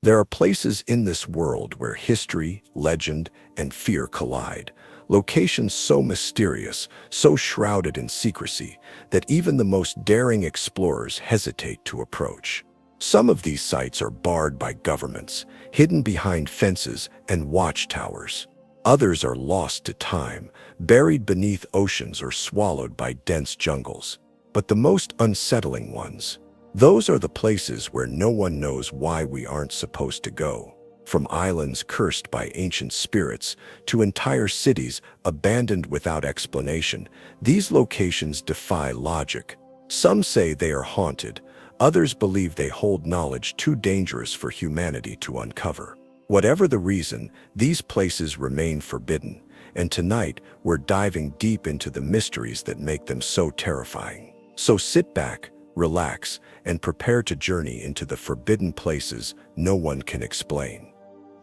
There are places in this world where history, legend, and fear collide. Locations so mysterious, so shrouded in secrecy, that even the most daring explorers hesitate to approach. Some of these sites are barred by governments, hidden behind fences and watchtowers. Others are lost to time, buried beneath oceans or swallowed by dense jungles. But the most unsettling ones, those are the places where no one knows why we aren't supposed to go. From islands cursed by ancient spirits to entire cities abandoned without explanation, these locations defy logic. Some say they are haunted, others believe they hold knowledge too dangerous for humanity to uncover. Whatever the reason, these places remain forbidden, and tonight we're diving deep into the mysteries that make them so terrifying. So sit back, relax, and prepare to journey into the forbidden places no one can explain.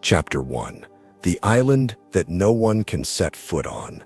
Chapter 1. The Island That No One Can Set Foot On.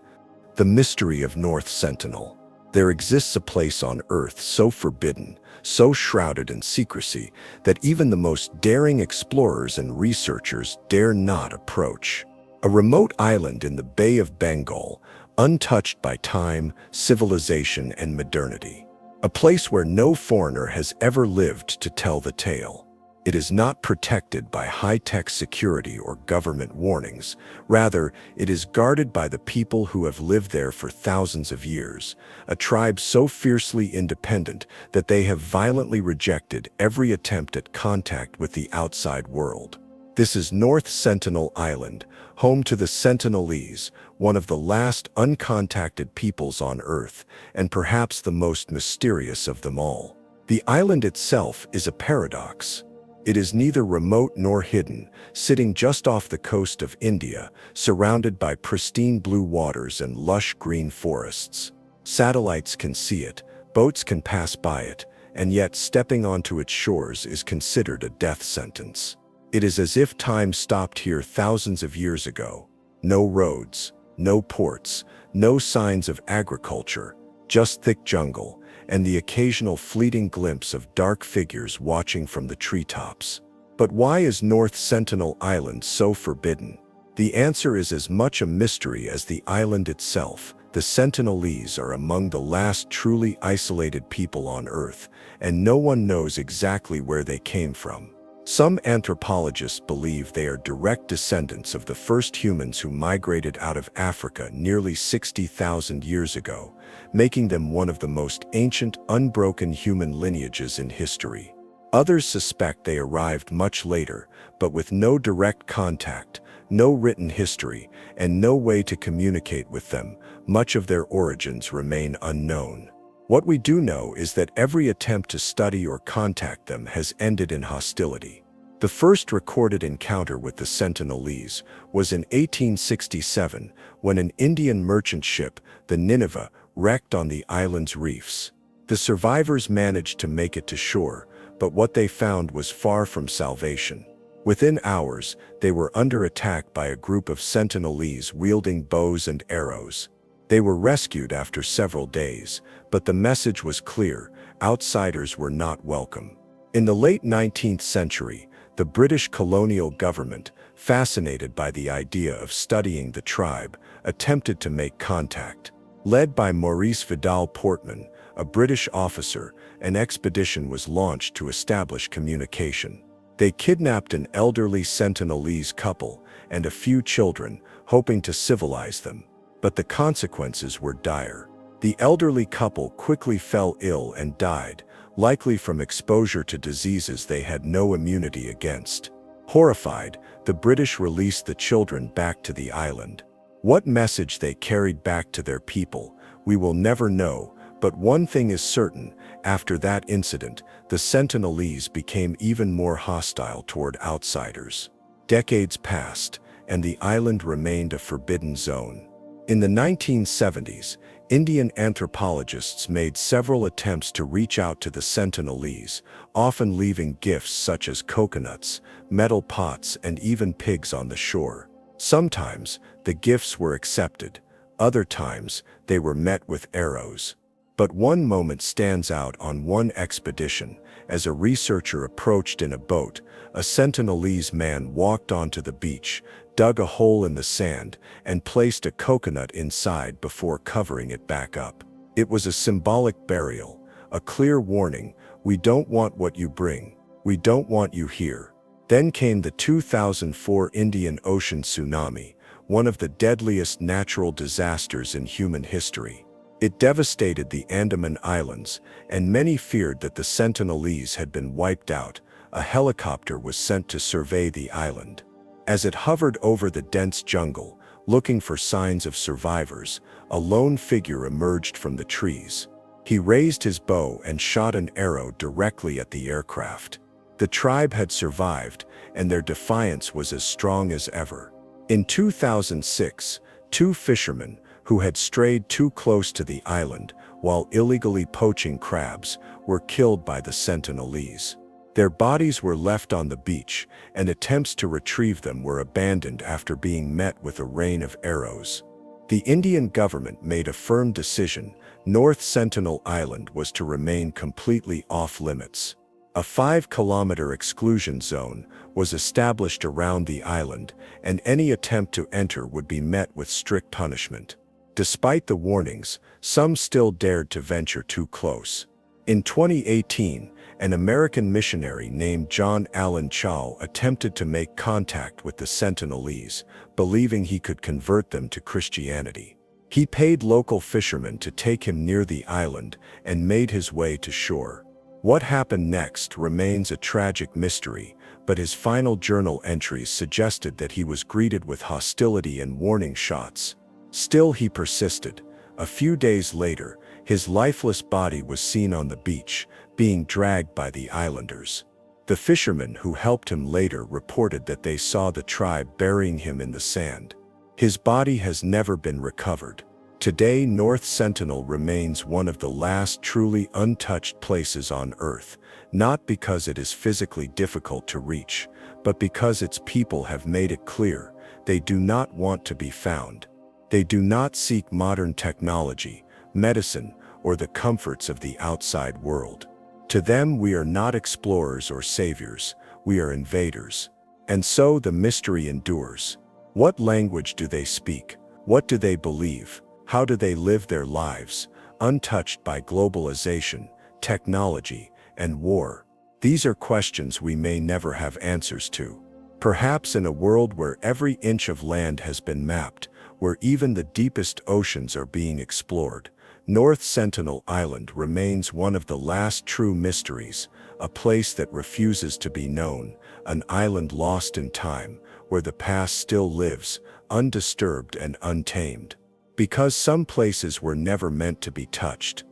The Mystery of North Sentinel. There exists a place on Earth so forbidden, so shrouded in secrecy, that even the most daring explorers and researchers dare not approach. A remote island in the Bay of Bengal, untouched by time, civilization, and modernity. A place where no foreigner has ever lived to tell the tale. It is not protected by high-tech security or government warnings. Rather, it is guarded by the people who have lived there for thousands of years, a tribe so fiercely independent that they have violently rejected every attempt at contact with the outside world. This is North Sentinel Island, home to the Sentinelese, one of the last uncontacted peoples on Earth, and perhaps the most mysterious of them all. The island itself is a paradox. It is neither remote nor hidden, sitting just off the coast of India, surrounded by pristine blue waters and lush green forests. Satellites can see it, boats can pass by it, and yet stepping onto its shores is considered a death sentence. It is as if time stopped here thousands of years ago. No roads, no ports, no signs of agriculture, just thick jungle, and the occasional fleeting glimpse of dark figures watching from the treetops. But why is North Sentinel Island so forbidden? The answer is as much a mystery as the island itself. The Sentinelese are among the last truly isolated people on Earth, and no one knows exactly where they came from. Some anthropologists believe they are direct descendants of the first humans who migrated out of Africa nearly 60,000 years ago, making them one of the most ancient, unbroken human lineages in history. Others suspect they arrived much later, but with no direct contact, no written history, and no way to communicate with them. Much of their origins remain unknown. What we do know is that every attempt to study or contact them has ended in hostility. The first recorded encounter with the Sentinelese was in 1867, when an Indian merchant ship, the Nineveh, wrecked on the island's reefs. The survivors managed to make it to shore, but what they found was far from salvation. Within hours, they were under attack by a group of Sentinelese wielding bows and arrows. They were rescued after several days, but the message was clear: outsiders were not welcome. In the late 19th century, the British colonial government, fascinated by the idea of studying the tribe, attempted to make contact. Led by Maurice Vidal Portman, a British officer, an expedition was launched to establish communication. They kidnapped an elderly Sentinelese couple and a few children, hoping to civilize them. But the consequences were dire. The elderly couple quickly fell ill and died, likely from exposure to diseases they had no immunity against. Horrified, the British released the children back to the island. What message they carried back to their people, we will never know, but one thing is certain: after that incident, the Sentinelese became even more hostile toward outsiders. Decades passed, and the island remained a forbidden zone. In the 1970s, Indian anthropologists made several attempts to reach out to the Sentinelese, often leaving gifts such as coconuts, metal pots, and even pigs on the shore. Sometimes, the gifts were accepted. Other times, they were met with arrows. But one moment stands out on one expedition. As a researcher approached in a boat, a Sentinelese man walked onto the beach, dug a hole in the sand, and placed a coconut inside before covering it back up. It was a symbolic burial, a clear warning: we don't want what you bring, we don't want you here. Then came the 2004 Indian Ocean tsunami, one of the deadliest natural disasters in human history. It devastated the Andaman Islands, and many feared that the Sentinelese had been wiped out. A helicopter was sent to survey the island. As it hovered over the dense jungle, looking for signs of survivors, a lone figure emerged from the trees. He raised his bow and shot an arrow directly at the aircraft. The tribe had survived, and their defiance was as strong as ever. In 2006, two fishermen, who had strayed too close to the island while illegally poaching crabs, were killed by the Sentinelese. Their bodies were left on the beach, and attempts to retrieve them were abandoned after being met with a rain of arrows. The Indian government made a firm decision: North Sentinel Island was to remain completely off-limits. A 5-kilometer exclusion zone was established around the island, and any attempt to enter would be met with strict punishment. Despite the warnings, some still dared to venture too close. In 2018, an American missionary named John Allen Chau attempted to make contact with the Sentinelese, believing he could convert them to Christianity. He paid local fishermen to take him near the island and made his way to shore. What happened next remains a tragic mystery, but his final journal entries suggested that he was greeted with hostility and warning shots. Still, he persisted. A few days later, his lifeless body was seen on the beach, being dragged by the islanders. The fishermen who helped him later reported that they saw the tribe burying him in the sand. His body has never been recovered. Today, North Sentinel remains one of the last truly untouched places on Earth, not because it is physically difficult to reach, but because its people have made it clear they do not want to be found. They do not seek modern technology, medicine, or the comforts of the outside world. To them, we are not explorers or saviors, we are invaders. And so the mystery endures. What language do they speak? What do they believe? How do they live their lives, untouched by globalization, technology, and war? These are questions we may never have answers to. Perhaps in a world where every inch of land has been mapped, where even the deepest oceans are being explored, North Sentinel Island remains one of the last true mysteries, a place that refuses to be known, an island lost in time, where the past still lives, undisturbed and untamed. Because some places were never meant to be touched.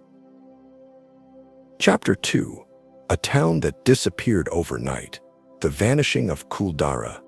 Chapter 2. A town that disappeared overnight. The vanishing of Kuldara.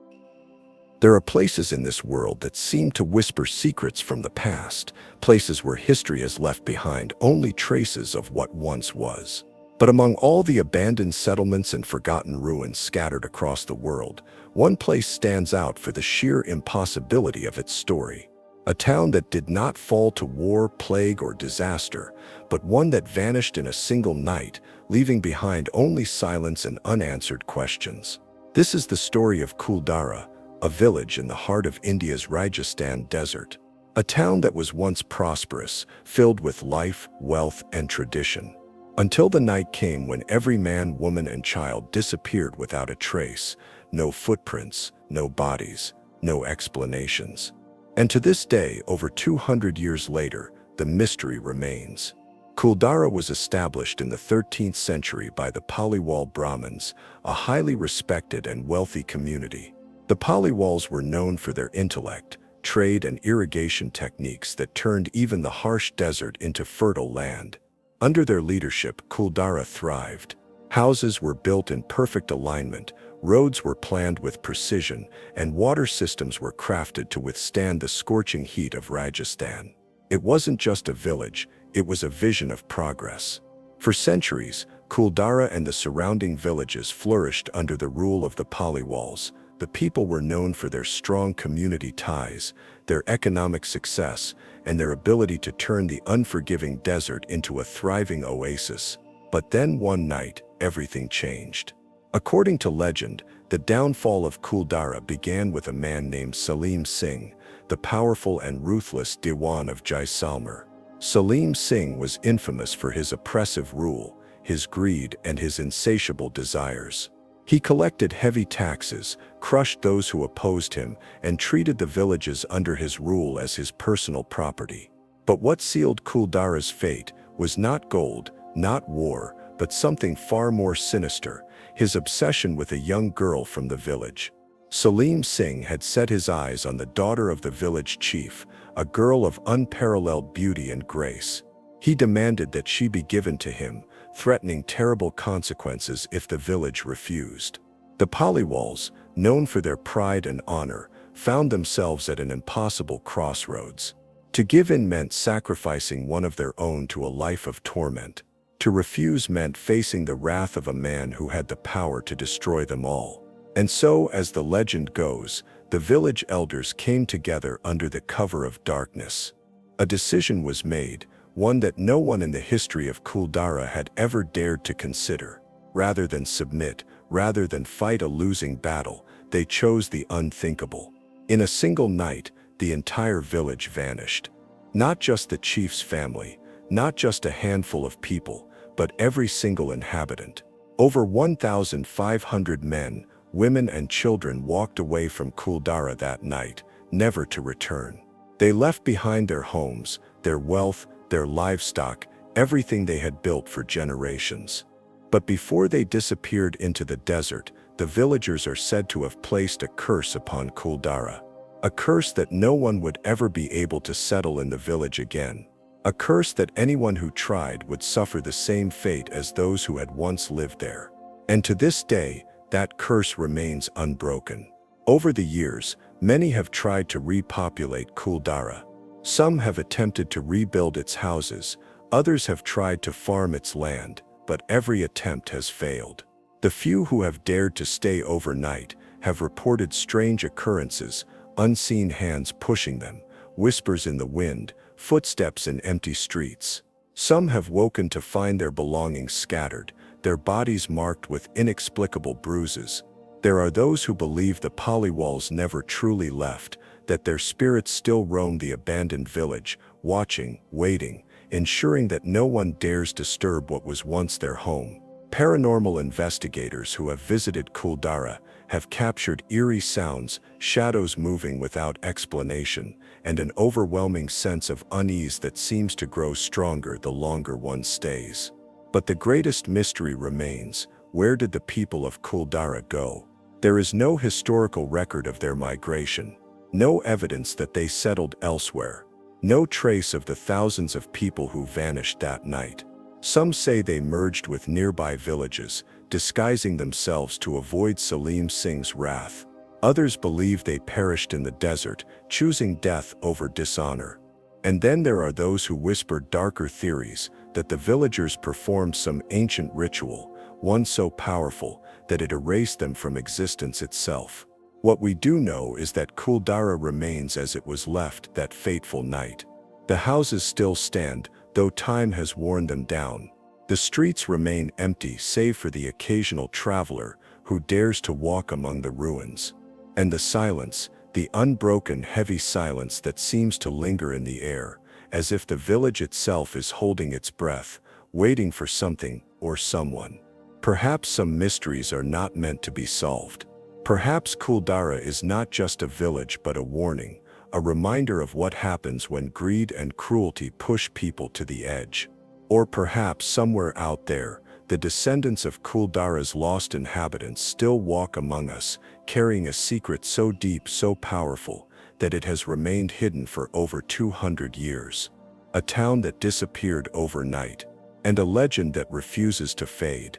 There are places in this world that seem to whisper secrets from the past, places where history has left behind only traces of what once was. But among all the abandoned settlements and forgotten ruins scattered across the world, one place stands out for the sheer impossibility of its story. A town that did not fall to war, plague, or disaster, but one that vanished in a single night, leaving behind only silence and unanswered questions. This is the story of Kuldara, a village in the heart of India's Rajasthan desert. A town that was once prosperous, filled with life, wealth, and tradition. Until the night came when every man, woman, and child disappeared without a trace. No footprints, no bodies, no explanations. And to this day, over 200 years later, the mystery remains. Kuldara was established in the 13th century by the Paliwal Brahmins, a highly respected and wealthy community. The Paliwals were known for their intellect, trade, and irrigation techniques that turned even the harsh desert into fertile land. Under their leadership, Kuldara thrived. Houses were built in perfect alignment, roads were planned with precision, and water systems were crafted to withstand the scorching heat of Rajasthan. It wasn't just a village, it was a vision of progress. For centuries, Kuldara and the surrounding villages flourished under the rule of the Paliwals. The people were known for their strong community ties, their economic success, and their ability to turn the unforgiving desert into a thriving oasis. But then one night, everything changed. According to legend, The downfall of Kuldara began with a man named Salim Singh, the powerful and ruthless Diwan of Jaisalmer. Salim Singh was infamous for his oppressive rule, his greed, and his insatiable desires. He collected heavy taxes, crushed those who opposed him, and treated the villages under his rule as his personal property. But what sealed Kuldara's fate was not gold, not war, but something far more sinister: his obsession with a young girl from the village. Salim Singh had set his eyes on the daughter of the village chief, a girl of unparalleled beauty and grace. He demanded that she be given to him, threatening terrible consequences if the village refused. The Paliwals, known for their pride and honor, found themselves at an impossible crossroads. To give in meant sacrificing one of their own to a life of torment. To refuse meant facing the wrath of a man who had the power to destroy them all. And so, as the legend goes, the village elders came together under the cover of darkness. A decision was made, one that no one in the history of Kuldara had ever dared to consider. Rather than submit, rather than fight a losing battle, they chose the unthinkable. In a single night, the entire village vanished. Not just the chief's family, not just a handful of people, but every single inhabitant. Over 1,500 men, women and children walked away from Kuldara that night, never to return. They left behind their homes, their wealth, their livestock, everything they had built for generations. But before they disappeared into the desert, the villagers are said to have placed a curse upon Kuldara. A curse that no one would ever be able to settle in the village again. A curse that anyone who tried would suffer the same fate as those who had once lived there. And to this day, that curse remains unbroken. Over the years, many have tried to repopulate Kuldara. Some have attempted to rebuild its houses, others have tried to farm its land, but every attempt has failed. The few who have dared to stay overnight have reported strange occurrences: unseen hands pushing them, whispers in the wind, footsteps in empty streets. Some have woken to find their belongings scattered, their bodies marked with inexplicable bruises. There are those who believe the Paliwals never truly left, that their spirits still roam the abandoned village, watching, waiting, ensuring that no one dares disturb what was once their home. Paranormal investigators who have visited Kuldara have captured eerie sounds, shadows moving without explanation, and an overwhelming sense of unease that seems to grow stronger the longer one stays. But the greatest mystery remains: where did the people of Kuldara go? There is no historical record of their migration, no evidence that they settled elsewhere, no trace of the thousands of people who vanished that night. Some say they merged with nearby villages, disguising themselves to avoid Salim Singh's wrath. Others believe they perished in the desert, choosing death over dishonor. And then there are those who whisper darker theories, that the villagers performed some ancient ritual, one so powerful that it erased them from existence itself. What we do know is that Kuldara remains as it was left that fateful night. The houses still stand, though time has worn them down. The streets remain empty save for the occasional traveler who dares to walk among the ruins. And the silence, the unbroken heavy silence that seems to linger in the air, as if the village itself is holding its breath, waiting for something or someone. Perhaps some mysteries are not meant to be solved. Perhaps Kuldara is not just a village but a warning, a reminder of what happens when greed and cruelty push people to the edge. Or perhaps somewhere out there, the descendants of Kuldara's lost inhabitants still walk among us, carrying a secret so deep, so powerful, that it has remained hidden for over 200 years. A town that disappeared overnight, and a legend that refuses to fade.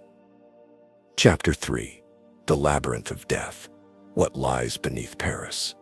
Chapter 3. The Labyrinth of Death. What lies beneath Paris?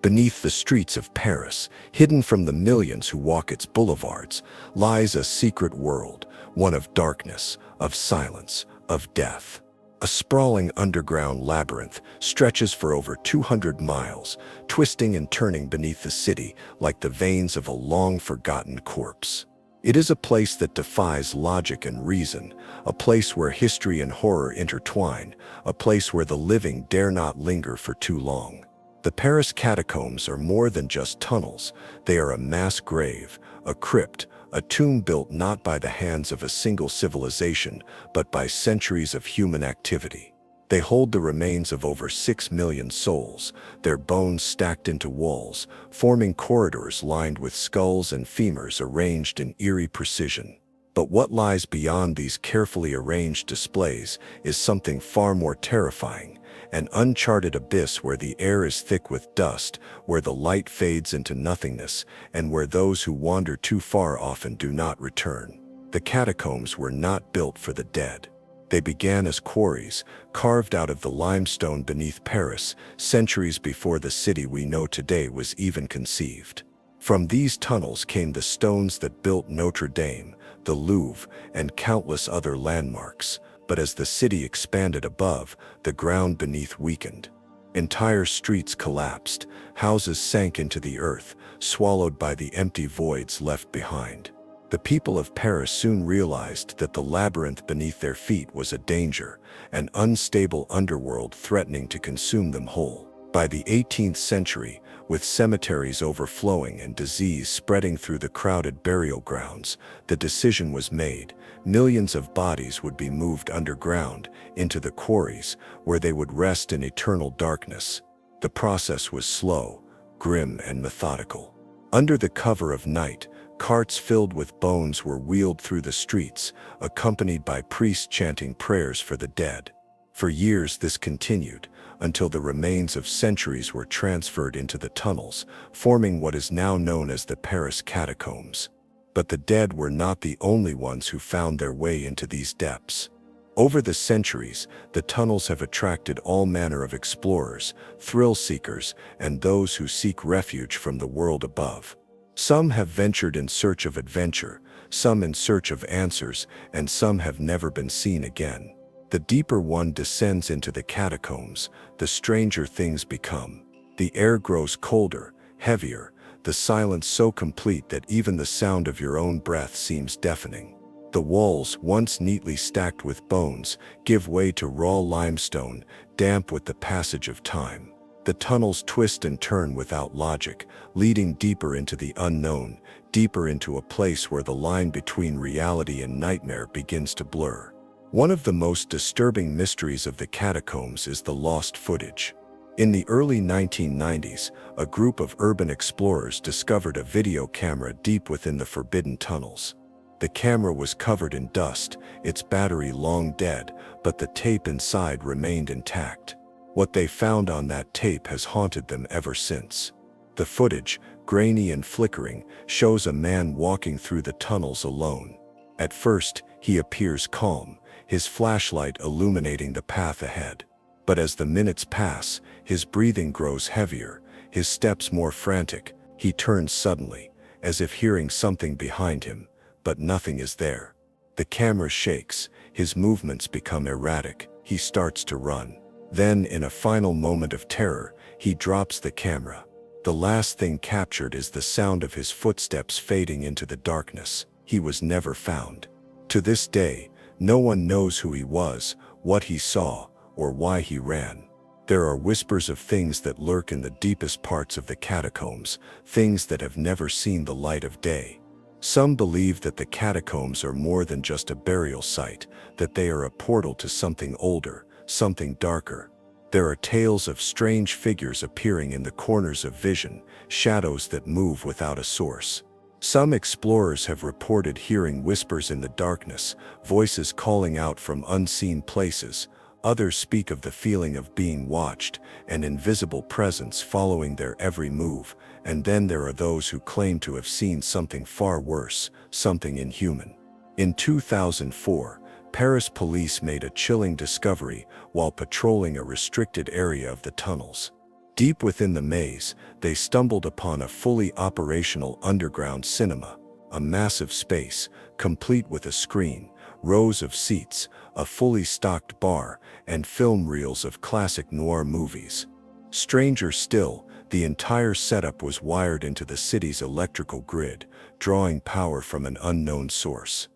Beneath the streets of Paris, hidden from the millions who walk its boulevards, lies a secret world, one of darkness, of silence, of death. A sprawling underground labyrinth stretches for over 200 miles, twisting and turning beneath the city like the veins of a long-forgotten corpse. It is a place that defies logic and reason, a place where history and horror intertwine, a place where the living dare not linger for too long. The Paris catacombs are more than just tunnels. They are a mass grave, a crypt, a tomb built not by the hands of a single civilization, but by centuries of human activity. They hold the remains of over 6 million souls, their bones stacked into walls, forming corridors lined with skulls and femurs arranged in eerie precision. But what lies beyond these carefully arranged displays is something far more terrifying, an uncharted abyss where the air is thick with dust, where the light fades into nothingness, and where those who wander too far often do not return. The catacombs were not built for the dead. They began as quarries, carved out of the limestone beneath Paris, centuries before the city we know today was even conceived. From these tunnels came the stones that built Notre Dame, the Louvre, and countless other landmarks. But as the city expanded above, the ground beneath weakened. Entire streets collapsed, houses sank into the earth, swallowed by the empty voids left behind. The people of Paris soon realized that the labyrinth beneath their feet was a danger, an unstable underworld threatening to consume them whole. By the 18th century, with cemeteries overflowing and disease spreading through the crowded burial grounds, the decision was made. Millions of bodies would be moved underground into the quarries, where they would rest in eternal darkness. The process was slow, grim, and methodical. Under the cover of night, carts filled with bones were wheeled through the streets, accompanied by priests chanting prayers for the dead. For years this continued, until the remains of centuries were transferred into the tunnels, forming what is now known as the Paris catacombs. But the dead were not the only ones who found their way into these depths. Over the centuries, the tunnels have attracted all manner of explorers, thrill seekers, and those who seek refuge from the world above. Some have ventured in search of adventure, some in search of answers, and some have never been seen again. The deeper one descends into the catacombs, the stranger things become. The air grows colder, heavier, the silence so complete that even the sound of your own breath seems deafening. The walls, once neatly stacked with bones, give way to raw limestone, damp with the passage of time. The tunnels twist and turn without logic, leading deeper into the unknown, deeper into a place where the line between reality and nightmare begins to blur. One of the most disturbing mysteries of the catacombs is the lost footage. In the early 1990s, a group of urban explorers discovered a video camera deep within the forbidden tunnels. The camera was covered in dust, its battery long dead, but the tape inside remained intact. What they found on that tape has haunted them ever since. The footage, grainy and flickering, shows a man walking through the tunnels alone. At first, he appears calm, his flashlight illuminating the path ahead. But as the minutes pass, his breathing grows heavier, his steps more frantic. He turns suddenly, as if hearing something behind him, but nothing is there. The camera shakes, his movements become erratic, he starts to run. Then, in a final moment of terror, he drops the camera. The last thing captured is the sound of his footsteps fading into the darkness. He was never found. To this day, no one knows who he was, what he saw, or why he ran. There are whispers of things that lurk in the deepest parts of the catacombs, things that have never seen the light of day. Some believe that the catacombs are more than just a burial site, that they are a portal to something older, something darker. There are tales of strange figures appearing in the corners of vision, shadows that move without a source. Some explorers have reported hearing whispers in the darkness, voices calling out from unseen places. Others speak of the feeling of being watched, an invisible presence following their every move, and then there are those who claim to have seen something far worse, something inhuman. In 2004, Paris police made a chilling discovery while patrolling a restricted area of the tunnels. Deep within the maze, they stumbled upon a fully operational underground cinema, a massive space, complete with a screen, rows of seats, a fully stocked bar, and film reels of classic noir movies. Stranger still, The entire setup was wired into the city's electrical grid, drawing power from an unknown source.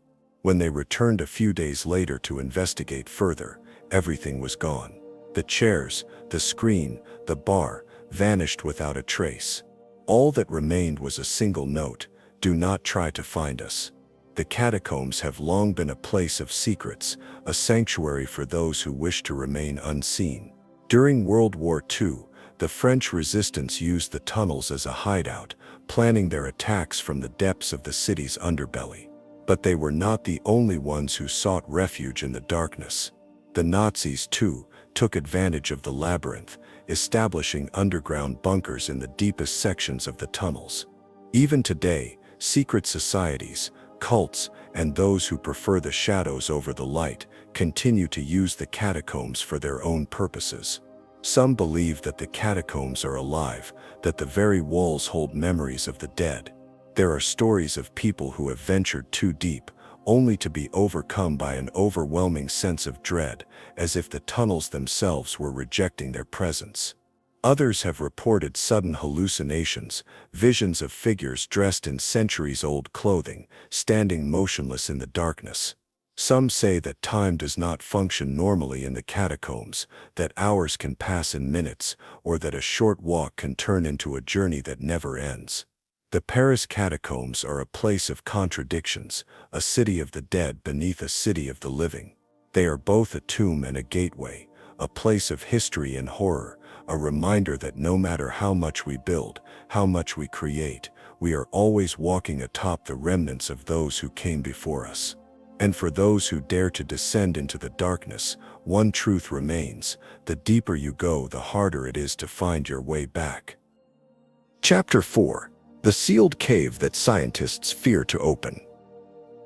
When they returned a few days later to investigate further, everything was gone. The chairs, the screen, the bar vanished without a trace. All that remained was a single note: "Do not try to find us." The catacombs have long been a place of secrets, a sanctuary for those who wish to remain unseen. During World War II, the French resistance used the tunnels as a hideout, planning their attacks from the depths of the city's underbelly. But they were not the only ones who sought refuge in the darkness. The Nazis, too, took advantage of the labyrinth, establishing underground bunkers in the deepest sections of the tunnels. Even today, secret societies, cults, and those who prefer the shadows over the light continue to use the catacombs for their own purposes. Some believe that the catacombs are alive, that the very walls hold memories of the dead. There are stories of people who have ventured too deep, only to be overcome by an overwhelming sense of dread, as if the tunnels themselves were rejecting their presence. Others have reported sudden hallucinations, visions of figures dressed in centuries-old clothing, standing motionless in the darkness. Some say that time does not function normally in the catacombs, that hours can pass in minutes, or that a short walk can turn into a journey that never ends. The Paris catacombs are a place of contradictions, a city of the dead beneath a city of the living. They are both a tomb and a gateway, a place of history and horror, a reminder that no matter how much we build, how much we create, we are always walking atop the remnants of those who came before us. And for those who dare to descend into the darkness, one truth remains: the deeper you go, the harder it is to find your way back. Chapter 4: The Sealed Cave That Scientists Fear to Open.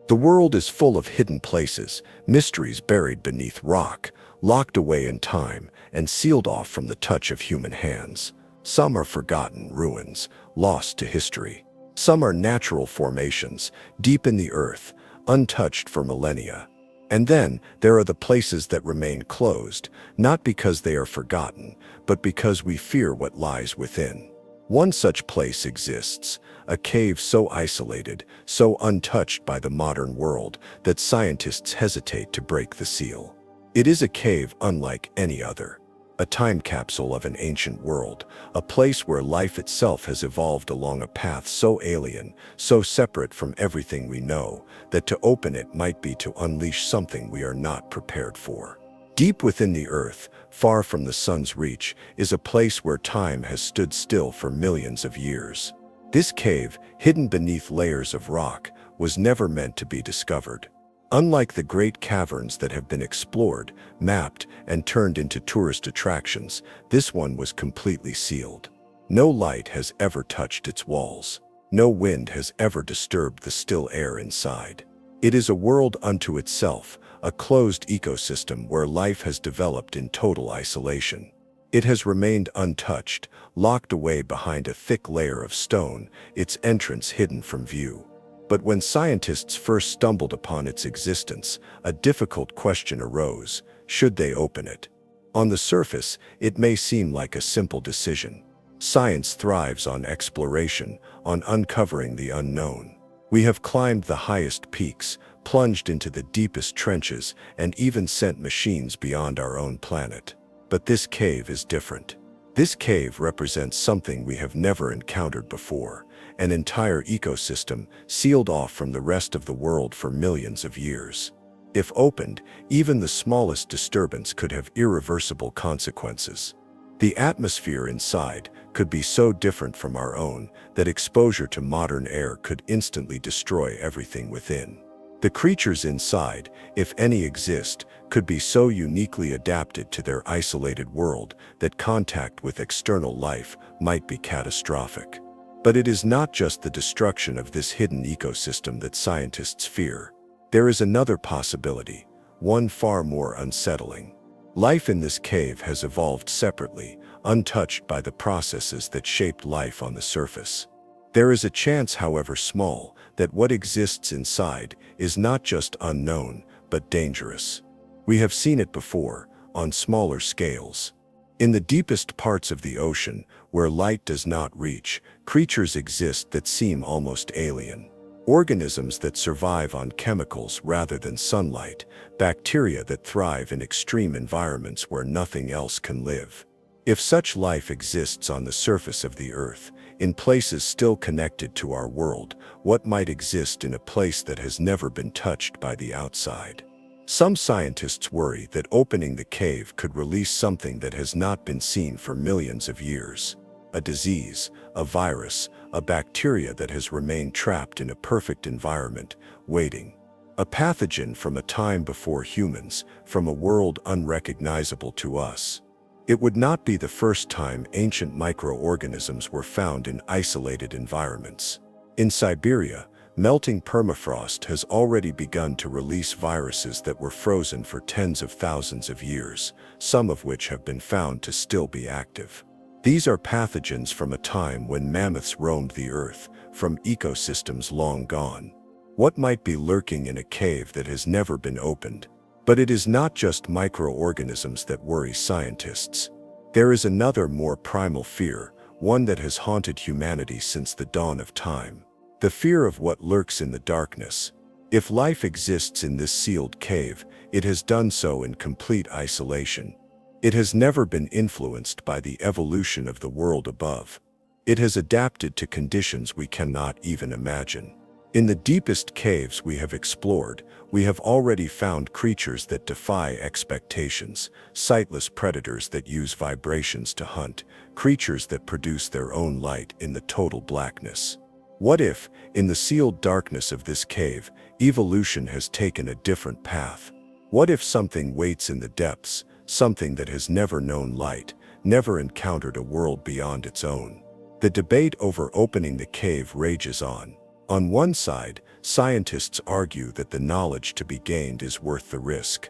The world is full of hidden places, mysteries buried beneath rock, locked away in time, and sealed off from the touch of human hands. Some are forgotten ruins, lost to history. Some are natural formations, deep in the earth, untouched for millennia. And then there are the places that remain closed, not because they are forgotten, but because we fear what lies within. One such place exists, a cave so isolated, so untouched by the modern world, that scientists hesitate to break the seal. It is a cave unlike any other, a time capsule of an ancient world, a place where life itself has evolved along a path so alien, so separate from everything we know, that to open it might be to unleash something we are not prepared for. Deep within the earth, far from the sun's reach, is a place where time has stood still for millions of years. This cave, hidden beneath layers of rock, was never meant to be discovered. Unlike the great caverns that have been explored, mapped, and turned into tourist attractions, this one was completely sealed. No light has ever touched its walls. No wind has ever disturbed the still air inside. It is a world unto itself, a closed ecosystem where life has developed in total isolation. It has remained untouched, locked away behind a thick layer of stone, its entrance hidden from view. But when scientists first stumbled upon its existence, a difficult question arose: should they open it? On the surface, it may seem like a simple decision. Science thrives on exploration, on uncovering the unknown. We have climbed the highest peaks, plunged into the deepest trenches, and even sent machines beyond our own planet. But this cave is different. This cave represents something we have never encountered before, an entire ecosystem sealed off from the rest of the world for millions of years. If opened, even the smallest disturbance could have irreversible consequences. The atmosphere inside could be so different from our own that exposure to modern air could instantly destroy everything within. The creatures inside, if any exist, could be so uniquely adapted to their isolated world that contact with external life might be catastrophic. But it is not just the destruction of this hidden ecosystem that scientists fear. There is another possibility, one far more unsettling. Life in this cave has evolved separately, untouched by the processes that shaped life on the surface. There is a chance, however small, that what exists inside is not just unknown, but dangerous. We have seen it before, on smaller scales. In the deepest parts of the ocean, where light does not reach, creatures exist that seem almost alien. Organisms that survive on chemicals rather than sunlight, bacteria that thrive in extreme environments where nothing else can live. If such life exists on the surface of the Earth, in places still connected to our world, what might exist in a place that has never been touched by the outside? Some scientists worry that opening the cave could release something that has not been seen for millions of years. A disease, a virus, a bacteria that has remained trapped in a perfect environment, waiting. A pathogen from a time before humans, from a world unrecognizable to us. It would not be the first time ancient microorganisms were found in isolated environments. In Siberia, melting permafrost has already begun to release viruses that were frozen for tens of thousands of years, some of which have been found to still be active. These are pathogens from a time when mammoths roamed the earth, from ecosystems long gone. What might be lurking in a cave that has never been opened? But it is not just microorganisms that worry scientists. There is another more primal fear, one that has haunted humanity since the dawn of time. The fear of what lurks in the darkness. If life exists in this sealed cave, it has done so in complete isolation. It has never been influenced by the evolution of the world above. It has adapted to conditions we cannot even imagine. In the deepest caves we have explored, we have already found creatures that defy expectations, sightless predators that use vibrations to hunt, creatures that produce their own light in the total blackness. What if, in the sealed darkness of this cave, evolution has taken a different path? What if something waits in the depths, something that has never known light, never encountered a world beyond its own? The debate over opening the cave rages on. On one side, scientists argue that the knowledge to be gained is worth the risk.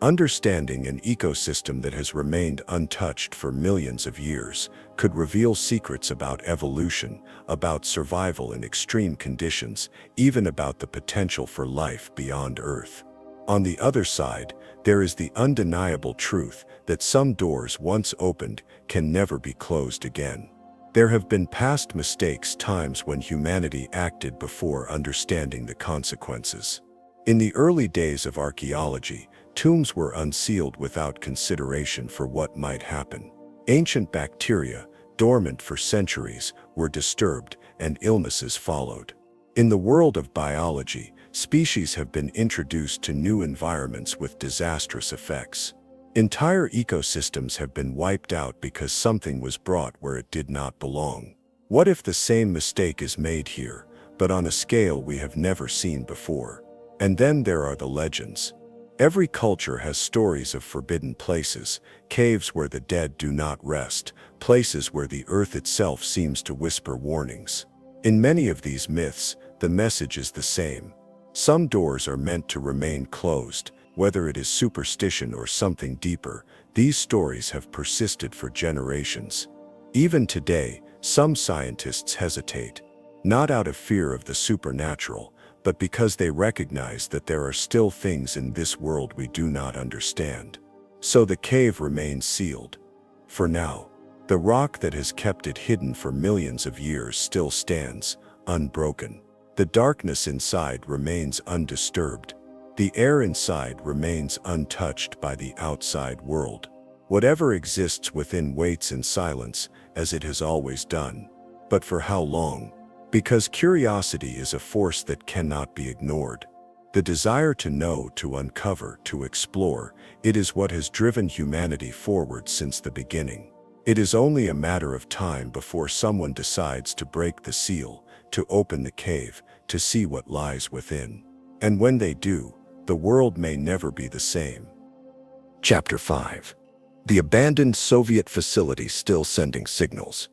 Understanding an ecosystem that has remained untouched for millions of years could reveal secrets about evolution, about survival in extreme conditions, even about the potential for life beyond Earth. On the other side, there is the undeniable truth that some doors once opened can never be closed again. There have been past mistakes, times when humanity acted before understanding the consequences. In the early days of archaeology, tombs were unsealed without consideration for what might happen. Ancient bacteria, dormant for centuries, were disturbed, and illnesses followed. In the world of biology, species have been introduced to new environments with disastrous effects. Entire ecosystems have been wiped out because something was brought where it did not belong. What if the same mistake is made here, but on a scale we have never seen before? And then there are the legends. Every culture has stories of forbidden places, caves where the dead do not rest, places where the earth itself seems to whisper warnings. In many of these myths, the message is the same. Some doors are meant to remain closed. Whether it is superstition or something deeper, these stories have persisted for generations. Even today, some scientists hesitate, not out of fear of the supernatural, but because they recognize that there are still things in this world we do not understand. So the cave remains sealed. For now, the rock that has kept it hidden for millions of years still stands, unbroken. The darkness inside remains undisturbed. The air inside remains untouched by the outside world. Whatever exists within waits in silence, as it has always done. But for how long? Because curiosity is a force that cannot be ignored. The desire to know, to uncover, to explore, it is what has driven humanity forward since the beginning. It is only a matter of time before someone decides to break the seal, to open the cave, to see what lies within. And when they do, the world may never be the same. Chapter 5. The abandoned Soviet facility still sending signals.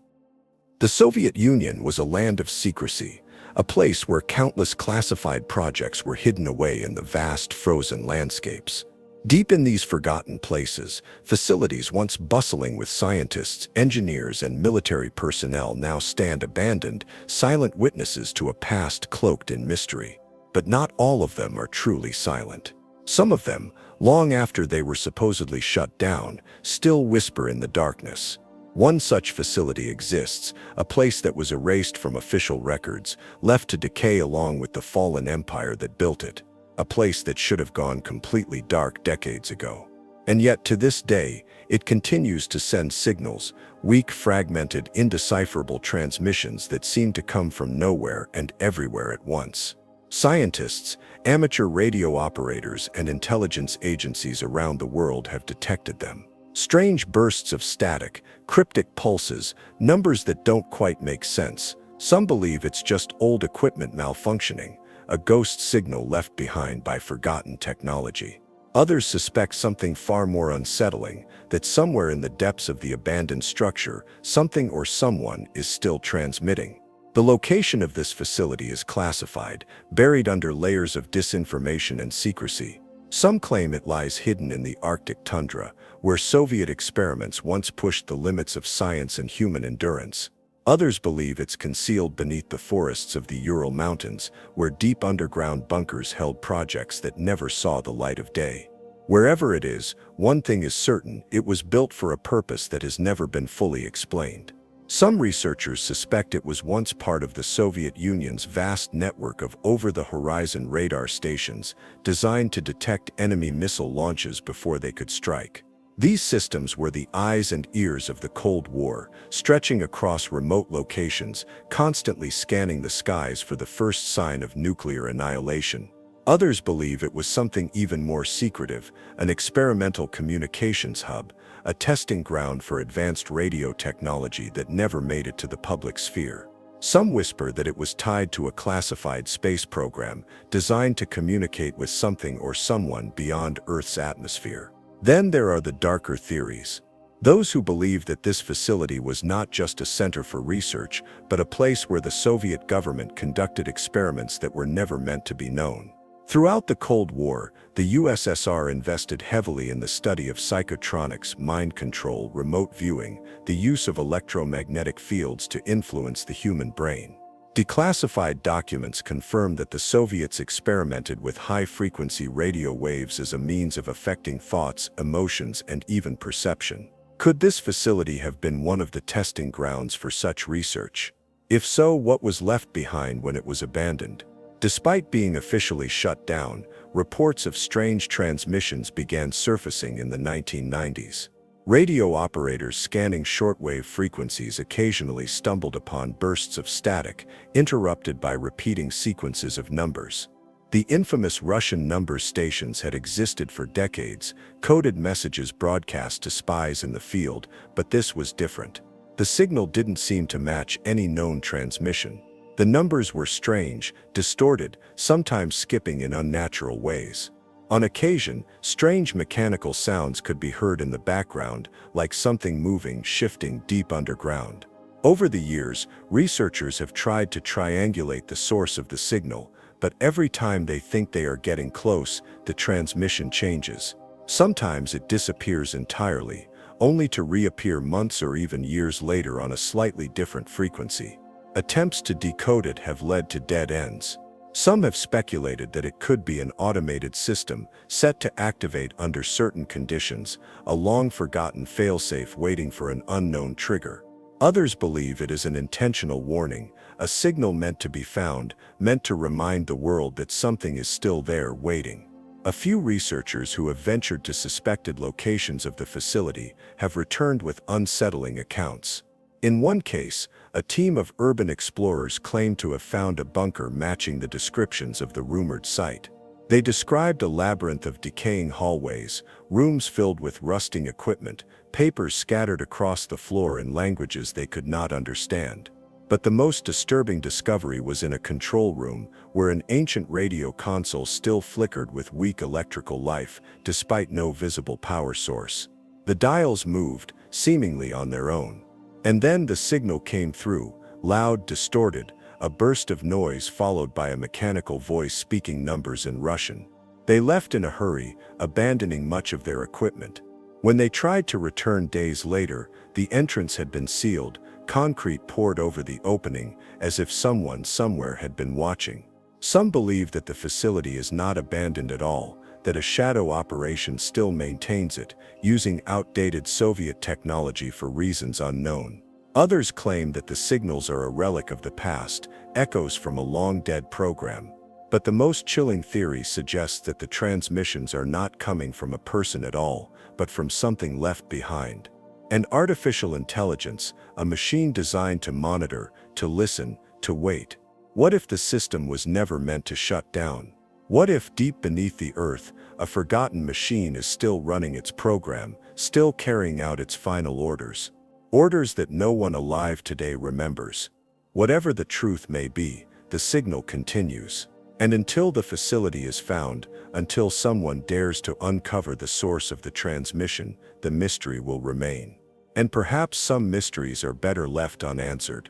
The Soviet Union was a land of secrecy, a place where countless classified projects were hidden away in the vast frozen landscapes. Deep in these forgotten places, facilities once bustling with scientists, engineers, and military personnel now stand abandoned, silent witnesses to a past cloaked in mystery. But not all of them are truly silent. Some of them, long after they were supposedly shut down, still whisper in the darkness. One such facility exists, a place that was erased from official records, left to decay along with the fallen empire that built it. A place that should have gone completely dark decades ago. And yet, to this day, it continues to send signals, weak, fragmented, indecipherable transmissions that seem to come from nowhere and everywhere at once. Scientists, amateur radio operators, and intelligence agencies around the world have detected them. Strange bursts of static, cryptic pulses, numbers that don't quite make sense. Some believe it's just old equipment malfunctioning, a ghost signal left behind by forgotten technology. Others suspect something far more unsettling, that somewhere in the depths of the abandoned structure, something or someone is still transmitting. The location of this facility is classified, buried under layers of disinformation and secrecy. Some claim it lies hidden in the Arctic tundra, where Soviet experiments once pushed the limits of science and human endurance. Others believe it's concealed beneath the forests of the Ural Mountains, where deep underground bunkers held projects that never saw the light of day. Wherever it is, one thing is certain: it was built for a purpose that has never been fully explained. Some researchers suspect it was once part of the Soviet Union's vast network of over-the-horizon radar stations designed to detect enemy missile launches before they could strike. These systems were the eyes and ears of the Cold War, stretching across remote locations, constantly scanning the skies for the first sign of nuclear annihilation. Others believe it was something even more secretive, an experimental communications hub, a testing ground for advanced radio technology that never made it to the public sphere. Some whisper that it was tied to a classified space program designed to communicate with something or someone beyond Earth's atmosphere. Then there are the darker theories. Those who believe that this facility was not just a center for research, but a place where the Soviet government conducted experiments that were never meant to be known. Throughout the Cold War, the USSR invested heavily in the study of psychotronics, mind control, remote viewing, the use of electromagnetic fields to influence the human brain. Declassified documents confirm that the Soviets experimented with high-frequency radio waves as a means of affecting thoughts, emotions, and even perception. Could this facility have been one of the testing grounds for such research? If so, what was left behind when it was abandoned? Despite being officially shut down, reports of strange transmissions began surfacing in the 1990s. Radio operators scanning shortwave frequencies occasionally stumbled upon bursts of static, interrupted by repeating sequences of numbers. The infamous Russian number stations had existed for decades, coded messages broadcast to spies in the field, but this was different. The signal didn't seem to match any known transmission. The numbers were strange, distorted, sometimes skipping in unnatural ways. On occasion, strange mechanical sounds could be heard in the background, like something moving, shifting deep underground. Over the years, researchers have tried to triangulate the source of the signal, but every time they think they are getting close, the transmission changes. Sometimes it disappears entirely, only to reappear months or even years later on a slightly different frequency. Attempts to decode it have led to dead ends. Some have speculated that it could be an automated system set to activate under certain conditions, a long-forgotten failsafe waiting for an unknown trigger. Others believe it is an intentional warning, a signal meant to be found, meant to remind the world that something is still there waiting. A few researchers who have ventured to suspected locations of the facility have returned with unsettling accounts. In one case, a team of urban explorers claimed to have found a bunker matching the descriptions of the rumored site. They described a labyrinth of decaying hallways, rooms filled with rusting equipment, papers scattered across the floor in languages they could not understand. But the most disturbing discovery was in a control room, where an ancient radio console still flickered with weak electrical life, despite no visible power source. The dials moved, seemingly on their own. And then the signal came through, loud, distorted, a burst of noise followed by a mechanical voice speaking numbers in Russian. They left in a hurry, abandoning much of their equipment. When they tried to return days later, the entrance had been sealed, concrete poured over the opening, as if someone somewhere had been watching. Some believe that the facility is not abandoned at all, that a shadow operation still maintains it, using outdated Soviet technology for reasons unknown. Others claim that the signals are a relic of the past, echoes from a long-dead program. But the most chilling theory suggests that the transmissions are not coming from a person at all, but from something left behind. An artificial intelligence, a machine designed to monitor, to listen, to wait. What if the system was never meant to shut down? What if deep beneath the earth, a forgotten machine is still running its program, still carrying out its final orders? Orders that no one alive today remembers. Whatever the truth may be, the signal continues. And until the facility is found, until someone dares to uncover the source of the transmission, the mystery will remain. And perhaps some mysteries are better left unanswered.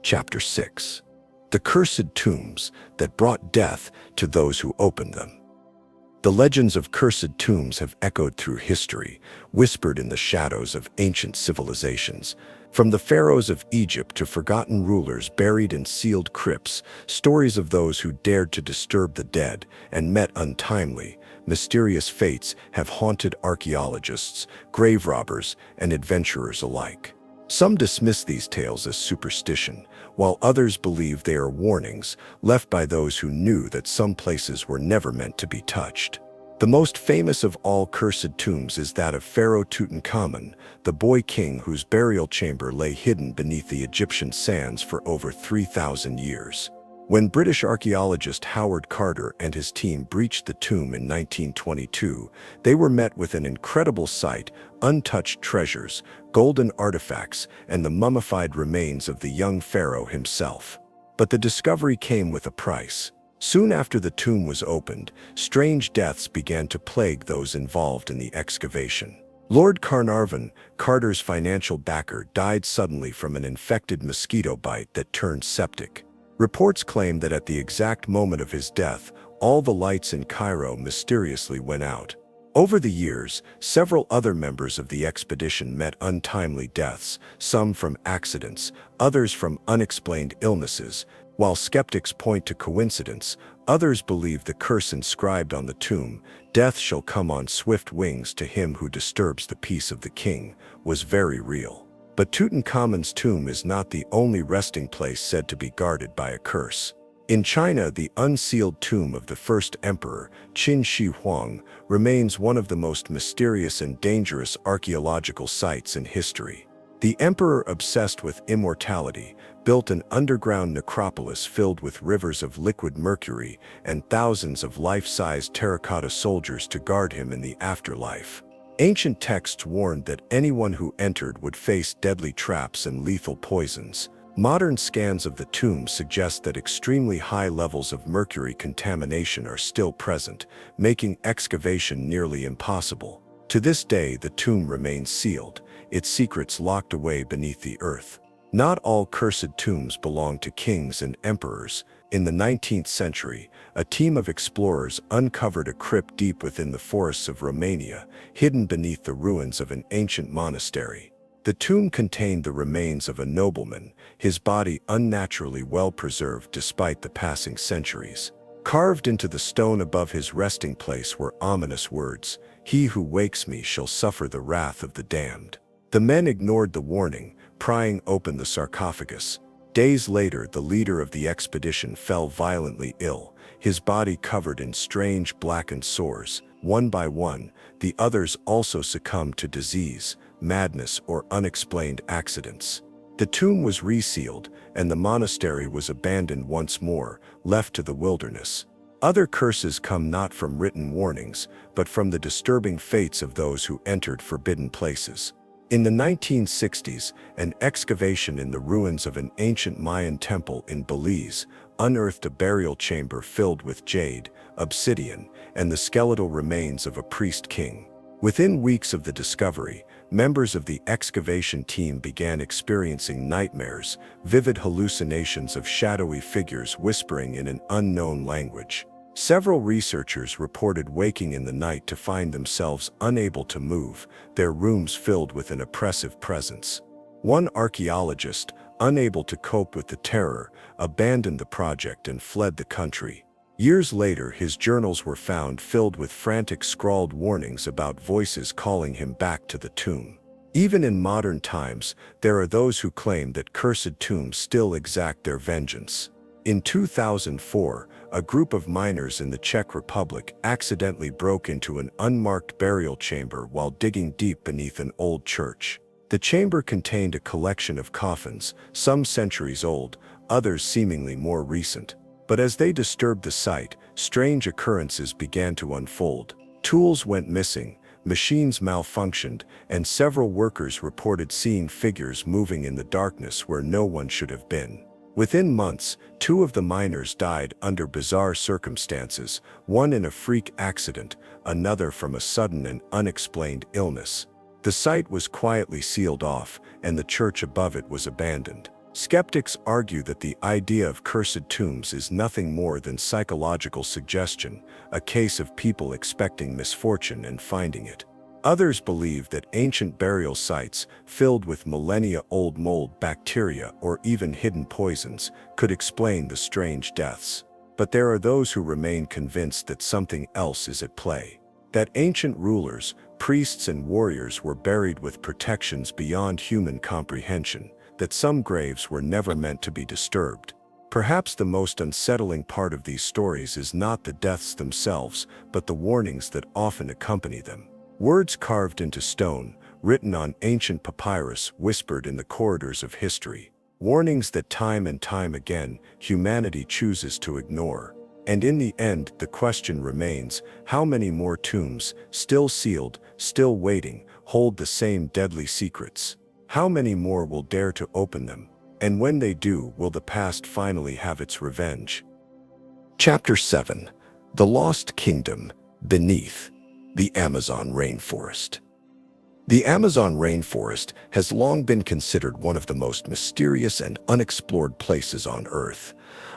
Chapter 6. The Cursed Tombs that brought death to those who opened them. The legends of cursed tombs have echoed through history, whispered in the shadows of ancient civilizations. From the pharaohs of Egypt to forgotten rulers buried in sealed crypts, stories of those who dared to disturb the dead and met untimely, mysterious fates have haunted archaeologists, grave robbers, and adventurers alike. Some dismiss these tales as superstition, while others believe they are warnings left by those who knew that some places were never meant to be touched. The most famous of all cursed tombs is that of Pharaoh Tutankhamun, the boy king whose burial chamber lay hidden beneath the Egyptian sands for over 3,000 years. When British archaeologist Howard Carter and his team breached the tomb in 1922, they were met with an incredible sight: untouched treasures, golden artifacts, and the mummified remains of the young pharaoh himself. But the discovery came with a price. Soon after the tomb was opened, strange deaths began to plague those involved in the excavation. Lord Carnarvon, Carter's financial backer, died suddenly from an infected mosquito bite that turned septic. Reports claim that at the exact moment of his death, all the lights in Cairo mysteriously went out. Over the years, several other members of the expedition met untimely deaths, some from accidents, others from unexplained illnesses. While skeptics point to coincidence, others believe the curse inscribed on the tomb, "Death shall come on swift wings to him who disturbs the peace of the king," was very real. But Tutankhamun's tomb is not the only resting place said to be guarded by a curse. In China, the unsealed tomb of the first emperor, Qin Shi Huang, remains one of the most mysterious and dangerous archaeological sites in history. The emperor, obsessed with immortality, built an underground necropolis filled with rivers of liquid mercury and thousands of life-sized terracotta soldiers to guard him in the afterlife. Ancient texts warned that anyone who entered would face deadly traps and lethal poisons. Modern scans of the tomb suggest that extremely high levels of mercury contamination are still present, making excavation nearly impossible. To this day, the tomb remains sealed, its secrets locked away beneath the earth. Not all cursed tombs belong to kings and emperors. In the 19th century, a team of explorers uncovered a crypt deep within the forests of Romania, hidden beneath the ruins of an ancient monastery. The tomb contained the remains of a nobleman, his body unnaturally well preserved despite the passing centuries. Carved into the stone above his resting place were ominous words: "He who wakes me shall suffer the wrath of the damned." The men ignored the warning, prying open the sarcophagus. Days later, the leader of the expedition fell violently ill, his body covered in strange blackened sores. One by one, the others also succumbed to disease, madness, or unexplained accidents. The tomb was resealed, and the monastery was abandoned once more, left to the wilderness. Other curses come not from written warnings, but from the disturbing fates of those who entered forbidden places. In the 1960s, an excavation in the ruins of an ancient Mayan temple in Belize unearthed a burial chamber filled with jade, obsidian, and the skeletal remains of a priest king. Within weeks of the discovery, members of the excavation team began experiencing nightmares, vivid hallucinations of shadowy figures whispering in an unknown language. Several researchers reported waking in the night to find themselves unable to move, their rooms filled with an oppressive presence. One archaeologist, unable to cope with the terror, abandoned the project and fled the country. Years later, his journals were found filled with frantic scrawled warnings about voices calling him back to the tomb. Even in modern times, there are those who claim that cursed tombs still exact their vengeance. In 2004, a group of miners in the Czech Republic accidentally broke into an unmarked burial chamber while digging deep beneath an old church. The chamber contained a collection of coffins, some centuries old, others seemingly more recent. But as they disturbed the site, strange occurrences began to unfold. Tools went missing, machines malfunctioned, and several workers reported seeing figures moving in the darkness where no one should have been. Within months, 2 of the miners died under bizarre circumstances, one in a freak accident, another from a sudden and unexplained illness. The site was quietly sealed off, and the church above it was abandoned. Skeptics argue that the idea of cursed tombs is nothing more than psychological suggestion, a case of people expecting misfortune and finding it. Others believe that ancient burial sites, filled with millennia-old mold bacteria or even hidden poisons, could explain the strange deaths. But there are those who remain convinced that something else is at play. That ancient rulers, priests and warriors were buried with protections beyond human comprehension, that some graves were never meant to be disturbed. Perhaps the most unsettling part of these stories is not the deaths themselves, but the warnings that often accompany them. Words carved into stone, written on ancient papyrus, whispered in the corridors of history. Warnings that time and time again, humanity chooses to ignore. And in the end, the question remains, how many more tombs, still sealed, still waiting, hold the same deadly secrets? How many more will dare to open them? And when they do, will the past finally have its revenge? Chapter 7. The Lost Kingdom, Beneath the Amazon Rainforest. The Amazon rainforest has long been considered one of the most mysterious and unexplored places on Earth.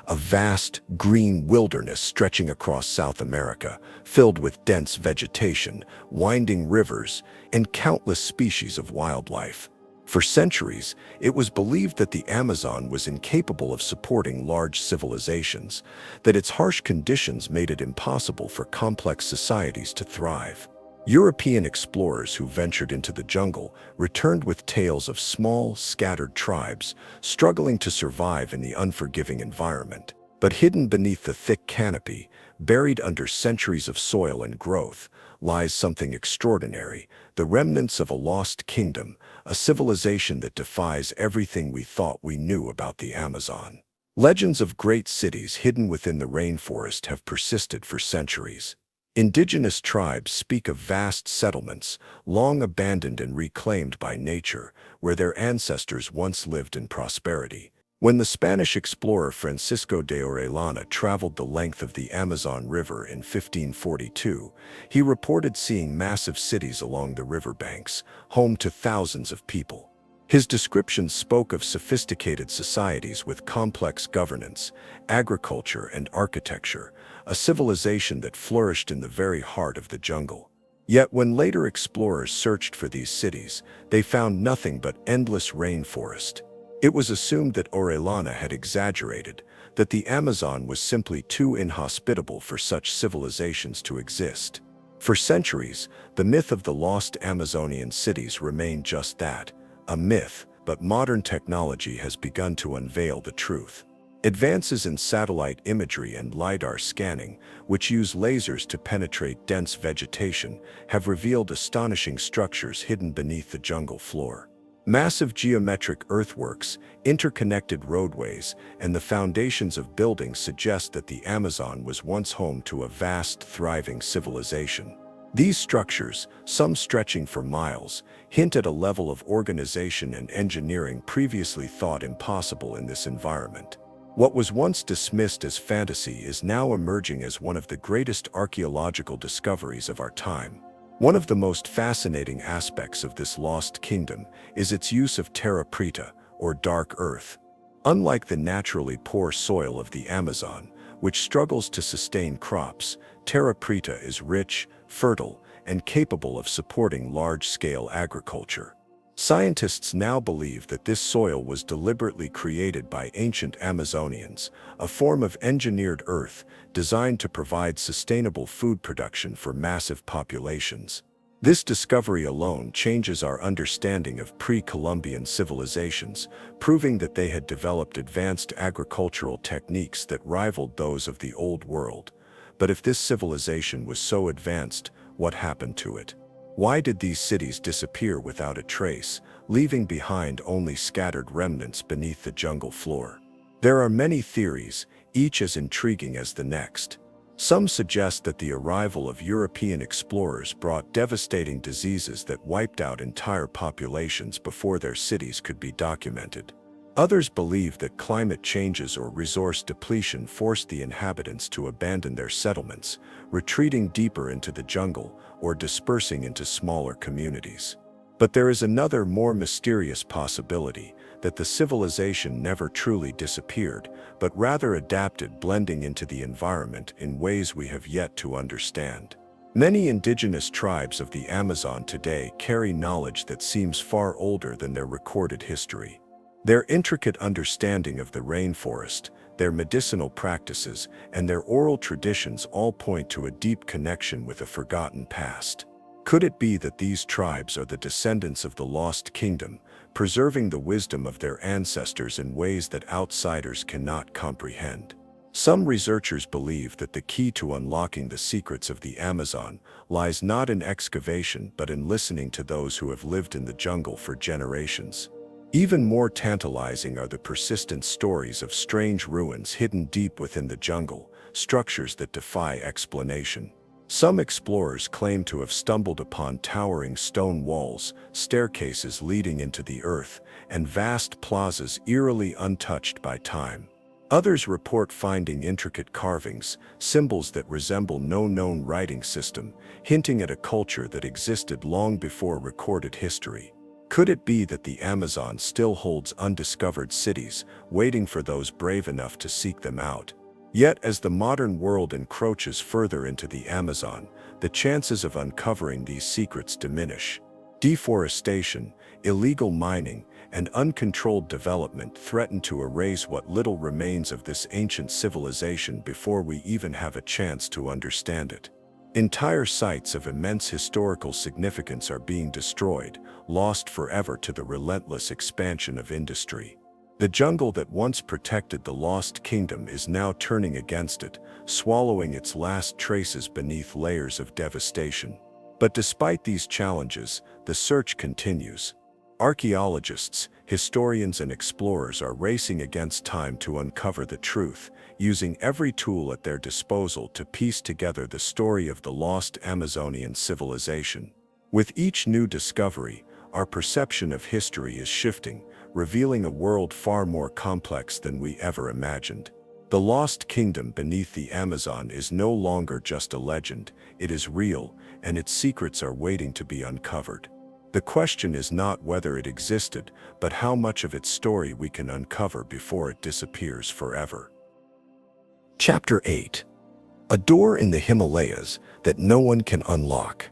A vast, green wilderness stretching across South America, filled with dense vegetation, winding rivers, and countless species of wildlife. For centuries, it was believed that the Amazon was incapable of supporting large civilizations, that its harsh conditions made it impossible for complex societies to thrive. European explorers who ventured into the jungle returned with tales of small, scattered tribes struggling to survive in the unforgiving environment. But hidden beneath the thick canopy, buried under centuries of soil and growth, lies something extraordinary, the remnants of a lost kingdom, a civilization that defies everything we thought we knew about the Amazon. Legends of great cities hidden within the rainforest have persisted for centuries. Indigenous tribes speak of vast settlements, long abandoned and reclaimed by nature, where their ancestors once lived in prosperity. When the Spanish explorer Francisco de Orellana traveled the length of the Amazon River in 1542, he reported seeing massive cities along the riverbanks, home to thousands of people. His descriptions spoke of sophisticated societies with complex governance, agriculture, and architecture, a civilization that flourished in the very heart of the jungle. Yet when later explorers searched for these cities, they found nothing but endless rainforest. It was assumed that Orellana had exaggerated, that the Amazon was simply too inhospitable for such civilizations to exist. For centuries, the myth of the lost Amazonian cities remained just that, a myth, but modern technology has begun to unveil the truth. Advances in satellite imagery and LiDAR scanning, which use lasers to penetrate dense vegetation, have revealed astonishing structures hidden beneath the jungle floor. Massive geometric earthworks, interconnected roadways, and the foundations of buildings suggest that the Amazon was once home to a vast, thriving civilization. These structures, some stretching for miles, hint at a level of organization and engineering previously thought impossible in this environment. What was once dismissed as fantasy is now emerging as one of the greatest archaeological discoveries of our time. One of the most fascinating aspects of this lost kingdom is its use of terra preta, or dark earth. Unlike the naturally poor soil of the Amazon, which struggles to sustain crops, terra preta is rich, fertile, and capable of supporting large-scale agriculture. Scientists now believe that this soil was deliberately created by ancient Amazonians, a form of engineered earth designed to provide sustainable food production for massive populations. This discovery alone changes our understanding of pre-Columbian civilizations, proving that they had developed advanced agricultural techniques that rivaled those of the Old World. But if this civilization was so advanced, what happened to it? Why did these cities disappear without a trace, leaving behind only scattered remnants beneath the jungle floor? There are many theories, each as intriguing as the next. Some suggest that the arrival of European explorers brought devastating diseases that wiped out entire populations before their cities could be documented. Others believe that climate changes or resource depletion forced the inhabitants to abandon their settlements, retreating deeper into the jungle or dispersing into smaller communities. But there is another, more mysterious possibility, that the civilization never truly disappeared, but rather adapted, blending into the environment in ways we have yet to understand. Many indigenous tribes of the Amazon today carry knowledge that seems far older than their recorded history. Their intricate understanding of the rainforest, their medicinal practices, and their oral traditions all point to a deep connection with a forgotten past. Could it be that these tribes are the descendants of the Lost Kingdom, preserving the wisdom of their ancestors in ways that outsiders cannot comprehend? Some researchers believe that the key to unlocking the secrets of the Amazon lies not in excavation but in listening to those who have lived in the jungle for generations. Even more tantalizing are the persistent stories of strange ruins hidden deep within the jungle, structures that defy explanation. Some explorers claim to have stumbled upon towering stone walls, staircases leading into the earth, and vast plazas eerily untouched by time. Others report finding intricate carvings, symbols that resemble no known writing system, hinting at a culture that existed long before recorded history. Could it be that the Amazon still holds undiscovered cities, waiting for those brave enough to seek them out? Yet, as the modern world encroaches further into the Amazon, the chances of uncovering these secrets diminish. Deforestation, illegal mining, and uncontrolled development threaten to erase what little remains of this ancient civilization before we even have a chance to understand it. Entire sites of immense historical significance are being destroyed, lost forever to the relentless expansion of industry. The jungle that once protected the Lost Kingdom is now turning against it, swallowing its last traces beneath layers of devastation. But despite these challenges, the search continues. Archaeologists, historians, and explorers are racing against time to uncover the truth, using every tool at their disposal to piece together the story of the lost Amazonian civilization. With each new discovery, our perception of history is shifting, revealing a world far more complex than we ever imagined. The Lost Kingdom beneath the Amazon is no longer just a legend, it is real, and its secrets are waiting to be uncovered. The question is not whether it existed, but how much of its story we can uncover before it disappears forever. Chapter 8. A door in the Himalayas that no one can unlock.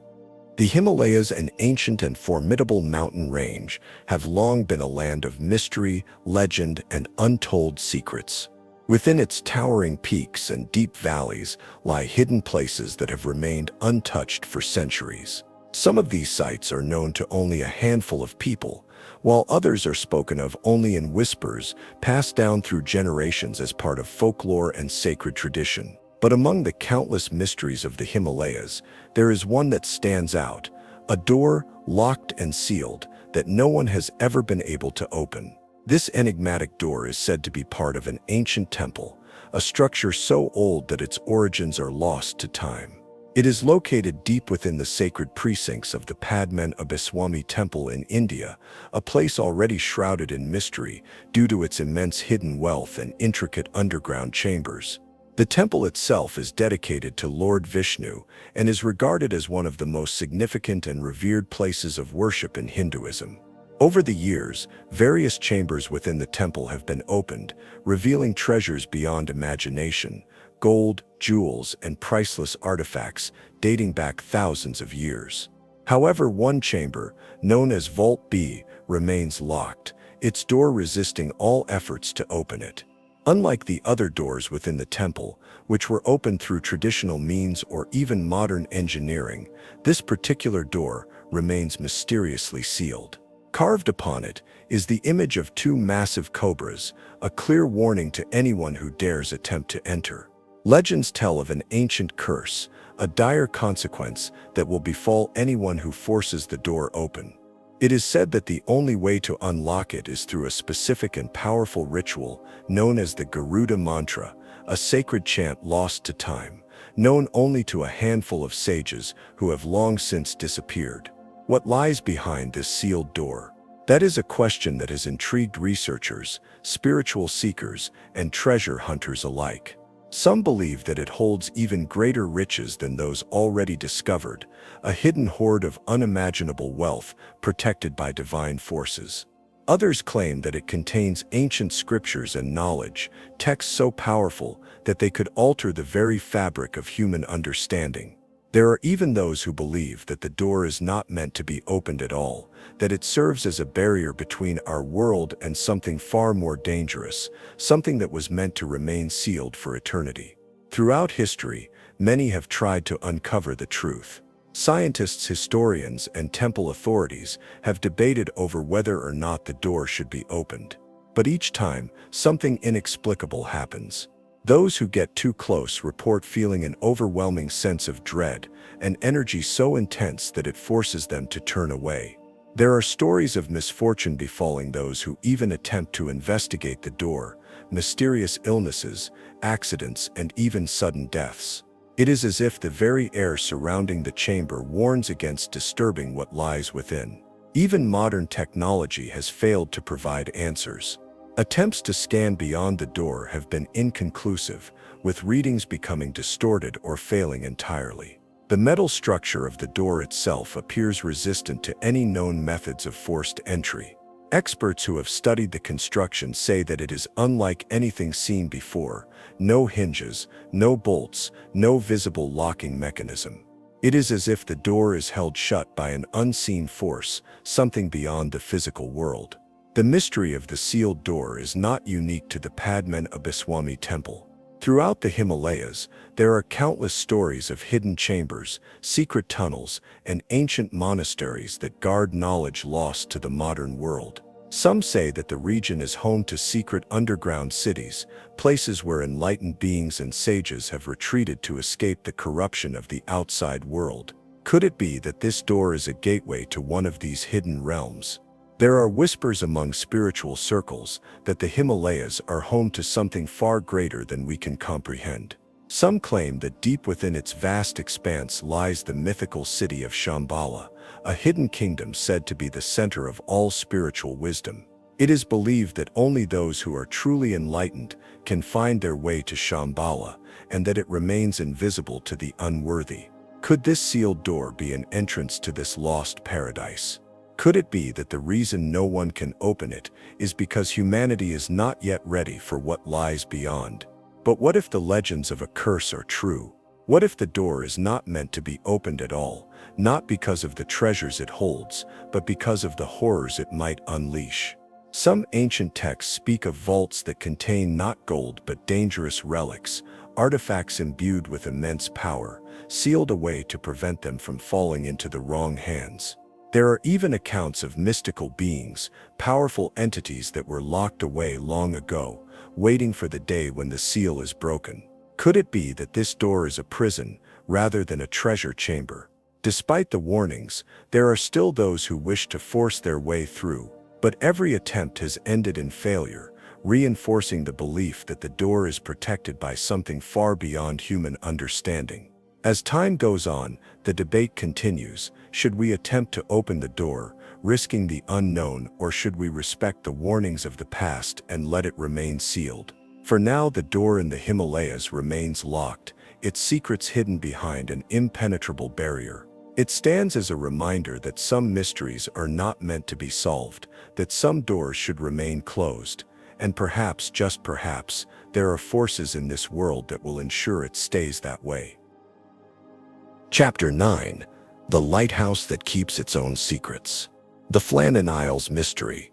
The Himalayas, an ancient and formidable mountain range, have long been a land of mystery, legend, and untold secrets. Within its towering peaks and deep valleys lie hidden places that have remained untouched for centuries. Some of these sites are known to only a handful of people, while others are spoken of only in whispers, passed down through generations as part of folklore and sacred tradition. But among the countless mysteries of the Himalayas, there is one that stands out, a door locked and sealed that no one has ever been able to open. This enigmatic door is said to be part of an ancient temple, a structure so old that its origins are lost to time. It is located deep within the sacred precincts of the Padmanabhiswamy Temple in India, a place already shrouded in mystery due to its immense hidden wealth and intricate underground chambers. The temple itself is dedicated to Lord Vishnu and is regarded as one of the most significant and revered places of worship in Hinduism. Over the years, various chambers within the temple have been opened, revealing treasures beyond imagination, gold, jewels, and priceless artifacts dating back thousands of years. However, one chamber, known as Vault B, remains locked, its door resisting all efforts to open it. Unlike the other doors within the temple, which were opened through traditional means or even modern engineering, this particular door remains mysteriously sealed. Carved upon it is the image of two massive cobras, a clear warning to anyone who dares attempt to enter. Legends tell of an ancient curse, a dire consequence that will befall anyone who forces the door open. It is said that the only way to unlock it is through a specific and powerful ritual known as the Garuda Mantra, a sacred chant lost to time, known only to a handful of sages who have long since disappeared. What lies behind this sealed door? That is a question that has intrigued researchers, spiritual seekers, and treasure hunters alike. Some believe that it holds even greater riches than those already discovered, a hidden hoard of unimaginable wealth protected by divine forces. Others claim that it contains ancient scriptures and knowledge, texts so powerful that they could alter the very fabric of human understanding. There are even those who believe that the door is not meant to be opened at all, that it serves as a barrier between our world and something far more dangerous, something that was meant to remain sealed for eternity. Throughout history, many have tried to uncover the truth. Scientists, historians, and temple authorities have debated over whether or not the door should be opened. But each time, something inexplicable happens. Those who get too close report feeling an overwhelming sense of dread, an energy so intense that it forces them to turn away. There are stories of misfortune befalling those who even attempt to investigate the door, mysterious illnesses, accidents, and even sudden deaths. It is as if the very air surrounding the chamber warns against disturbing what lies within. Even modern technology has failed to provide answers. Attempts to scan beyond the door have been inconclusive, with readings becoming distorted or failing entirely. The metal structure of the door itself appears resistant to any known methods of forced entry. Experts who have studied the construction say that it is unlike anything seen before: no hinges, no bolts, no visible locking mechanism. It is as if the door is held shut by an unseen force, something beyond the physical world. The mystery of the sealed door is not unique to the Padmanabhiswamy temple. Throughout the Himalayas, there are countless stories of hidden chambers, secret tunnels, and ancient monasteries that guard knowledge lost to the modern world. Some say that the region is home to secret underground cities, places where enlightened beings and sages have retreated to escape the corruption of the outside world. Could it be that this door is a gateway to one of these hidden realms? There are whispers among spiritual circles that the Himalayas are home to something far greater than we can comprehend. Some claim that deep within its vast expanse lies the mythical city of Shambhala, a hidden kingdom said to be the center of all spiritual wisdom. It is believed that only those who are truly enlightened can find their way to Shambhala, and that it remains invisible to the unworthy. Could this sealed door be an entrance to this lost paradise? Could it be that the reason no one can open it is because humanity is not yet ready for what lies beyond? But what if the legends of a curse are true? What if the door is not meant to be opened at all, not because of the treasures it holds, but because of the horrors it might unleash? Some ancient texts speak of vaults that contain not gold but dangerous relics, artifacts imbued with immense power, sealed away to prevent them from falling into the wrong hands. There are even accounts of mystical beings, powerful entities that were locked away long ago, waiting for the day when the seal is broken. Could it be that this door is a prison, rather than a treasure chamber? Despite the warnings, there are still those who wish to force their way through, but every attempt has ended in failure, reinforcing the belief that the door is protected by something far beyond human understanding. As time goes on, the debate continues. Should we attempt to open the door, risking the unknown, or should we respect the warnings of the past and let it remain sealed? For now, the door in the Himalayas remains locked, its secrets hidden behind an impenetrable barrier. It stands as a reminder that some mysteries are not meant to be solved, that some doors should remain closed, and perhaps, just perhaps, there are forces in this world that will ensure it stays that way. Chapter 9. The Lighthouse That Keeps Its Own Secrets. The Flannan Isles Mystery.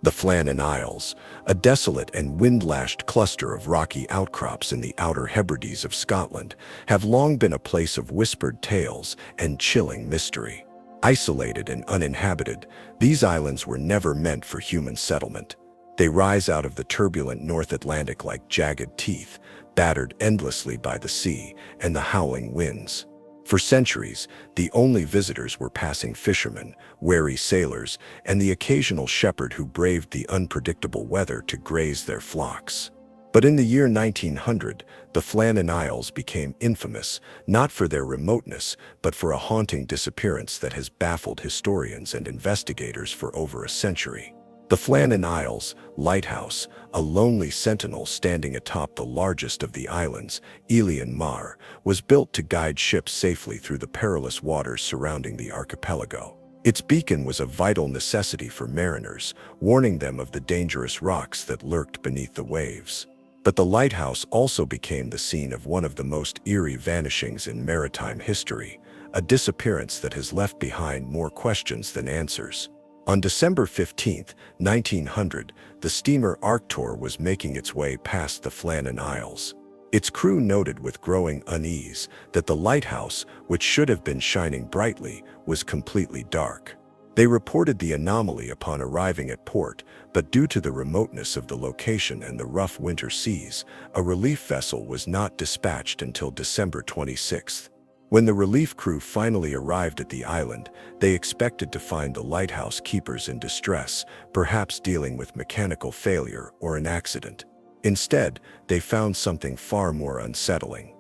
The Flannan Isles, a desolate and wind-lashed cluster of rocky outcrops in the Outer Hebrides of Scotland, have long been a place of whispered tales and chilling mystery. Isolated and uninhabited, these islands were never meant for human settlement. They rise out of the turbulent North Atlantic like jagged teeth, battered endlessly by the sea and the howling winds. For centuries, the only visitors were passing fishermen, wary sailors, and the occasional shepherd who braved the unpredictable weather to graze their flocks. But in the year 1900, the Flannan Isles became infamous, not for their remoteness, but for a haunting disappearance that has baffled historians and investigators for over a century. The Flannan Isles Lighthouse, a lonely sentinel standing atop the largest of the islands, Eilean Mor, was built to guide ships safely through the perilous waters surrounding the archipelago. Its beacon was a vital necessity for mariners, warning them of the dangerous rocks that lurked beneath the waves. But the lighthouse also became the scene of one of the most eerie vanishings in maritime history, a disappearance that has left behind more questions than answers. On December 15, 1900, the steamer Arctur was making its way past the Flannan Isles. Its crew noted with growing unease that the lighthouse, which should have been shining brightly, was completely dark. They reported the anomaly upon arriving at port, but due to the remoteness of the location and the rough winter seas, a relief vessel was not dispatched until December 26. When the relief crew finally arrived at the island, they expected to find the lighthouse keepers in distress, perhaps dealing with mechanical failure or an accident. Instead, they found something far more unsettling.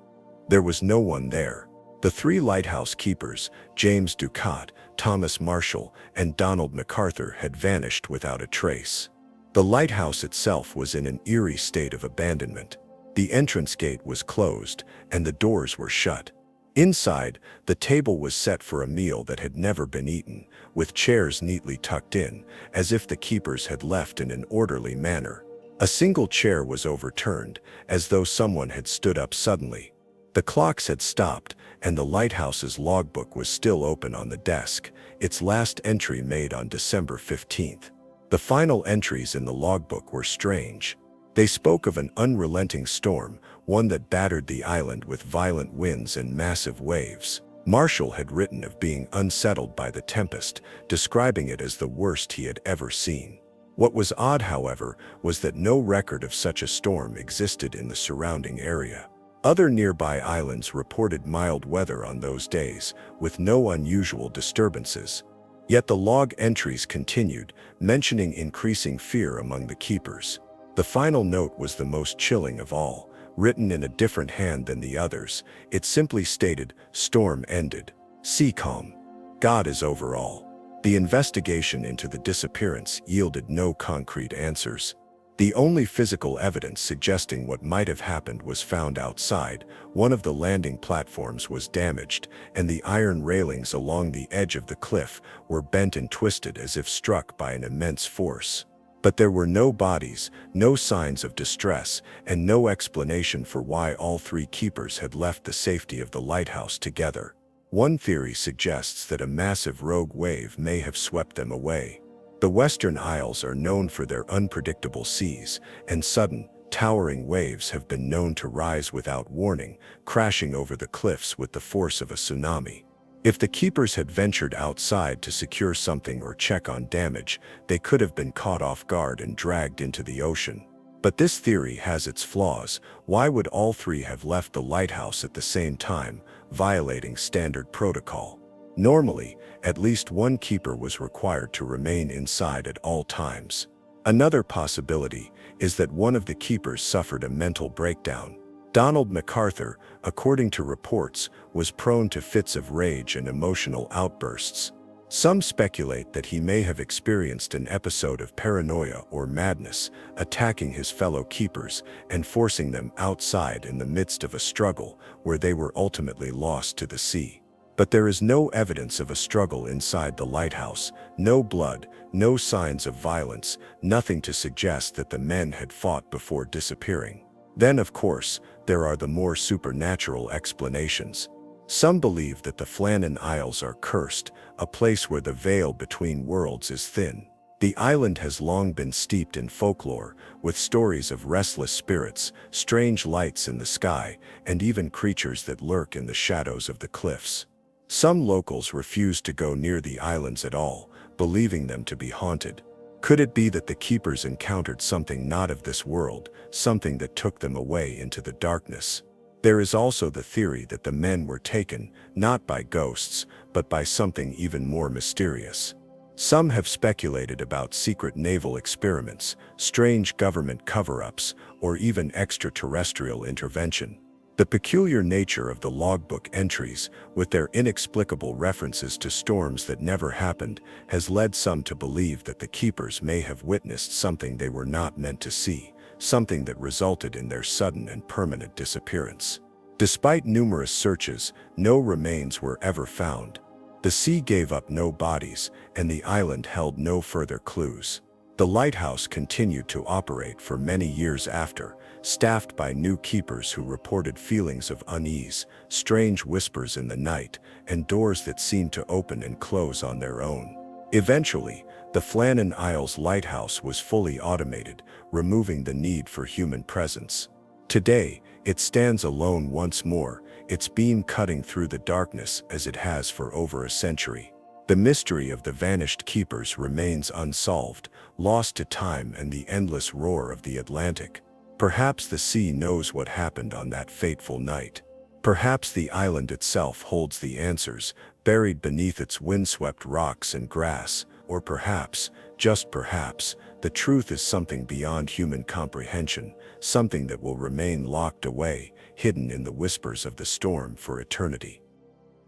There was no one there. The three lighthouse keepers, James Ducat, Thomas Marshall, and Donald MacArthur, had vanished without a trace. The lighthouse itself was in an eerie state of abandonment. The entrance gate was closed, and the doors were shut. Inside, the table was set for a meal that had never been eaten, with chairs neatly tucked in, as if the keepers had left in an orderly manner. A single chair was overturned, as though someone had stood up suddenly. The clocks had stopped, and the lighthouse's logbook was still open on the desk, its last entry made on December 15th. The final entries in the logbook were strange. They spoke of an unrelenting storm, one that battered the island with violent winds and massive waves. Marshall had written of being unsettled by the tempest, describing it as the worst he had ever seen. What was odd, however, was that no record of such a storm existed in the surrounding area. Other nearby islands reported mild weather on those days, with no unusual disturbances. Yet the log entries continued, mentioning increasing fear among the keepers. The final note was the most chilling of all, written in a different hand than the others. It simply stated, "Storm ended. Sea calm. God is over all." The investigation into the disappearance yielded no concrete answers. The only physical evidence suggesting what might have happened was found outside. One of the landing platforms was damaged, and the iron railings along the edge of the cliff were bent and twisted as if struck by an immense force. But there were no bodies, no signs of distress, and no explanation for why all three keepers had left the safety of the lighthouse together. One theory suggests that a massive rogue wave may have swept them away. The Western Isles are known for their unpredictable seas, and sudden, towering waves have been known to rise without warning, crashing over the cliffs with the force of a tsunami. If the keepers had ventured outside to secure something or check on damage, they could have been caught off guard and dragged into the ocean. But this theory has its flaws. Why would all three have left the lighthouse at the same time, violating standard protocol? Normally, at least one keeper was required to remain inside at all times. Another possibility is that one of the keepers suffered a mental breakdown. Donald MacArthur, according to reports, was prone to fits of rage and emotional outbursts. Some speculate that he may have experienced an episode of paranoia or madness, attacking his fellow keepers and forcing them outside in the midst of a struggle where they were ultimately lost to the sea. But there is no evidence of a struggle inside the lighthouse, no blood, no signs of violence, nothing to suggest that the men had fought before disappearing. Then, of course, there are the more supernatural explanations. Some believe that the Flannan Isles are cursed, a place where the veil between worlds is thin. The island has long been steeped in folklore, with stories of restless spirits, strange lights in the sky, and even creatures that lurk in the shadows of the cliffs. Some locals refuse to go near the islands at all, believing them to be haunted. Could it be that the keepers encountered something not of this world, something that took them away into the darkness? There is also the theory that the men were taken, not by ghosts, but by something even more mysterious. Some have speculated about secret naval experiments, strange government cover-ups, or even extraterrestrial intervention. The peculiar nature of the logbook entries, with their inexplicable references to storms that never happened, has led some to believe that the keepers may have witnessed something they were not meant to see, something that resulted in their sudden and permanent disappearance. Despite numerous searches, no remains were ever found. The sea gave up no bodies, and the island held no further clues. The lighthouse continued to operate for many years after, staffed by new keepers who reported feelings of unease, strange whispers in the night, and doors that seemed to open and close on their own. Eventually, the Flannan Isles lighthouse was fully automated, removing the need for human presence. Today, it stands alone once more, its beam cutting through the darkness as it has for over a century. The mystery of the vanished keepers remains unsolved, lost to time and the endless roar of the Atlantic. Perhaps the sea knows what happened on that fateful night. Perhaps the island itself holds the answers, buried beneath its windswept rocks and grass. Or perhaps, just perhaps, the truth is something beyond human comprehension, something that will remain locked away, hidden in the whispers of the storm for eternity.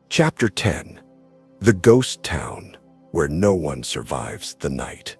Chapter 10. The Ghost Town, where no one survives the night.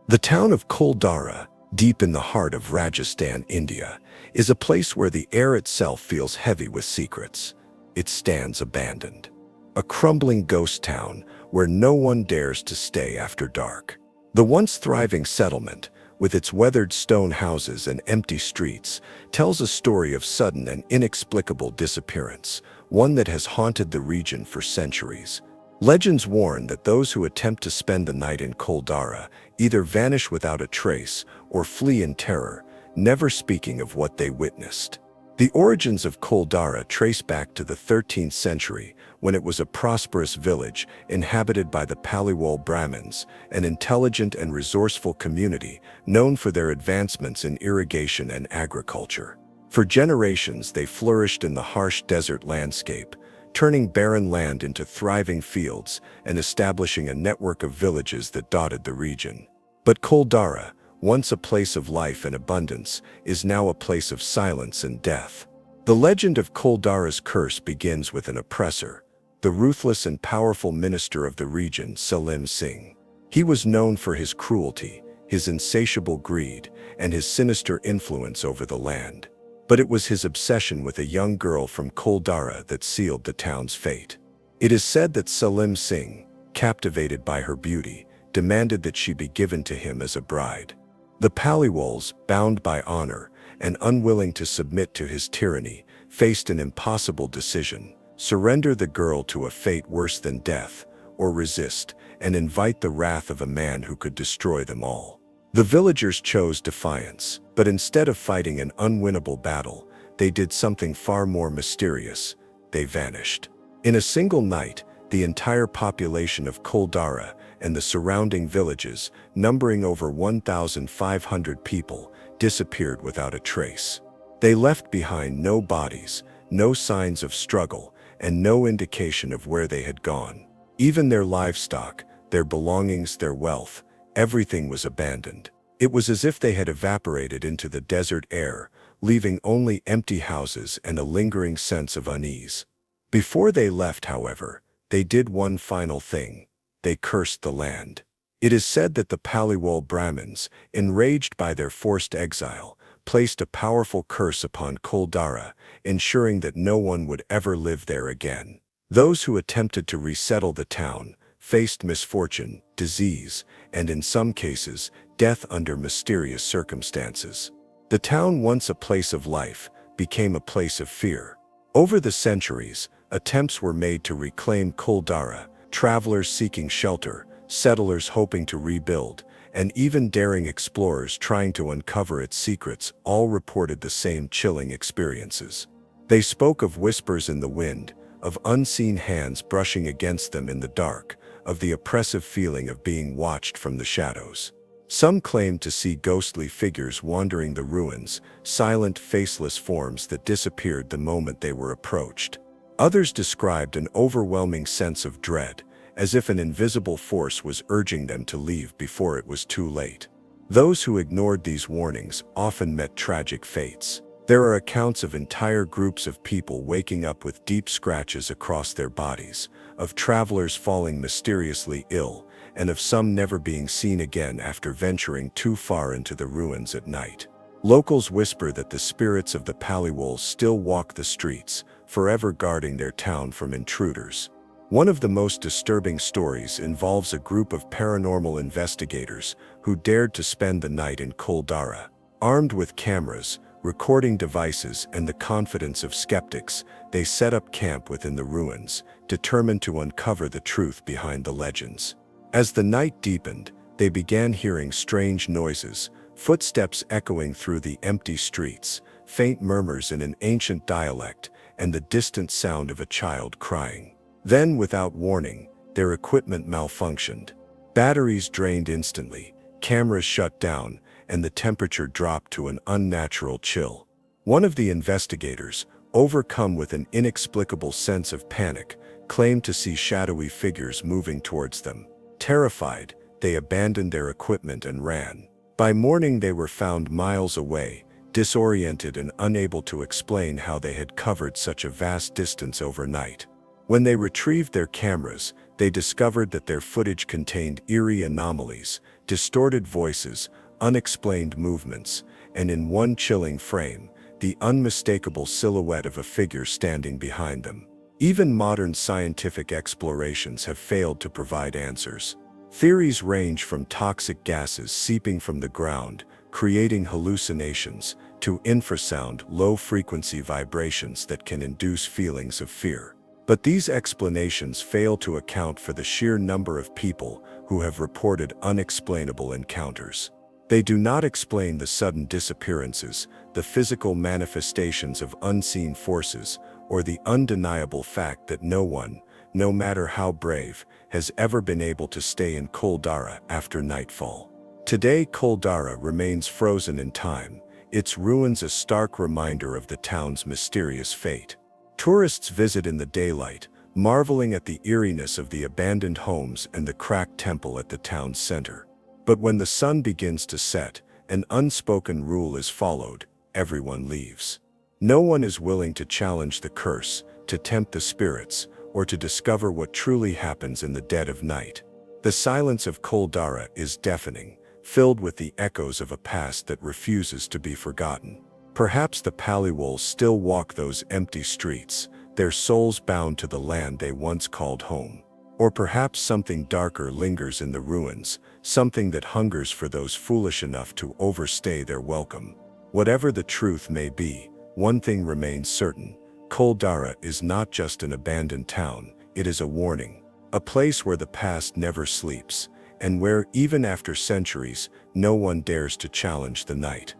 The town of Kuldara, deep in the heart of Rajasthan, India, is a place where the air itself feels heavy with secrets. It stands abandoned. A crumbling ghost town where no one dares to stay after dark. The once thriving settlement, with its weathered stone houses and empty streets, tells a story of sudden and inexplicable disappearance, one that has haunted the region for centuries. Legends warn that those who attempt to spend the night in Kuldara either vanish without a trace or flee in terror, never speaking of what they witnessed. The origins of Kuldara trace back to the 13th century, when it was a prosperous village inhabited by the Paliwal Brahmins, an intelligent and resourceful community known for their advancements in irrigation and agriculture. For generations, they flourished in the harsh desert landscape, turning barren land into thriving fields and establishing a network of villages that dotted the region. But Kuldara, once a place of life and abundance, is now a place of silence and death. The legend of Kuldara's curse begins with an oppressor, the ruthless and powerful minister of the region, Salim Singh. He was known for his cruelty, his insatiable greed, and his sinister influence over the land. But it was his obsession with a young girl from Kuldara that sealed the town's fate. It is said that Salim Singh, captivated by her beauty, demanded that she be given to him as a bride. The Paliwals, bound by honor and unwilling to submit to his tyranny, faced an impossible decision: surrender the girl to a fate worse than death, or resist and invite the wrath of a man who could destroy them all. The villagers chose defiance, but instead of fighting an unwinnable battle, they did something far more mysterious. They vanished. In a single night, the entire population of Kuldara and the surrounding villages, numbering over 1,500 people, disappeared without a trace. They left behind no bodies, no signs of struggle, and no indication of where they had gone. Even their livestock, their belongings, their wealth, everything was abandoned. It was as if they had evaporated into the desert air, leaving only empty houses and a lingering sense of unease. Before they left, however, they did one final thing. They cursed the land. It is said that the Paliwal Brahmins, enraged by their forced exile, placed a powerful curse upon Kuldara, ensuring that no one would ever live there again. Those who attempted to resettle the town faced misfortune, disease, and in some cases, death under mysterious circumstances. The town, once a place of life, became a place of fear. Over the centuries, Attempts were made to reclaim Kul Dara, travelers seeking shelter, settlers hoping to rebuild, and even daring explorers trying to uncover its secrets all reported the same chilling experiences. They spoke of whispers in the wind, of unseen hands brushing against them in the dark, of the oppressive feeling of being watched from the shadows. Some claimed to see ghostly figures wandering the ruins, silent, faceless forms that disappeared the moment they were approached. Others described an overwhelming sense of dread, as if an invisible force was urging them to leave before it was too late. Those who ignored these warnings often met tragic fates. There are accounts of entire groups of people waking up with deep scratches across their bodies, of travelers falling mysteriously ill, and of some never being seen again after venturing too far into the ruins at night. Locals whisper that the spirits of the Paliwols still walk the streets, forever guarding their town from intruders. One of the most disturbing stories involves a group of paranormal investigators who dared to spend the night in Kul Dara. Armed with cameras, recording devices, and the confidence of skeptics, they set up camp within the ruins, determined to uncover the truth behind the legends. As the night deepened, they began hearing strange noises, footsteps echoing through the empty streets, faint murmurs in an ancient dialect, and the distant sound of a child crying. Then, without warning, their equipment malfunctioned. Batteries drained instantly, cameras shut down, and the temperature dropped to an unnatural chill. One of the investigators, overcome with an inexplicable sense of panic, claimed to see shadowy figures moving towards them. Terrified, they abandoned their equipment and ran. By morning they were found miles away, disoriented and unable to explain how they had covered such a vast distance overnight. When they retrieved their cameras, they discovered that their footage contained eerie anomalies, distorted voices, unexplained movements, and in one chilling frame, the unmistakable silhouette of a figure standing behind them. Even modern scientific explorations have failed to provide answers. Theories range from toxic gases seeping from the ground, creating hallucinations, to infrasound, low-frequency vibrations that can induce feelings of fear. But these explanations fail to account for the sheer number of people who have reported unexplainable encounters. They do not explain the sudden disappearances, the physical manifestations of unseen forces, or the undeniable fact that no one, no matter how brave, has ever been able to stay in Kul Dara after nightfall. Today, Kul Dara remains frozen in time, its ruins a stark reminder of the town's mysterious fate. Tourists visit in the daylight, marveling at the eeriness of the abandoned homes and the cracked temple at the town's center. But when the sun begins to set, an unspoken rule is followed: everyone leaves. No one is willing to challenge the curse, to tempt the spirits, or to discover what truly happens in the dead of night. The silence of Kul Dara is deafening, filled with the echoes of a past that refuses to be forgotten. Perhaps the Paliwols still walk those empty streets, their souls bound to the land they once called home. Or perhaps something darker lingers in the ruins, something that hungers for those foolish enough to overstay their welcome. Whatever the truth may be, one thing remains certain: Kul Dara is not just an abandoned town, it is a warning. A place where the past never sleeps, and where, even after centuries, no one dares to challenge the night.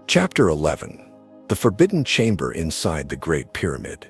Chapter 11. The Forbidden Chamber Inside the Great Pyramid.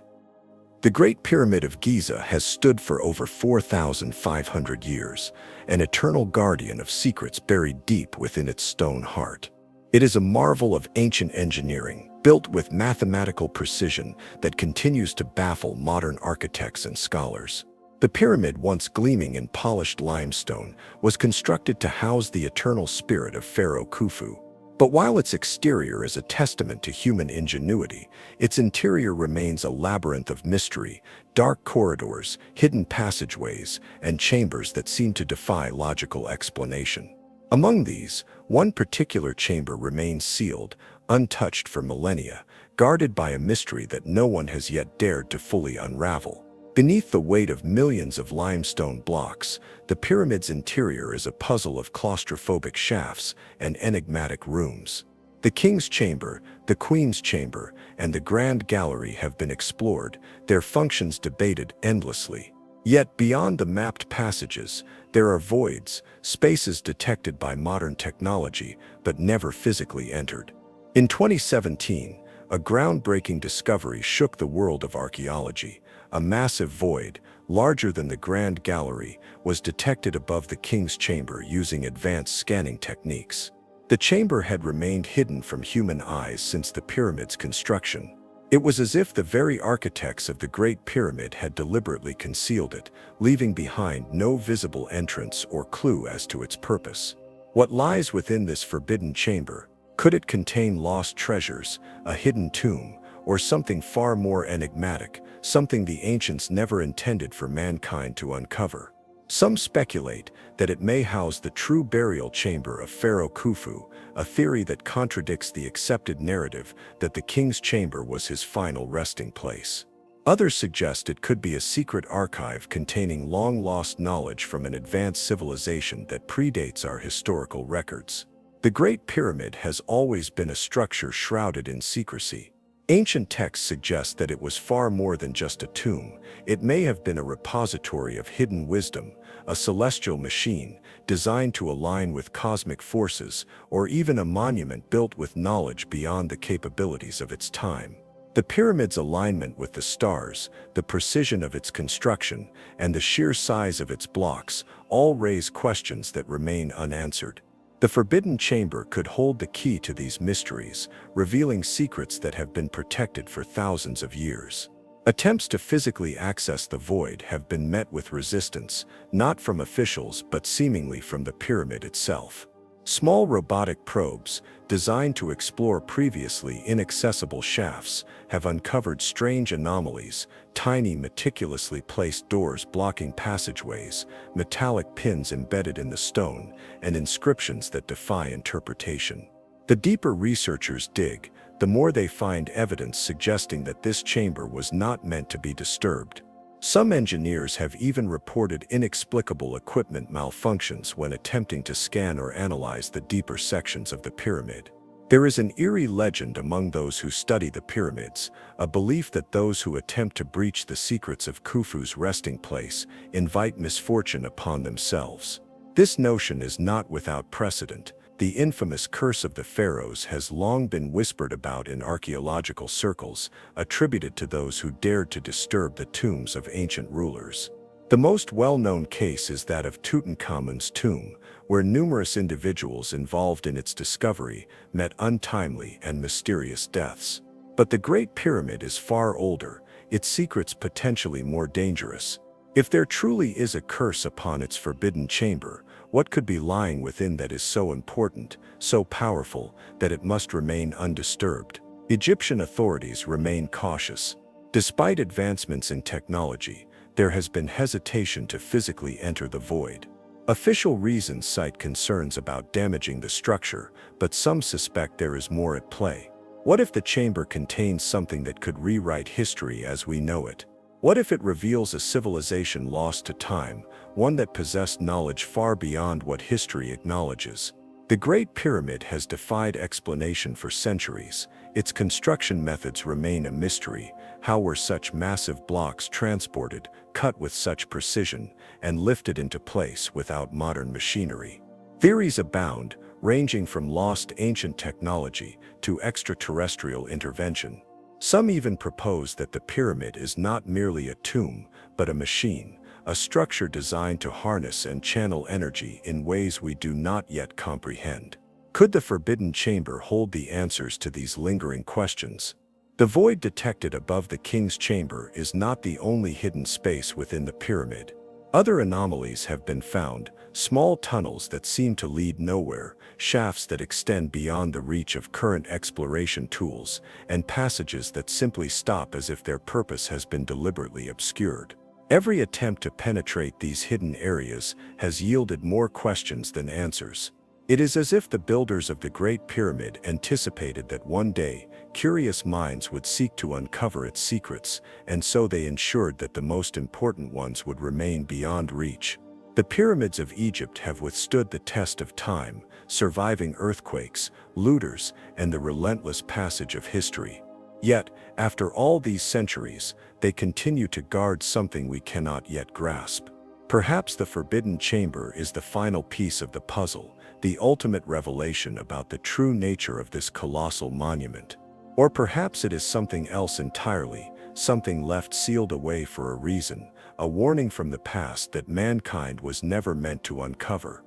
The Great Pyramid of Giza has stood for over 4,500 years, an eternal guardian of secrets buried deep within its stone heart. It is a marvel of ancient engineering, built with mathematical precision that continues to baffle modern architects and scholars. The pyramid, once gleaming in polished limestone, was constructed to house the eternal spirit of Pharaoh Khufu. But while its exterior is a testament to human ingenuity, its interior remains a labyrinth of mystery, dark corridors, hidden passageways, and chambers that seem to defy logical explanation. Among these, one particular chamber remains sealed, untouched for millennia, guarded by a mystery that no one has yet dared to fully unravel. Beneath the weight of millions of limestone blocks, the pyramid's interior is a puzzle of claustrophobic shafts and enigmatic rooms. The King's Chamber, the Queen's Chamber, and the Grand Gallery have been explored, their functions debated endlessly. Yet beyond the mapped passages, there are voids, spaces detected by modern technology but never physically entered. In 2017, a groundbreaking discovery shook the world of archaeology. A massive void, larger than the Grand Gallery, was detected above the King's Chamber using advanced scanning techniques. The chamber had remained hidden from human eyes since the pyramid's construction. It was as if the very architects of the Great Pyramid had deliberately concealed it, leaving behind no visible entrance or clue as to its purpose. What lies within this forbidden chamber? Could it contain lost treasures, a hidden tomb, or something far more enigmatic, something the ancients never intended for mankind to uncover? Some speculate that it may house the true burial chamber of Pharaoh Khufu, a theory that contradicts the accepted narrative that the king's chamber was his final resting place. Others suggest it could be a secret archive containing long-lost knowledge from an advanced civilization that predates our historical records. The Great Pyramid has always been a structure shrouded in secrecy. Ancient texts suggest that it was far more than just a tomb. It may have been a repository of hidden wisdom, a celestial machine designed to align with cosmic forces, or even a monument built with knowledge beyond the capabilities of its time. The pyramid's alignment with the stars, the precision of its construction, and the sheer size of its blocks all raise questions that remain unanswered. The Forbidden Chamber could hold the key to these mysteries, revealing secrets that have been protected for thousands of years. Attempts to physically access the void have been met with resistance, not from officials but seemingly from the pyramid itself. Small robotic probes, designed to explore previously inaccessible shafts, have uncovered strange anomalies: tiny, meticulously placed doors blocking passageways, metallic pins embedded in the stone, and inscriptions that defy interpretation. The deeper researchers dig, the more they find evidence suggesting that this chamber was not meant to be disturbed. Some engineers have even reported inexplicable equipment malfunctions when attempting to scan or analyze the deeper sections of the pyramid. There is an eerie legend among those who study the pyramids, a belief that those who attempt to breach the secrets of Khufu's resting place invite misfortune upon themselves. This notion is not without precedent. The infamous Curse of the Pharaohs has long been whispered about in archaeological circles, attributed to those who dared to disturb the tombs of ancient rulers. The most well-known case is that of Tutankhamun's tomb, where numerous individuals involved in its discovery met untimely and mysterious deaths. But the Great Pyramid is far older, its secrets potentially more dangerous. If there truly is a curse upon its forbidden chamber, what could be lying within that is so important, so powerful, that it must remain undisturbed? Egyptian authorities remain cautious. Despite advancements in technology, there has been hesitation to physically enter the void. Official reasons cite concerns about damaging the structure, but some suspect there is more at play. What if the chamber contains something that could rewrite history as we know it? What if it reveals a civilization lost to time, one that possessed knowledge far beyond what history acknowledges? The Great Pyramid has defied explanation for centuries. Its construction methods remain a mystery. How were such massive blocks transported, cut with such precision, and lifted into place without modern machinery? Theories abound, ranging from lost ancient technology to extraterrestrial intervention. Some even propose that the pyramid is not merely a tomb, but a machine, a structure designed to harness and channel energy in ways we do not yet comprehend. Could the Forbidden Chamber hold the answers to these lingering questions? The void detected above the King's Chamber is not the only hidden space within the pyramid. Other anomalies have been found: small tunnels that seem to lead nowhere, shafts that extend beyond the reach of current exploration tools, and passages that simply stop as if their purpose has been deliberately obscured. Every attempt to penetrate these hidden areas has yielded more questions than answers. It is as if the builders of the Great Pyramid anticipated that one day, curious minds would seek to uncover its secrets, and so they ensured that the most important ones would remain beyond reach. The pyramids of Egypt have withstood the test of time, surviving earthquakes, looters, and the relentless passage of history. Yet, after all these centuries, they continue to guard something we cannot yet grasp. Perhaps the Forbidden Chamber is the final piece of the puzzle, the ultimate revelation about the true nature of this colossal monument. Or perhaps it is something else entirely, something left sealed away for a reason, a warning from the past that mankind was never meant to uncover.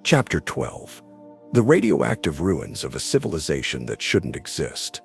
Chapter 12. The radioactive ruins of a civilization that shouldn't exist.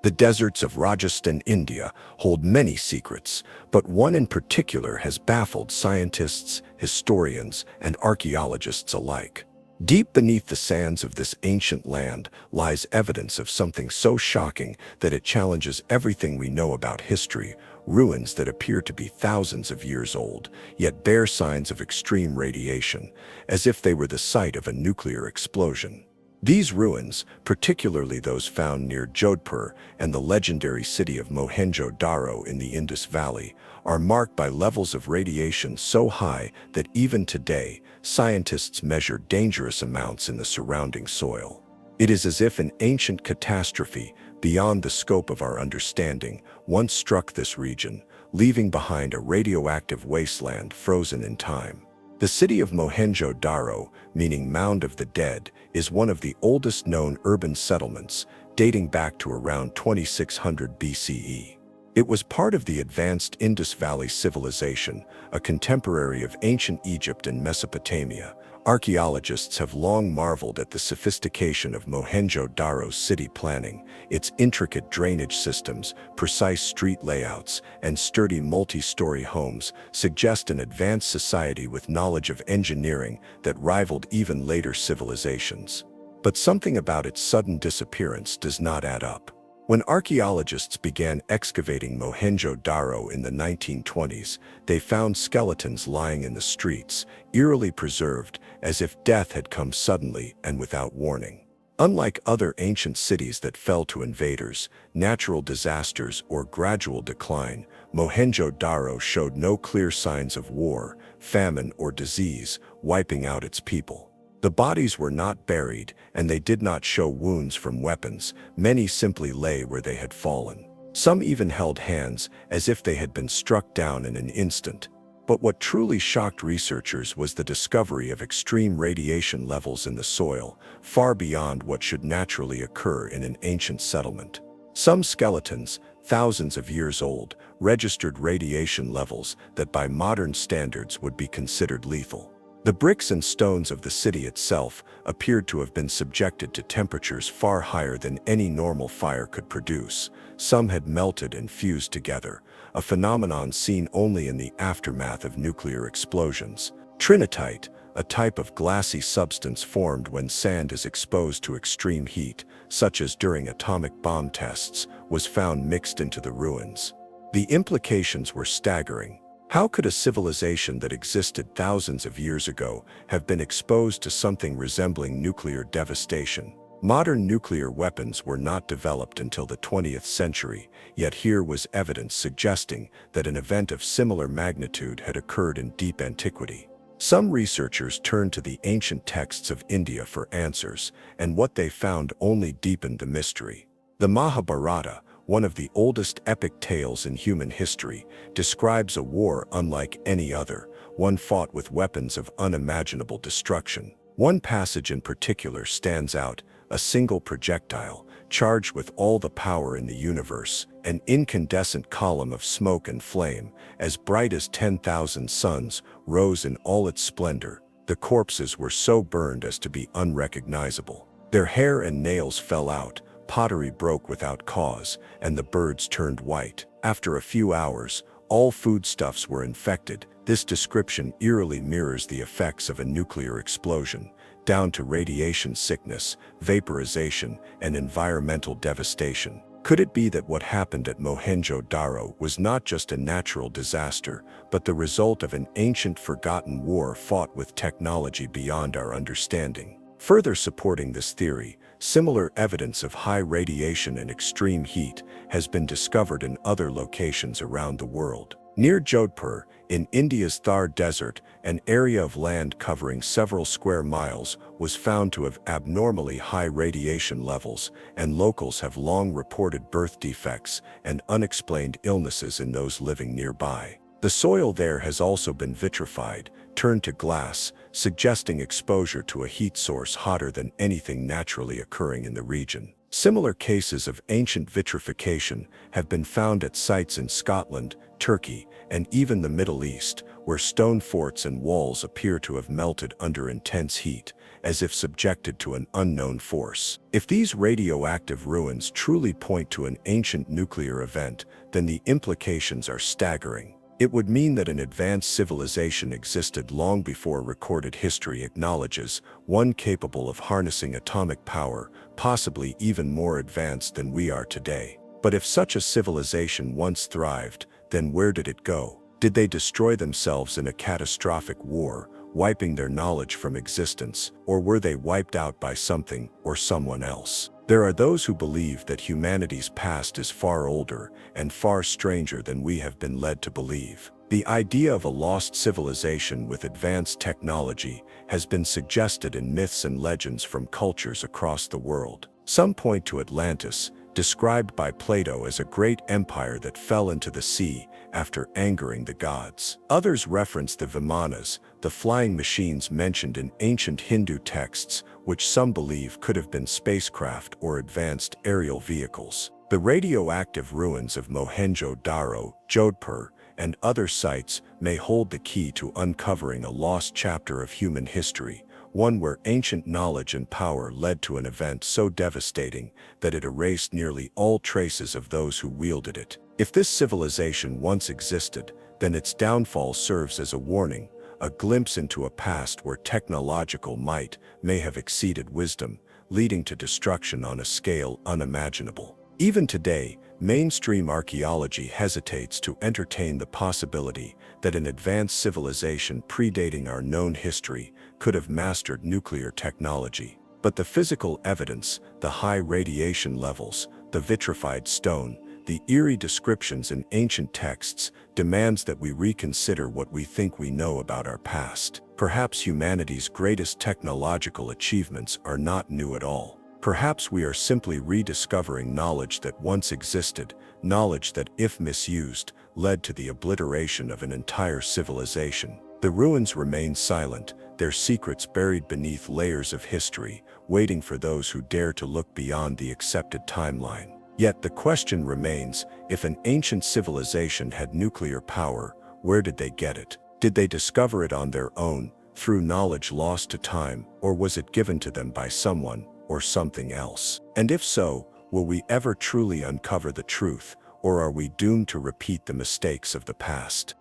The deserts of Rajasthan, India, hold many secrets, but one in particular has baffled scientists, historians, and archaeologists alike. Deep beneath the sands of this ancient land lies evidence of something so shocking that it challenges everything we know about history, ruins that appear to be thousands of years old, yet bear signs of extreme radiation, as if they were the site of a nuclear explosion. These ruins, particularly those found near Jodhpur and the legendary city of Mohenjo-Daro in the Indus Valley, are marked by levels of radiation so high that even today, scientists measure dangerous amounts in the surrounding soil. It is as if an ancient catastrophe, beyond the scope of our understanding, once struck this region, leaving behind a radioactive wasteland frozen in time. The city of Mohenjo-Daro, meaning Mound of the Dead, is one of the oldest known urban settlements, dating back to around 2600 BCE. It was part of the advanced Indus Valley civilization, a contemporary of ancient Egypt and Mesopotamia. Archaeologists have long marveled at the sophistication of Mohenjo-Daro's city planning. Its intricate drainage systems, precise street layouts, and sturdy multi-story homes suggest an advanced society with knowledge of engineering that rivaled even later civilizations. But something about its sudden disappearance does not add up. When archaeologists began excavating Mohenjo-Daro in the 1920s, they found skeletons lying in the streets, eerily preserved, as if death had come suddenly and without warning. Unlike other ancient cities that fell to invaders, natural disasters, or gradual decline, Mohenjo-Daro showed no clear signs of war, famine, or disease, wiping out its people. The bodies were not buried, and they did not show wounds from weapons. Many simply lay where they had fallen. Some even held hands, as if they had been struck down in an instant. But what truly shocked researchers was the discovery of extreme radiation levels in the soil, far beyond what should naturally occur in an ancient settlement. Some skeletons, thousands of years old, registered radiation levels that by modern standards would be considered lethal. The bricks and stones of the city itself appeared to have been subjected to temperatures far higher than any normal fire could produce. Some had melted and fused together, a phenomenon seen only in the aftermath of nuclear explosions. Trinitite, a type of glassy substance formed when sand is exposed to extreme heat, such as during atomic bomb tests, was found mixed into the ruins. The implications were staggering. How could a civilization that existed thousands of years ago have been exposed to something resembling nuclear devastation? Modern nuclear weapons were not developed until the 20th century, yet here was evidence suggesting that an event of similar magnitude had occurred in deep antiquity. Some researchers turned to the ancient texts of India for answers, and what they found only deepened the mystery. The Mahabharata, one of the oldest epic tales in human history, describes a war unlike any other, one fought with weapons of unimaginable destruction. One passage in particular stands out: a single projectile, charged with all the power in the universe, an incandescent column of smoke and flame, as bright as 10,000 suns, rose in all its splendor. The corpses were so burned as to be unrecognizable. Their hair and nails fell out, pottery broke without cause, and the birds turned white. After a few hours, all foodstuffs were infected. This description eerily mirrors the effects of a nuclear explosion, down to radiation sickness, vaporization, and environmental devastation. Could it be that what happened at Mohenjo-Daro was not just a natural disaster, but the result of an ancient forgotten war fought with technology beyond our understanding? Further supporting this theory, similar evidence of high radiation and extreme heat has been discovered in other locations around the world. Near Jodhpur, in India's Thar Desert, an area of land covering several square miles was found to have abnormally high radiation levels, and locals have long reported birth defects and unexplained illnesses in those living nearby. The soil there has also been vitrified, turned to glass, suggesting exposure to a heat source hotter than anything naturally occurring in the region. Similar cases of ancient vitrification have been found at sites in Scotland, Turkey, and even the Middle East, where stone forts and walls appear to have melted under intense heat, as if subjected to an unknown force. If these radioactive ruins truly point to an ancient nuclear event, then the implications are staggering. It would mean that an advanced civilization existed long before recorded history acknowledges, one capable of harnessing atomic power, possibly even more advanced than we are today. But if such a civilization once thrived, then where did it go? Did they destroy themselves in a catastrophic war, wiping their knowledge from existence, or were they wiped out by something or someone else? There are those who believe that humanity's past is far older and far stranger than we have been led to believe. The idea of a lost civilization with advanced technology has been suggested in myths and legends from cultures across the world. Some point to Atlantis, described by Plato as a great empire that fell into the sea after angering the gods. Others reference the Vimanas, the flying machines mentioned in ancient Hindu texts, which some believe could have been spacecraft or advanced aerial vehicles. The radioactive ruins of Mohenjo-Daro, Jodhpur, and other sites may hold the key to uncovering a lost chapter of human history, one where ancient knowledge and power led to an event so devastating that it erased nearly all traces of those who wielded it. If this civilization once existed, then its downfall serves as a warning, a glimpse into a past where technological might may have exceeded wisdom, leading to destruction on a scale unimaginable. Even today, mainstream archaeology hesitates to entertain the possibility that an advanced civilization predating our known history could have mastered nuclear technology. But the physical evidence, the high radiation levels, the vitrified stone, the eerie descriptions in ancient texts demands that we reconsider what we think we know about our past. Perhaps humanity's greatest technological achievements are not new at all. Perhaps we are simply rediscovering knowledge that once existed, knowledge that, if misused, led to the obliteration of an entire civilization. The ruins remain silent, their secrets buried beneath layers of history, waiting for those who dare to look beyond the accepted timeline. Yet the question remains, if an ancient civilization had nuclear power, where did they get it? Did they discover it on their own, through knowledge lost to time, or was it given to them by someone or something else? And if so, will we ever truly uncover the truth, or are we doomed to repeat the mistakes of the past?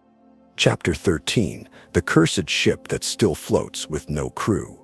Chapter 13: The Cursed Ship That Still Floats with No Crew.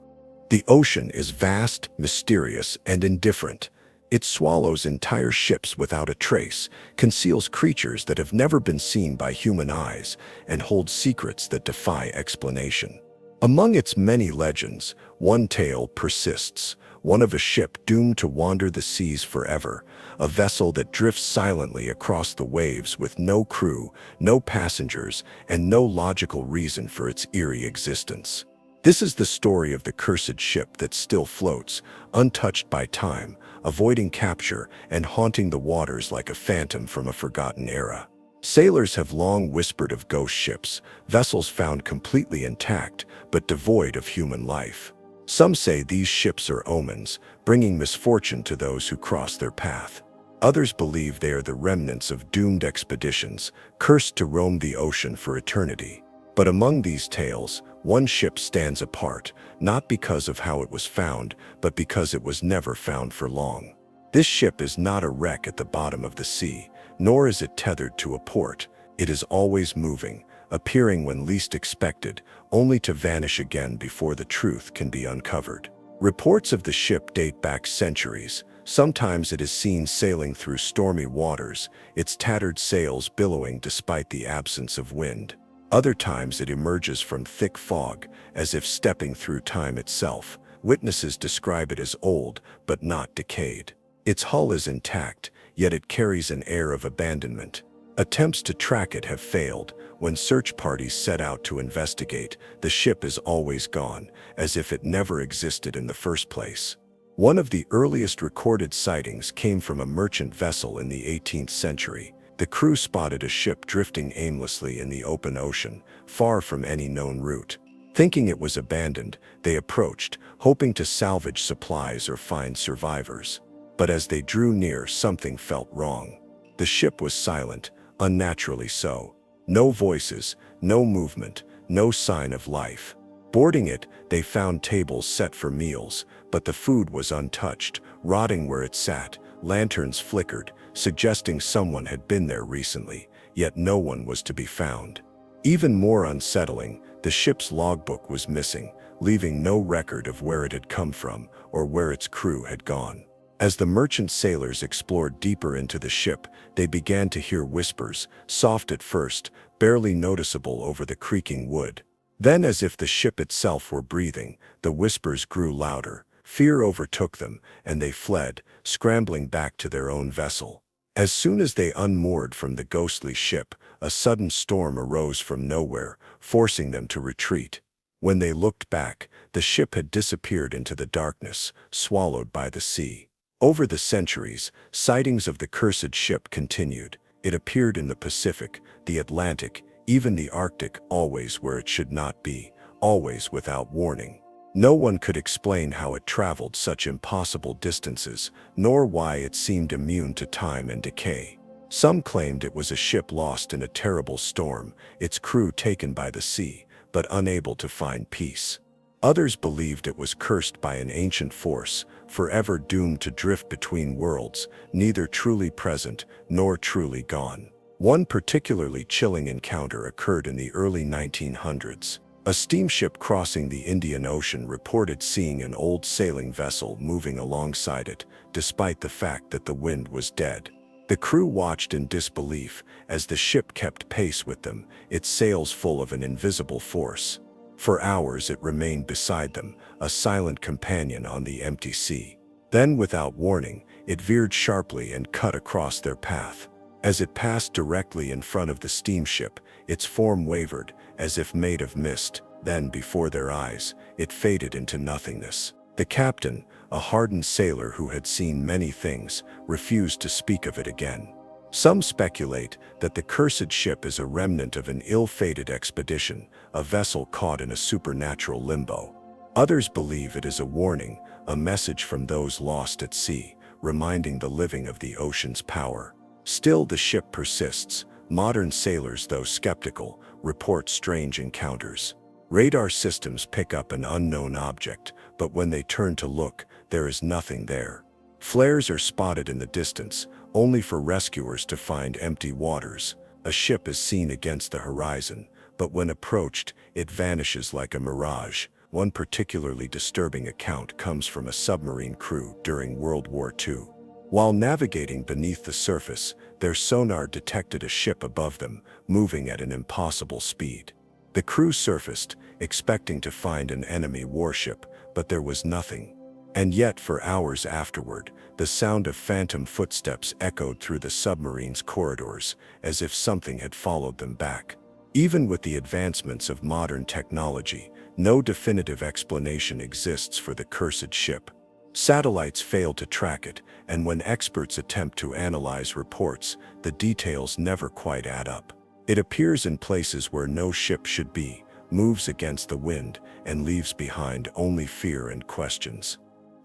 The ocean is vast, mysterious, and indifferent. It swallows entire ships without a trace, conceals creatures that have never been seen by human eyes, and holds secrets that defy explanation. Among its many legends, one tale persists, one of a ship doomed to wander the seas forever, a vessel that drifts silently across the waves with no crew, no passengers, and no logical reason for its eerie existence. This is the story of the cursed ship that still floats, untouched by time, avoiding capture and haunting the waters like a phantom from a forgotten era. Sailors have long whispered of ghost ships, vessels found completely intact but devoid of human life. Some say these ships are omens, bringing misfortune to those who cross their path. Others believe they are the remnants of doomed expeditions, cursed to roam the ocean for eternity. But among these tales, one ship stands apart, not because of how it was found, but because it was never found for long. This ship is not a wreck at the bottom of the sea, nor is it tethered to a port. It is always moving, appearing when least expected, only to vanish again before the truth can be uncovered. Reports of the ship date back centuries. Sometimes it is seen sailing through stormy waters, its tattered sails billowing despite the absence of wind. Other times it emerges from thick fog, as if stepping through time itself. Witnesses describe it as old, but not decayed. Its hull is intact, yet it carries an air of abandonment. Attempts to track it have failed. When search parties set out to investigate, the ship is always gone, as if it never existed in the first place. One of the earliest recorded sightings came from a merchant vessel in the 18th century. The crew spotted a ship drifting aimlessly in the open ocean, far from any known route. Thinking it was abandoned, they approached, hoping to salvage supplies or find survivors. But as they drew near, something felt wrong. The ship was silent, unnaturally so. No voices, no movement, no sign of life. Boarding it, they found tables set for meals, but the food was untouched, rotting where it sat. Lanterns flickered, suggesting someone had been there recently, yet no one was to be found. Even more unsettling, the ship's logbook was missing, leaving no record of where it had come from or where its crew had gone. As the merchant sailors explored deeper into the ship, they began to hear whispers, soft at first, barely noticeable over the creaking wood. Then, as if the ship itself were breathing, the whispers grew louder. Fear overtook them, and they fled, scrambling back to their own vessel. As soon as they unmoored from the ghostly ship, a sudden storm arose from nowhere, forcing them to retreat. When they looked back, the ship had disappeared into the darkness, swallowed by the sea. Over the centuries, sightings of the cursed ship continued. It appeared in the Pacific, the Atlantic, even the Arctic, always where it should not be, always without warning. No one could explain how it traveled such impossible distances, nor why it seemed immune to time and decay. Some claimed it was a ship lost in a terrible storm, its crew taken by the sea, but unable to find peace. Others believed it was cursed by an ancient force, forever doomed to drift between worlds, neither truly present nor truly gone. One particularly chilling encounter occurred in the early 1900s. A steamship crossing the Indian Ocean reported seeing an old sailing vessel moving alongside it, despite the fact that the wind was dead. The crew watched in disbelief as the ship kept pace with them, its sails full of an invisible force. For hours it remained beside them, a silent companion on the empty sea. Then, without warning, it veered sharply and cut across their path. As it passed directly in front of the steamship, its form wavered, as if made of mist. Then, before their eyes, it faded into nothingness. The captain, a hardened sailor who had seen many things, refused to speak of it again. Some speculate that the cursed ship is a remnant of an ill-fated expedition, a vessel caught in a supernatural limbo. Others believe it is a warning, a message from those lost at sea, reminding the living of the ocean's power. Still, the ship persists. Modern sailors, though skeptical, report strange encounters. Radar systems pick up an unknown object, but when they turn to look, there is nothing there. Flares are spotted in the distance, only for rescuers to find empty waters. A ship is seen against the horizon, but when approached, it vanishes like a mirage. One particularly disturbing account comes from a submarine crew during World War II. While navigating beneath the surface, their sonar detected a ship above them, moving at an impossible speed. The crew surfaced, expecting to find an enemy warship, but there was nothing. And yet, for hours afterward, the sound of phantom footsteps echoed through the submarine's corridors, as if something had followed them back. Even with the advancements of modern technology, no definitive explanation exists for the cursed ship. Satellites fail to track it, and when experts attempt to analyze reports, the details never quite add up. It appears in places where no ship should be, moves against the wind, and leaves behind only fear and questions.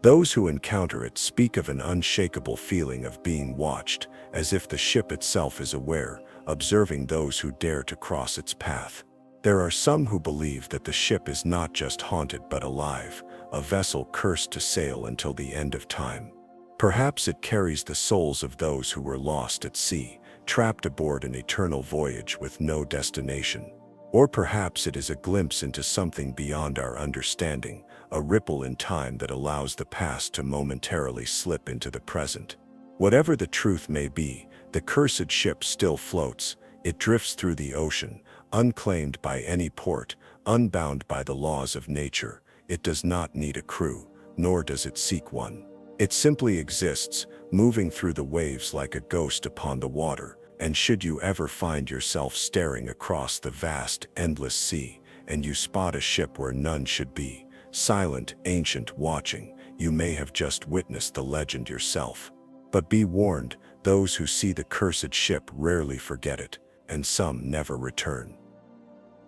Those who encounter it speak of an unshakable feeling of being watched, as if the ship itself is aware, observing those who dare to cross its path. There are some who believe that the ship is not just haunted but alive, a vessel cursed to sail until the end of time. Perhaps it carries the souls of those who were lost at sea, trapped aboard an eternal voyage with no destination. Or perhaps it is a glimpse into something beyond our understanding, a ripple in time that allows the past to momentarily slip into the present. Whatever the truth may be, the cursed ship still floats. It drifts through the ocean, unclaimed by any port, unbound by the laws of nature. It does not need a crew, nor does it seek one. It simply exists, moving through the waves like a ghost upon the water, And should you ever find yourself staring across the vast, endless sea, and you spot a ship where none should be, silent, ancient, watching, you may have just witnessed the legend yourself. But be warned, those who see the cursed ship rarely forget it, and some never return.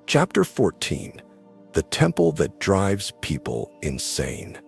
Chapter 14. The Temple That Drives People Insane.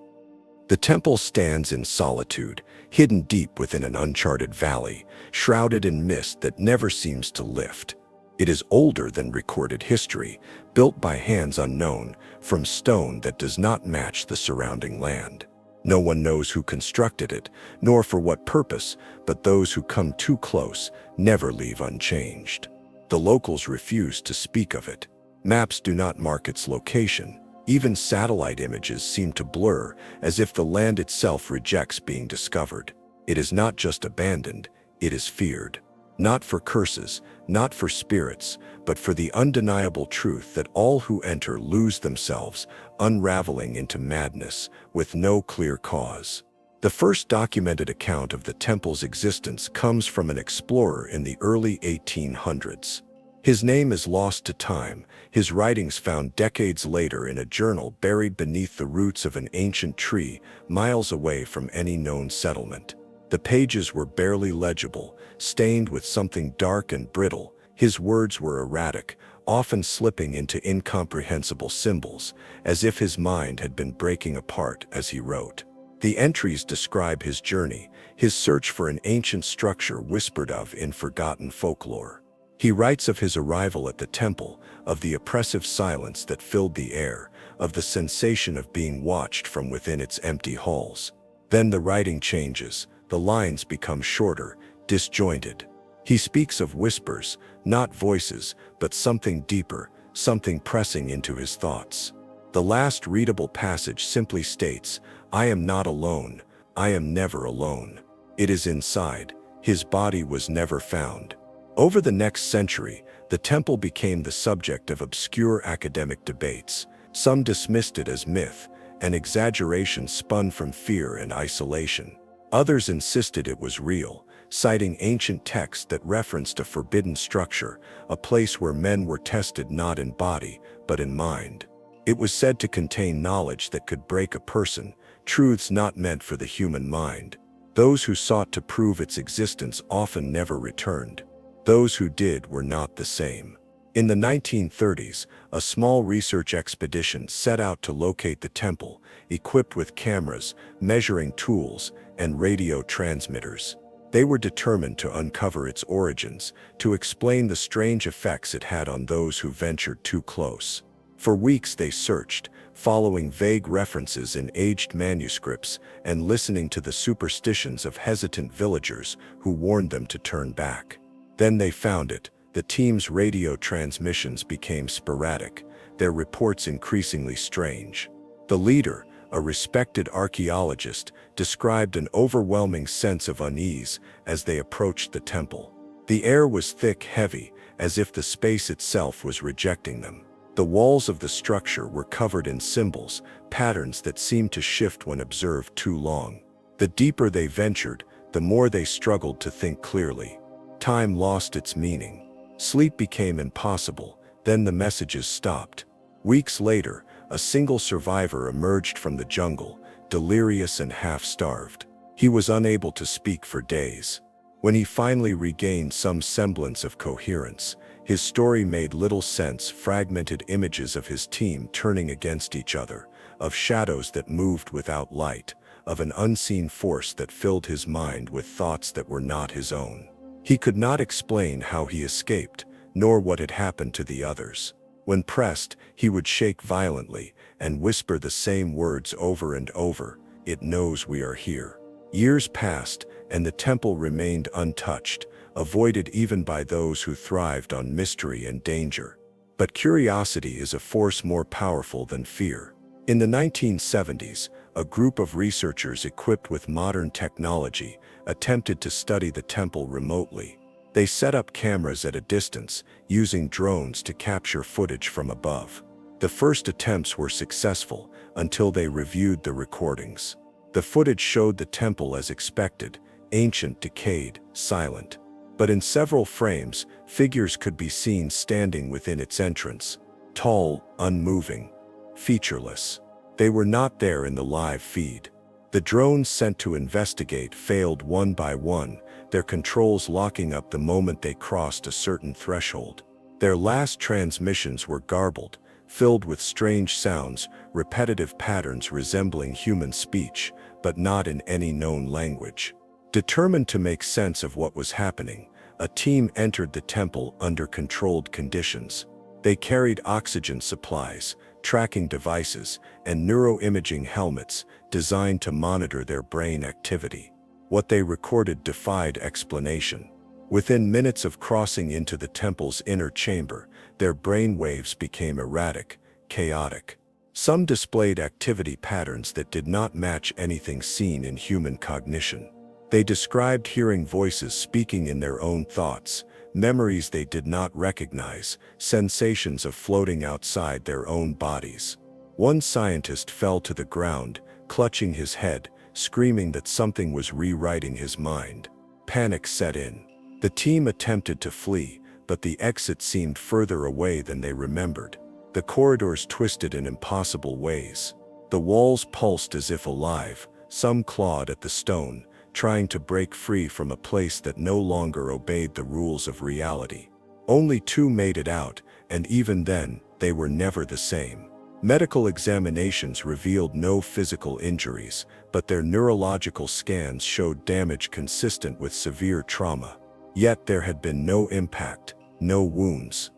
The temple stands in solitude, hidden deep within an uncharted valley, shrouded in mist that never seems to lift. It is older than recorded history, built by hands unknown, from stone that does not match the surrounding land. No one knows who constructed it, nor for what purpose, but those who come too close never leave unchanged. The locals refuse to speak of it. Maps do not mark its location. Even satellite images seem to blur, as if the land itself rejects being discovered. It is not just abandoned, it is feared. Not for curses, not for spirits, but for the undeniable truth that all who enter lose themselves, unraveling into madness, with no clear cause. The first documented account of the temple's existence comes from an explorer in the early 1800s. His name is lost to time, his writings found decades later in a journal buried beneath the roots of an ancient tree, miles away from any known settlement. The pages were barely legible, stained with something dark and brittle. His words were erratic, often slipping into incomprehensible symbols, as if his mind had been breaking apart as he wrote. The entries describe his journey, his search for an ancient structure whispered of in forgotten folklore. He writes of his arrival at the temple, of the oppressive silence that filled the air, of the sensation of being watched from within its empty halls. Then the writing changes, the lines become shorter, disjointed. He speaks of whispers, not voices, but something deeper, something pressing into his thoughts. The last readable passage simply states, "I am not alone, I am never alone." It is inside. His body was never found. Over the next century, the temple became the subject of obscure academic debates. Some dismissed it as myth, an exaggeration spun from fear and isolation. Others insisted it was real, citing ancient texts that referenced a forbidden structure, a place where men were tested not in body, but in mind. It was said to contain knowledge that could break a person, truths not meant for the human mind. Those who sought to prove its existence often never returned. Those who did were not the same. In the 1930s, a small research expedition set out to locate the temple, equipped with cameras, measuring tools, and radio transmitters. They were determined to uncover its origins, to explain the strange effects it had on those who ventured too close. For weeks they searched, following vague references in aged manuscripts and listening to the superstitions of hesitant villagers who warned them to turn back. Then they found it. The team's radio transmissions became sporadic, their reports increasingly strange. The leader, a respected archaeologist, described an overwhelming sense of unease as they approached the temple. The air was thick, heavy, as if the space itself was rejecting them. The walls of the structure were covered in symbols, patterns that seemed to shift when observed too long. The deeper they ventured, the more they struggled to think clearly. Time lost its meaning. Sleep became impossible, then the messages stopped. Weeks later, a single survivor emerged from the jungle, delirious and half-starved. He was unable to speak for days. When he finally regained some semblance of coherence, his story made little sense. Fragmented images of his team turning against each other, of shadows that moved without light, of an unseen force that filled his mind with thoughts that were not his own. He could not explain how he escaped, nor what had happened to the others. When pressed, he would shake violently and whisper the same words over and over, "It knows we are here." Years passed, and the temple remained untouched, avoided even by those who thrived on mystery and danger. But curiosity is a force more powerful than fear. In the 1970s, a group of researchers equipped with modern technology attempted to study the temple remotely. They set up cameras at a distance, using drones to capture footage from above. The first attempts were successful until they reviewed the recordings. The footage showed the temple as expected, ancient, decayed, silent. But in several frames, figures could be seen standing within its entrance, tall, unmoving, featureless. They were not there in the live feed. The drones sent to investigate failed one by one, their controls locking up the moment they crossed a certain threshold. Their last transmissions were garbled, filled with strange sounds, repetitive patterns resembling human speech, but not in any known language. Determined to make sense of what was happening, a team entered the temple under controlled conditions. They carried oxygen supplies, tracking devices, and neuroimaging helmets designed to monitor their brain activity. What they recorded defied explanation. Within minutes of crossing into the temple's inner chamber, their brain waves became erratic, chaotic. Some displayed activity patterns that did not match anything seen in human cognition. They described hearing voices speaking in their own thoughts, memories they did not recognize, sensations of floating outside their own bodies. One scientist fell to the ground, clutching his head, screaming that something was rewriting his mind. Panic set in. The team attempted to flee, but the exit seemed further away than they remembered. The corridors twisted in impossible ways. The walls pulsed as if alive, some clawed at the stone, trying to break free from a place that no longer obeyed the rules of reality. Only two made it out, and even then, they were never the same. Medical examinations revealed no physical injuries, but their neurological scans showed damage consistent with severe trauma. Yet there had been no impact, no wounds.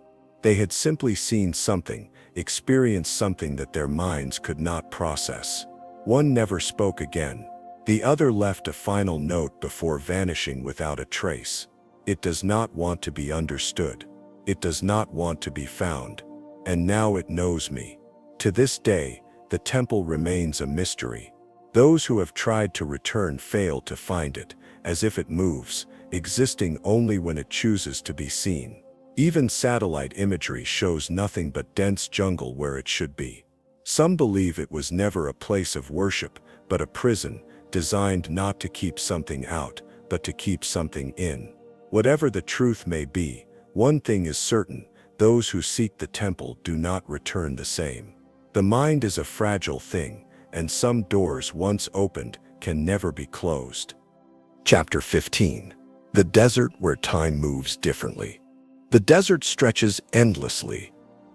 They had simply seen something, experienced something that their minds could not process. One never spoke again. The other left a final note before vanishing without a trace. It does not want to be understood. It does not want to be found. And now it knows me. To this day, the temple remains a mystery. Those who have tried to return fail to find it, as if it moves, existing only when it chooses to be seen. Even satellite imagery shows nothing but dense jungle where it should be. Some believe it was never a place of worship, but a prison, designed not to keep something out, but to keep something in. Whatever the truth may be, one thing is certain: those who seek the temple do not return the same. The mind is a fragile thing, and some doors once opened can never be closed. Chapter 15. The desert where time moves differently. The desert stretches endlessly,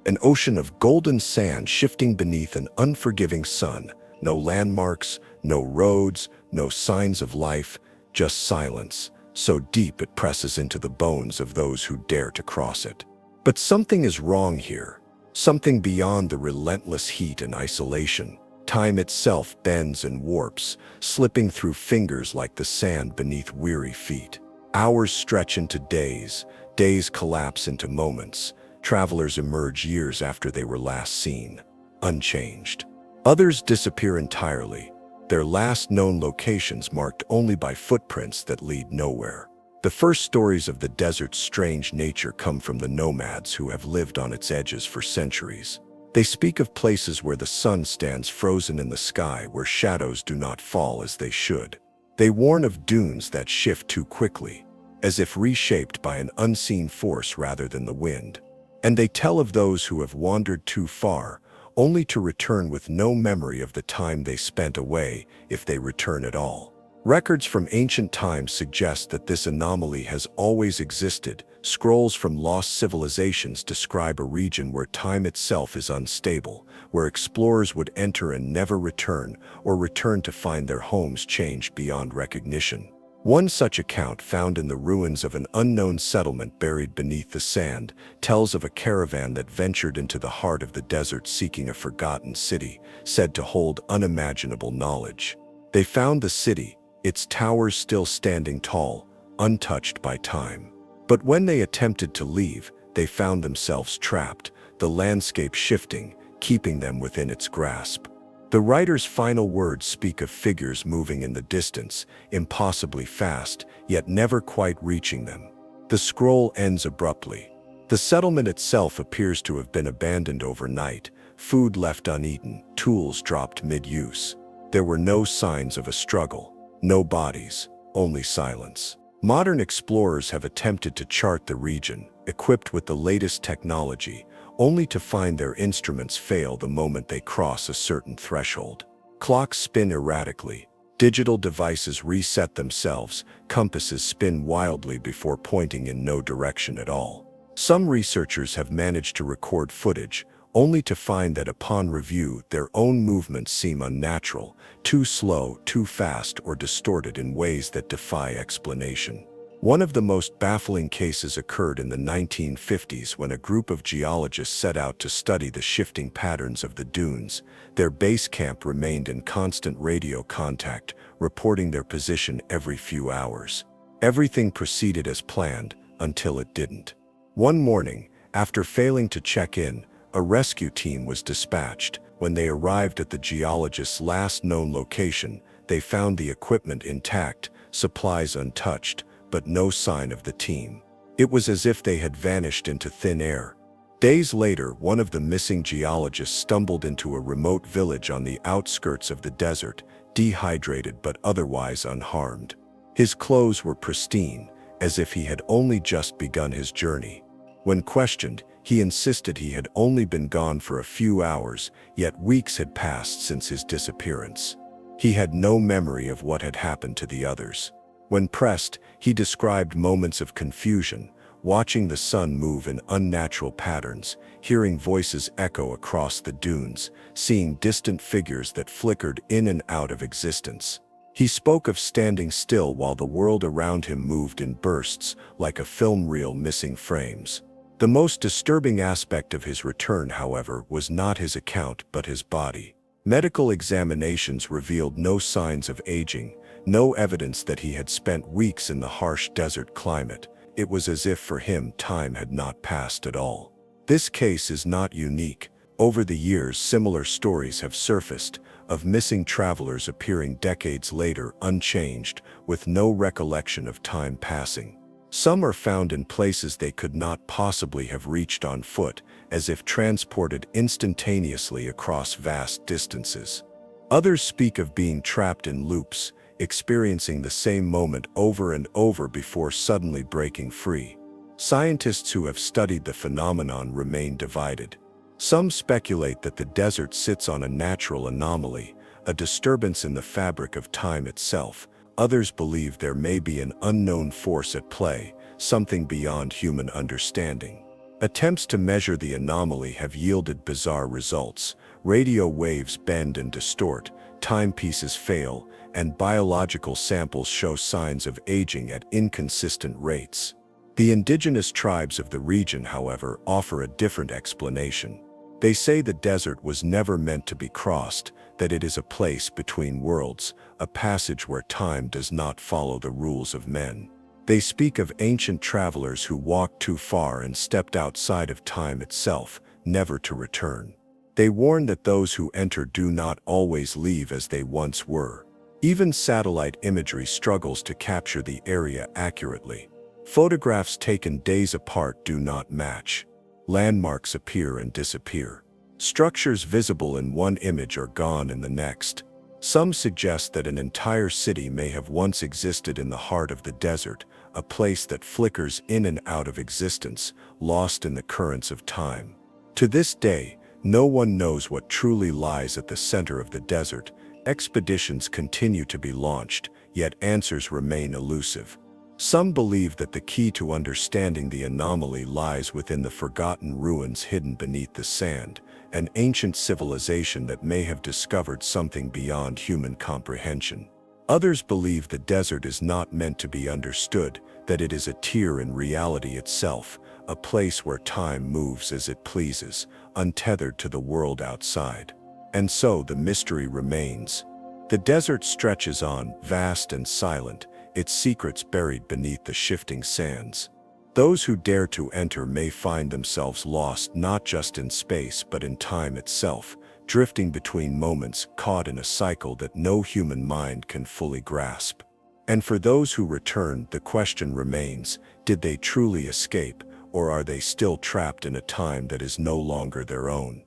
an ocean of golden sand shifting beneath an unforgiving sun. No landmarks, no roads, no signs of life, just silence, so deep it presses into the bones of those who dare to cross it. But something is wrong here, something beyond the relentless heat and isolation. Time itself bends and warps, slipping through fingers like the sand beneath weary feet. Hours stretch into days, days collapse into moments. Travelers emerge years after they were last seen, unchanged. Others disappear entirely, their last known locations marked only by footprints that lead nowhere. The first stories of the desert's strange nature come from the nomads who have lived on its edges for centuries. They speak of places where the sun stands frozen in the sky, where shadows do not fall as they should. They warn of dunes that shift too quickly, as if reshaped by an unseen force rather than the wind. And they tell of those who have wandered too far, only to return with no memory of the time they spent away, if they return at all. Records from ancient times suggest that this anomaly has always existed. Scrolls from lost civilizations describe a region where time itself is unstable, where explorers would enter and never return, or return to find their homes changed beyond recognition. One such account, found in the ruins of an unknown settlement buried beneath the sand, tells of a caravan that ventured into the heart of the desert seeking a forgotten city, said to hold unimaginable knowledge. They found the city, its towers still standing tall, untouched by time. But when they attempted to leave, they found themselves trapped, the landscape shifting, keeping them within its grasp. The writer's final words speak of figures moving in the distance, impossibly fast, yet never quite reaching them. The scroll ends abruptly. The settlement itself appears to have been abandoned overnight, food left uneaten, tools dropped mid-use. There were no signs of a struggle, no bodies, only silence. Modern explorers have attempted to chart the region, equipped with the latest technology, only to find their instruments fail the moment they cross a certain threshold. Clocks spin erratically, digital devices reset themselves, compasses spin wildly before pointing in no direction at all. Some researchers have managed to record footage, only to find that upon review their own movements seem unnatural, too slow, too fast, or distorted in ways that defy explanation. One of the most baffling cases occurred in the 1950s when a group of geologists set out to study the shifting patterns of the dunes. Their base camp remained in constant radio contact, reporting their position every few hours. Everything proceeded as planned until it didn't. One morning, after failing to check in, a rescue team was dispatched. When they arrived at the geologists' last known location, they found the equipment intact, supplies untouched, but no sign of the team. It was as if they had vanished into thin air. Days later, one of the missing geologists stumbled into a remote village on the outskirts of the desert, dehydrated but otherwise unharmed. His clothes were pristine, as if he had only just begun his journey. When questioned, he insisted he had only been gone for a few hours, yet weeks had passed since his disappearance. He had no memory of what had happened to the others. When pressed, he described moments of confusion, watching the sun move in unnatural patterns, hearing voices echo across the dunes, seeing distant figures that flickered in and out of existence. He spoke of standing still while the world around him moved in bursts, like a film reel missing frames. The most disturbing aspect of his return, however, was not his account but his body. Medical examinations revealed no signs of aging, no evidence that he had spent weeks in the harsh desert climate. It was as if for him time had not passed at all. This case is not unique. Over the years, similar stories have surfaced, of missing travelers appearing decades later unchanged, with no recollection of time passing. Some are found in places they could not possibly have reached on foot, as if transported instantaneously across vast distances. Others speak of being trapped in loops, experiencing the same moment over and over before suddenly breaking free. Scientists who have studied the phenomenon remain divided. Some speculate that the desert sits on a natural anomaly, a disturbance in the fabric of time itself. Others believe there may be an unknown force at play, something beyond human understanding. Attempts to measure the anomaly have yielded bizarre results. Radio waves bend and distort, timepieces fail, and biological samples show signs of aging at inconsistent rates. The indigenous tribes of the region, however, offer a different explanation. They say the desert was never meant to be crossed, that it is a place between worlds, a passage where time does not follow the rules of men. They speak of ancient travelers who walked too far and stepped outside of time itself, never to return. They warn that those who enter do not always leave as they once were. Even satellite imagery struggles to capture the area accurately. Photographs taken days apart do not match. Landmarks appear and disappear. Structures visible in one image are gone in the next. Some suggest that an entire city may have once existed in the heart of the desert, a place that flickers in and out of existence, lost in the currents of time. To this day, no one knows what truly lies at the center of the desert. Expeditions continue to be launched, yet answers remain elusive. Some believe that the key to understanding the anomaly lies within the forgotten ruins hidden beneath the sand, an ancient civilization that may have discovered something beyond human comprehension. Others believe the desert is not meant to be understood, that it is a tier in reality itself, a place where time moves as it pleases, untethered to the world outside. And so the mystery remains. The desert stretches on, vast and silent, its secrets buried beneath the shifting sands. Those who dare to enter may find themselves lost not just in space but in time itself, drifting between moments, caught in a cycle that no human mind can fully grasp. And for those who return, the question remains, did they truly escape, or are they still trapped in a time that is no longer their own?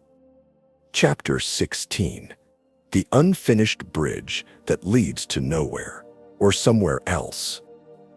Chapter 16. The Unfinished Bridge That Leads to Nowhere, or Somewhere Else.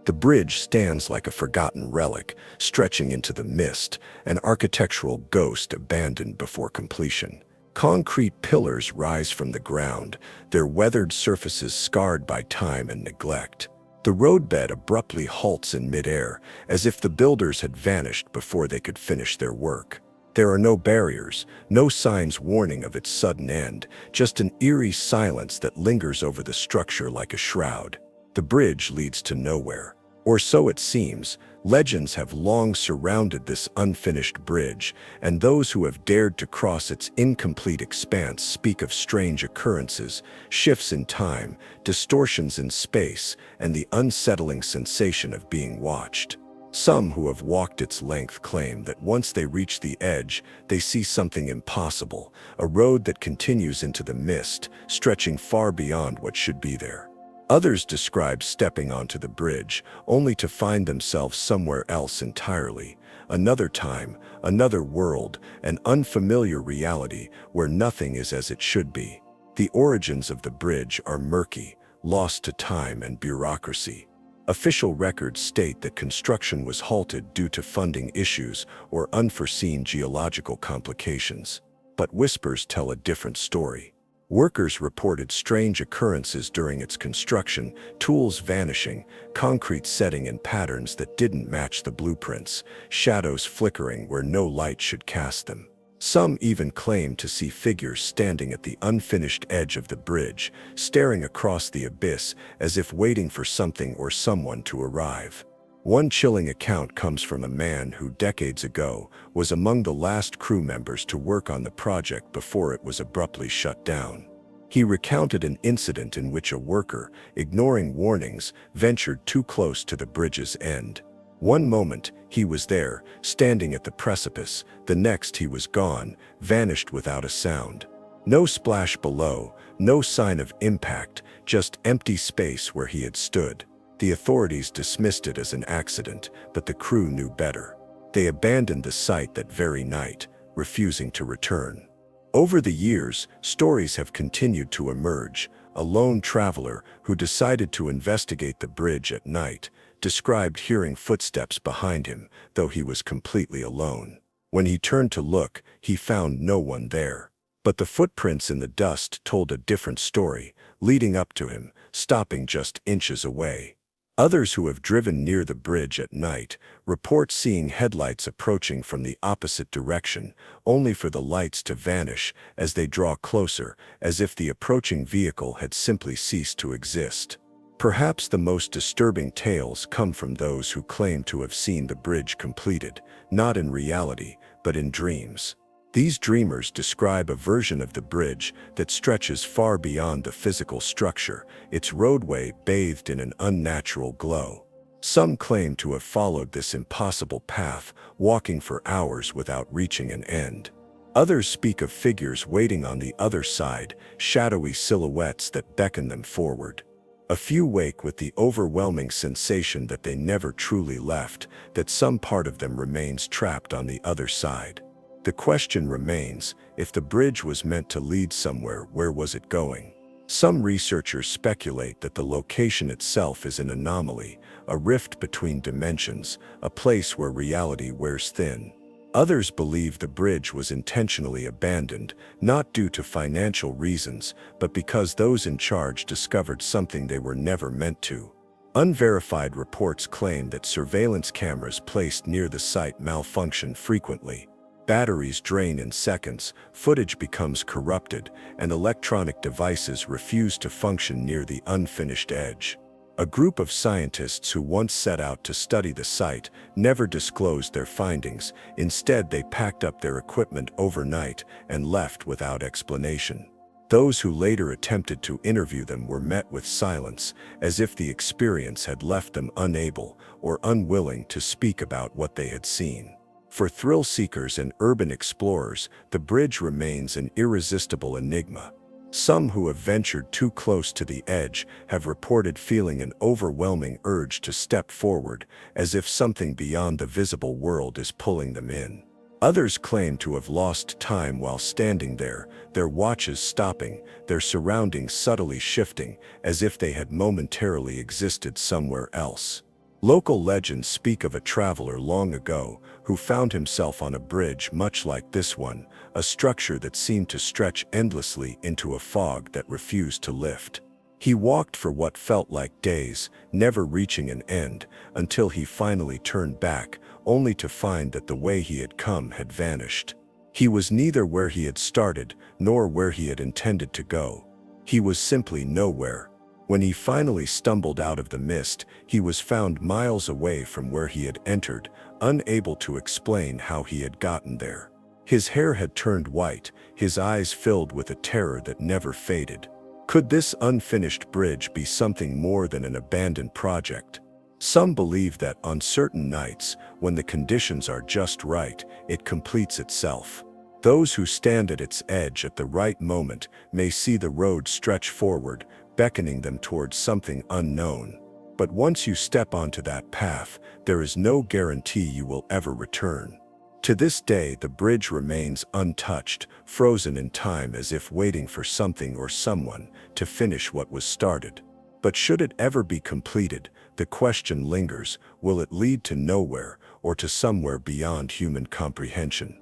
The bridge stands like a forgotten relic, stretching into the mist, an architectural ghost abandoned before completion. Concrete pillars rise from the ground, their weathered surfaces scarred by time and neglect. The roadbed abruptly halts in midair, as if the builders had vanished before they could finish their work. There are no barriers, no signs warning of its sudden end, just an eerie silence that lingers over the structure like a shroud. The bridge leads to nowhere. Or so it seems. Legends have long surrounded this unfinished bridge, and those who have dared to cross its incomplete expanse speak of strange occurrences, shifts in time, distortions in space, and the unsettling sensation of being watched. Some who have walked its length claim that once they reach the edge, they see something impossible, a road that continues into the mist, stretching far beyond what should be there. Others describe stepping onto the bridge, only to find themselves somewhere else entirely. Another time, another world, an unfamiliar reality where nothing is as it should be. The origins of the bridge are murky, lost to time and bureaucracy. Official records state that construction was halted due to funding issues or unforeseen geological complications. But whispers tell a different story. Workers reported strange occurrences during its construction, tools vanishing, concrete setting in patterns that didn't match the blueprints, shadows flickering where no light should cast them. Some even claimed to see figures standing at the unfinished edge of the bridge, staring across the abyss as if waiting for something or someone to arrive. One chilling account comes from a man who decades ago was among the last crew members to work on the project before it was abruptly shut down. He recounted an incident in which a worker, ignoring warnings, ventured too close to the bridge's end. One moment, he was there, standing at the precipice. The next, he was gone, vanished without a sound. No splash below, no sign of impact, just empty space where he had stood. The authorities dismissed it as an accident, but the crew knew better. They abandoned the site that very night, refusing to return. Over the years, stories have continued to emerge. A lone traveler who decided to investigate the bridge at night described hearing footsteps behind him, though he was completely alone. When he turned to look, he found no one there. But the footprints in the dust told a different story, leading up to him, stopping just inches away. Others who have driven near the bridge at night report seeing headlights approaching from the opposite direction, only for the lights to vanish as they draw closer, as if the approaching vehicle had simply ceased to exist. Perhaps the most disturbing tales come from those who claim to have seen the bridge completed, not in reality, but in dreams. These dreamers describe a version of the bridge that stretches far beyond the physical structure, its roadway bathed in an unnatural glow. Some claim to have followed this impossible path, walking for hours without reaching an end. Others speak of figures waiting on the other side, shadowy silhouettes that beckon them forward. A few wake with the overwhelming sensation that they never truly left, that some part of them remains trapped on the other side. The question remains, if the bridge was meant to lead somewhere, where was it going? Some researchers speculate that the location itself is an anomaly, a rift between dimensions, a place where reality wears thin. Others believe the bridge was intentionally abandoned, not due to financial reasons, but because those in charge discovered something they were never meant to. Unverified reports claim that surveillance cameras placed near the site malfunction frequently. Batteries drain in seconds, footage becomes corrupted, and electronic devices refuse to function near the unfinished edge. A group of scientists who once set out to study the site never disclosed their findings. Instead, they packed up their equipment overnight and left without explanation. Those who later attempted to interview them were met with silence, as if the experience had left them unable or unwilling to speak about what they had seen. For thrill seekers and urban explorers, the bridge remains an irresistible enigma. Some who have ventured too close to the edge have reported feeling an overwhelming urge to step forward, as if something beyond the visible world is pulling them in. Others claim to have lost time while standing there, their watches stopping, their surroundings subtly shifting, as if they had momentarily existed somewhere else. Local legends speak of a traveler long ago who found himself on a bridge much like this one, a structure that seemed to stretch endlessly into a fog that refused to lift. He walked for what felt like days, never reaching an end, until he finally turned back, only to find that the way he had come had vanished. He was neither where he had started, nor where he had intended to go. He was simply nowhere. When he finally stumbled out of the mist, he was found miles away from where he had entered, unable to explain how he had gotten there. His hair had turned white, his eyes filled with a terror that never faded. Could this unfinished bridge be something more than an abandoned project? Some believe that on certain nights, when the conditions are just right, it completes itself. Those who stand at its edge at the right moment may see the road stretch forward, beckoning them towards something unknown. But once you step onto that path, there is no guarantee you will ever return. To this day, the bridge remains untouched, frozen in time as if waiting for something or someone to finish what was started. But should it ever be completed, the question lingers, will it lead to nowhere or to somewhere beyond human comprehension?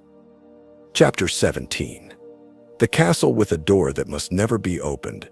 Chapter 17. The Castle with a Door That Must Never Be Opened.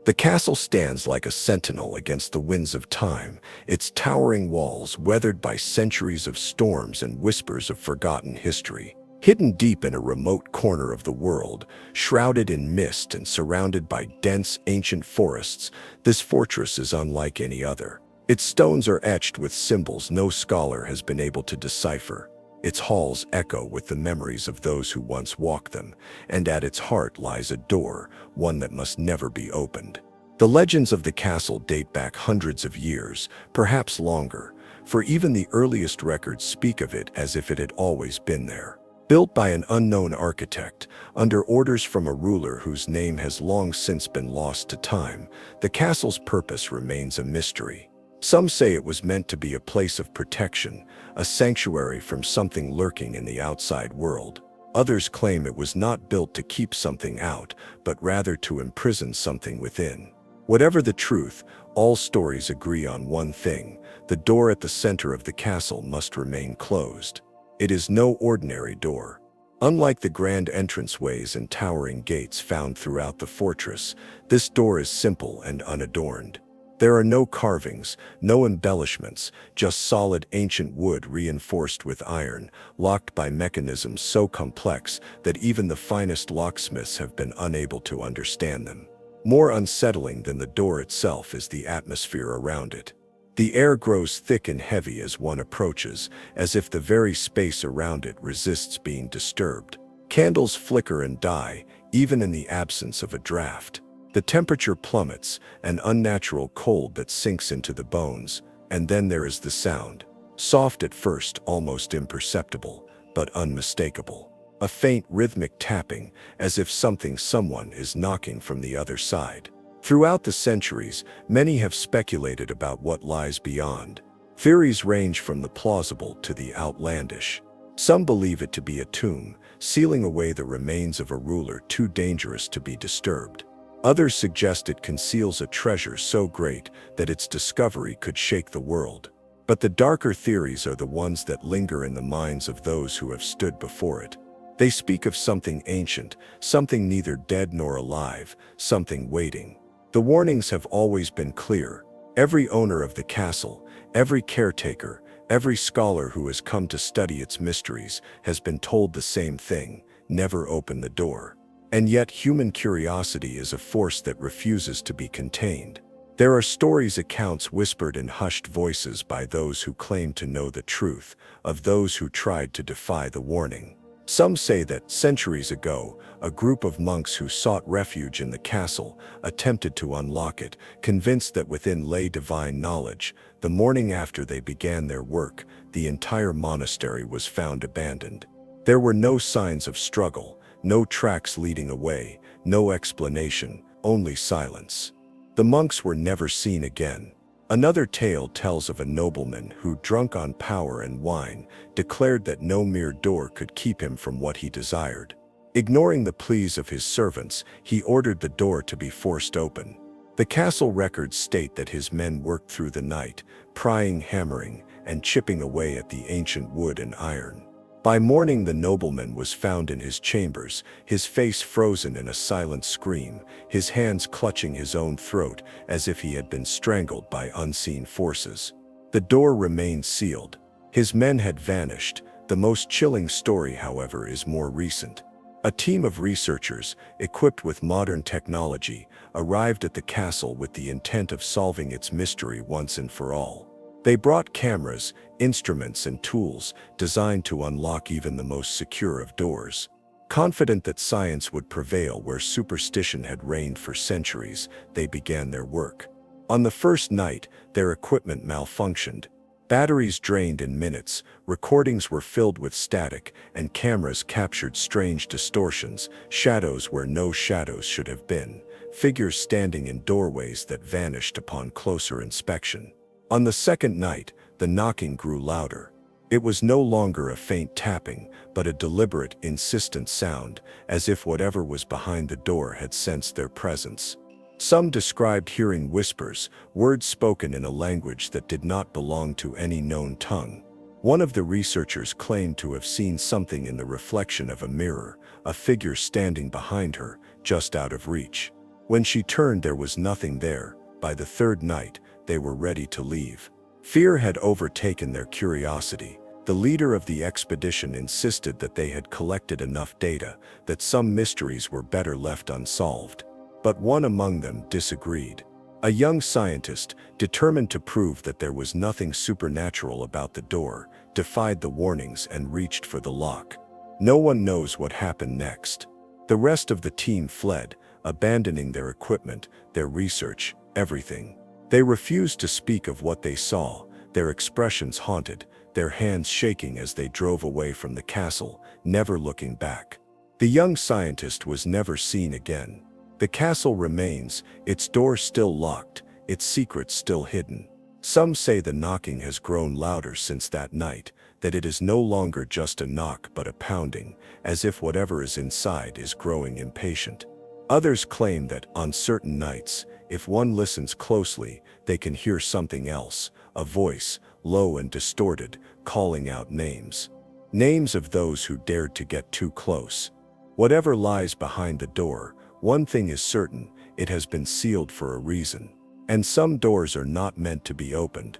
The castle stands like a sentinel against the winds of time, its towering walls weathered by centuries of storms and whispers of forgotten history. Hidden deep in a remote corner of the world, shrouded in mist and surrounded by dense, ancient forests, this fortress is unlike any other. Its stones are etched with symbols no scholar has been able to decipher. Its halls echo with the memories of those who once walked them, and at its heart lies a door, one that must never be opened. The legends of the castle date back hundreds of years, perhaps longer, for even the earliest records speak of it as if it had always been there. Built by an unknown architect, under orders from a ruler whose name has long since been lost to time, the castle's purpose remains a mystery. Some say it was meant to be a place of protection, a sanctuary from something lurking in the outside world. Others claim it was not built to keep something out, but rather to imprison something within. Whatever the truth, all stories agree on one thing: the door at the center of the castle must remain closed. It is no ordinary door. Unlike the grand entranceways and towering gates found throughout the fortress, this door is simple and unadorned. There are no carvings, no embellishments, just solid ancient wood reinforced with iron, locked by mechanisms so complex that even the finest locksmiths have been unable to understand them. More unsettling than the door itself is the atmosphere around it. The air grows thick and heavy as one approaches, as if the very space around it resists being disturbed. Candles flicker and die, even in the absence of a draft. The temperature plummets, an unnatural cold that sinks into the bones, and then there is the sound. Soft at first, almost imperceptible, but unmistakable. A faint rhythmic tapping, as if someone is knocking from the other side. Throughout the centuries, many have speculated about what lies beyond. Theories range from the plausible to the outlandish. Some believe it to be a tomb, sealing away the remains of a ruler too dangerous to be disturbed. Others suggest it conceals a treasure so great that its discovery could shake the world. But the darker theories are the ones that linger in the minds of those who have stood before it. They speak of something ancient, something neither dead nor alive, something waiting. The warnings have always been clear. Every owner of the castle, every caretaker, every scholar who has come to study its mysteries has been told the same thing: never open the door. And yet human curiosity is a force that refuses to be contained. There are stories, accounts whispered in hushed voices by those who claim to know the truth, of those who tried to defy the warning. Some say that, centuries ago, a group of monks who sought refuge in the castle attempted to unlock it, convinced that within lay divine knowledge. The morning after they began their work, the entire monastery was found abandoned. There were no signs of struggle, no tracks leading away, no explanation, only silence. The monks were never seen again. Another tale tells of a nobleman who, drunk on power and wine, declared that no mere door could keep him from what he desired. Ignoring the pleas of his servants, he ordered the door to be forced open. The castle records state that his men worked through the night, prying, hammering, and chipping away at the ancient wood and iron. By morning the nobleman was found in his chambers, his face frozen in a silent scream, his hands clutching his own throat as if he had been strangled by unseen forces. The door remained sealed. His men had vanished. The most chilling story, however, is more recent. A team of researchers, equipped with modern technology, arrived at the castle with the intent of solving its mystery once and for all. They brought cameras, instruments, and tools designed to unlock even the most secure of doors. Confident that science would prevail where superstition had reigned for centuries, they began their work. On the first night, their equipment malfunctioned. Batteries drained in minutes, recordings were filled with static, and cameras captured strange distortions, shadows where no shadows should have been, figures standing in doorways that vanished upon closer inspection. On the second night, the knocking grew louder. It was no longer a faint tapping, but a deliberate, insistent sound, as if whatever was behind the door had sensed their presence. Some described hearing whispers, words spoken in a language that did not belong to any known tongue. One of the researchers claimed to have seen something in the reflection of a mirror, a figure standing behind her, just out of reach. When she turned, there was nothing there. By the third night, they were ready to leave. Fear had overtaken their curiosity. The leader of the expedition insisted that they had collected enough data, that some mysteries were better left unsolved. But one among them disagreed. A young scientist, determined to prove that there was nothing supernatural about the door, defied the warnings and reached for the lock. No one knows what happened next. The rest of the team fled, abandoning their equipment, their research, everything. They refused to speak of what they saw, their expressions haunted, their hands shaking as they drove away from the castle, never looking back. The young scientist was never seen again. The castle remains, its doors still locked, its secrets still hidden. Some say the knocking has grown louder since that night, that it is no longer just a knock but a pounding, as if whatever is inside is growing impatient. Others claim that, on certain nights, if one listens closely, they can hear something else, a voice, low and distorted, calling out names. Names of those who dared to get too close. Whatever lies behind the door, one thing is certain, it has been sealed for a reason. And some doors are not meant to be opened.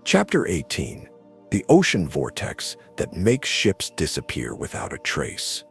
Chapter 18. The Ocean Vortex that makes ships disappear without a trace.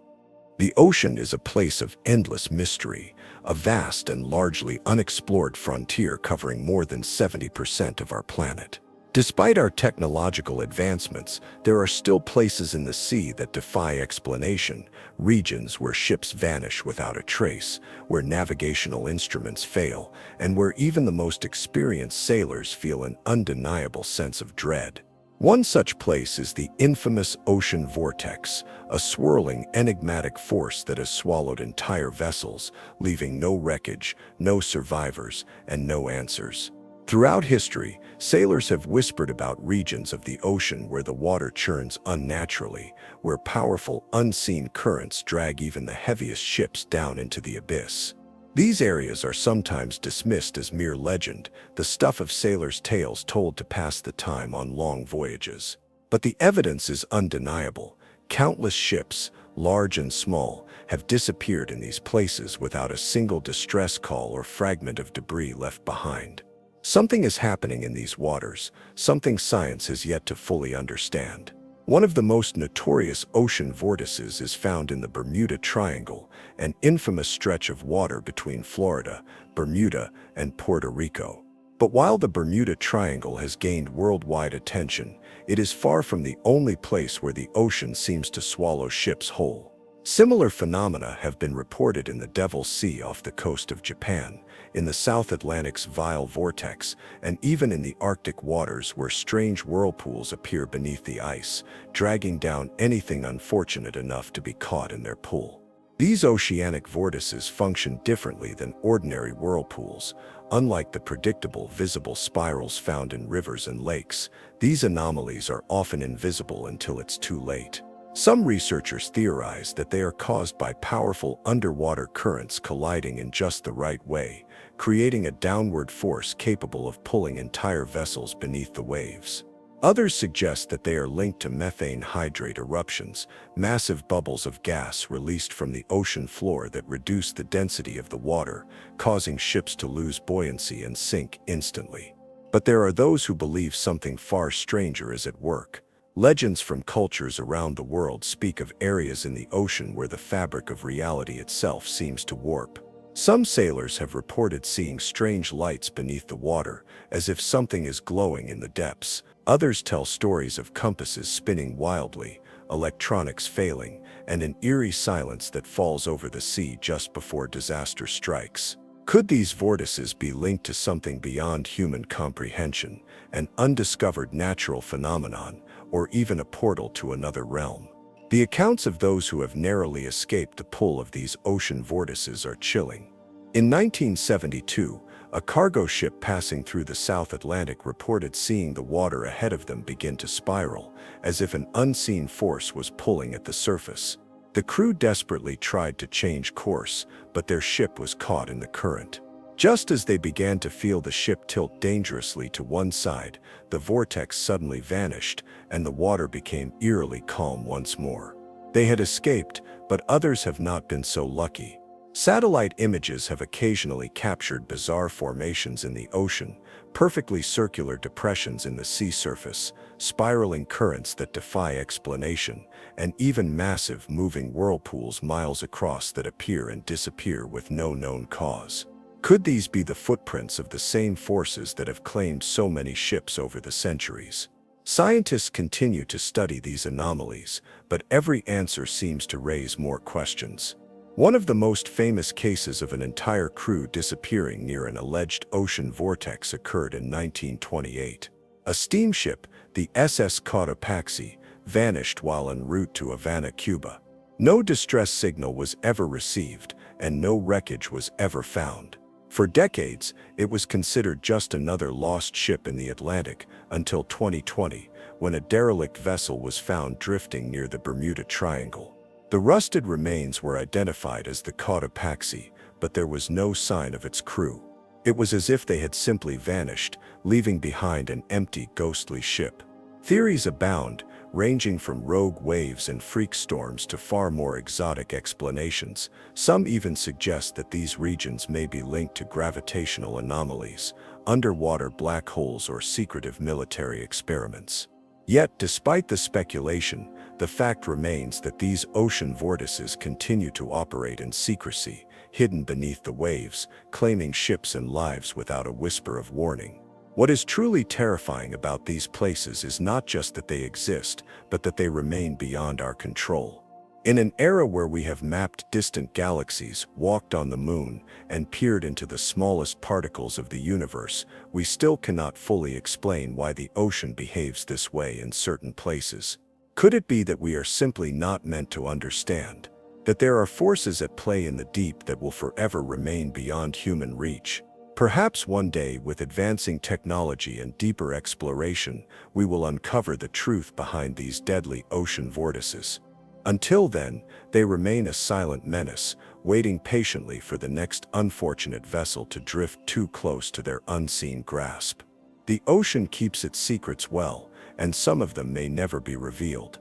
The ocean is a place of endless mystery, a vast and largely unexplored frontier covering more than 70% of our planet. Despite our technological advancements, there are still places in the sea that defy explanation, regions where ships vanish without a trace, where navigational instruments fail, and where even the most experienced sailors feel an undeniable sense of dread. One such place is the infamous ocean vortex, a swirling, enigmatic force that has swallowed entire vessels, leaving no wreckage, no survivors, and no answers. Throughout history, sailors have whispered about regions of the ocean where the water churns unnaturally, where powerful, unseen currents drag even the heaviest ships down into the abyss. These areas are sometimes dismissed as mere legend, the stuff of sailors' tales told to pass the time on long voyages. But the evidence is undeniable. Countless ships, large and small, have disappeared in these places without a single distress call or fragment of debris left behind. Something is happening in these waters, something science has yet to fully understand. One of the most notorious ocean vortices is found in the Bermuda Triangle, an infamous stretch of water between Florida, Bermuda, and Puerto Rico. But while the Bermuda Triangle has gained worldwide attention, it is far from the only place where the ocean seems to swallow ships whole. Similar phenomena have been reported in the Devil's Sea off the coast of Japan, in the South Atlantic's Vile Vortex, and even in the Arctic waters where strange whirlpools appear beneath the ice, dragging down anything unfortunate enough to be caught in their pull. These oceanic vortices function differently than ordinary whirlpools. Unlike the predictable visible spirals found in rivers and lakes, these anomalies are often invisible until it's too late. Some researchers theorize that they are caused by powerful underwater currents colliding in just the right way, creating a downward force capable of pulling entire vessels beneath the waves. Others suggest that they are linked to methane hydrate eruptions, massive bubbles of gas released from the ocean floor that reduce the density of the water, causing ships to lose buoyancy and sink instantly. But there are those who believe something far stranger is at work. Legends from cultures around the world speak of areas in the ocean where the fabric of reality itself seems to warp. Some sailors have reported seeing strange lights beneath the water, as if something is glowing in the depths. Others tell stories of compasses spinning wildly, electronics failing, and an eerie silence that falls over the sea just before disaster strikes. Could these vortices be linked to something beyond human comprehension, an undiscovered natural phenomenon, or even a portal to another realm? The accounts of those who have narrowly escaped the pull of these ocean vortices are chilling. In 1972, a cargo ship passing through the South Atlantic reported seeing the water ahead of them begin to spiral, as if an unseen force was pulling at the surface. The crew desperately tried to change course, but their ship was caught in the current. Just as they began to feel the ship tilt dangerously to one side, the vortex suddenly vanished, and the water became eerily calm once more. They had escaped, but others have not been so lucky. Satellite images have occasionally captured bizarre formations in the ocean, perfectly circular depressions in the sea surface, spiraling currents that defy explanation, and even massive moving whirlpools miles across that appear and disappear with no known cause. Could these be the footprints of the same forces that have claimed so many ships over the centuries? Scientists continue to study these anomalies, but every answer seems to raise more questions. One of the most famous cases of an entire crew disappearing near an alleged ocean vortex occurred in 1928. A steamship, the SS Cotopaxi, vanished while en route to Havana, Cuba. No distress signal was ever received, and no wreckage was ever found. For decades, it was considered just another lost ship in the Atlantic until 2020, when a derelict vessel was found drifting near the Bermuda Triangle. The rusted remains were identified as the Cotopaxi, but there was no sign of its crew. It was as if they had simply vanished, leaving behind an empty, ghostly ship. Theories abound, ranging from rogue waves and freak storms to far more exotic explanations. Some even suggest that these regions may be linked to gravitational anomalies, underwater black holes, or secretive military experiments. Yet, despite the speculation, the fact remains that these ocean vortices continue to operate in secrecy, hidden beneath the waves, claiming ships and lives without a whisper of warning. What is truly terrifying about these places is not just that they exist, but that they remain beyond our control. In an era where we have mapped distant galaxies, walked on the moon, and peered into the smallest particles of the universe, we still cannot fully explain why the ocean behaves this way in certain places. Could it be that we are simply not meant to understand? That there are forces at play in the deep that will forever remain beyond human reach? Perhaps one day, with advancing technology and deeper exploration, we will uncover the truth behind these deadly ocean vortices. Until then, they remain a silent menace, waiting patiently for the next unfortunate vessel to drift too close to their unseen grasp. The ocean keeps its secrets well, and some of them may never be revealed.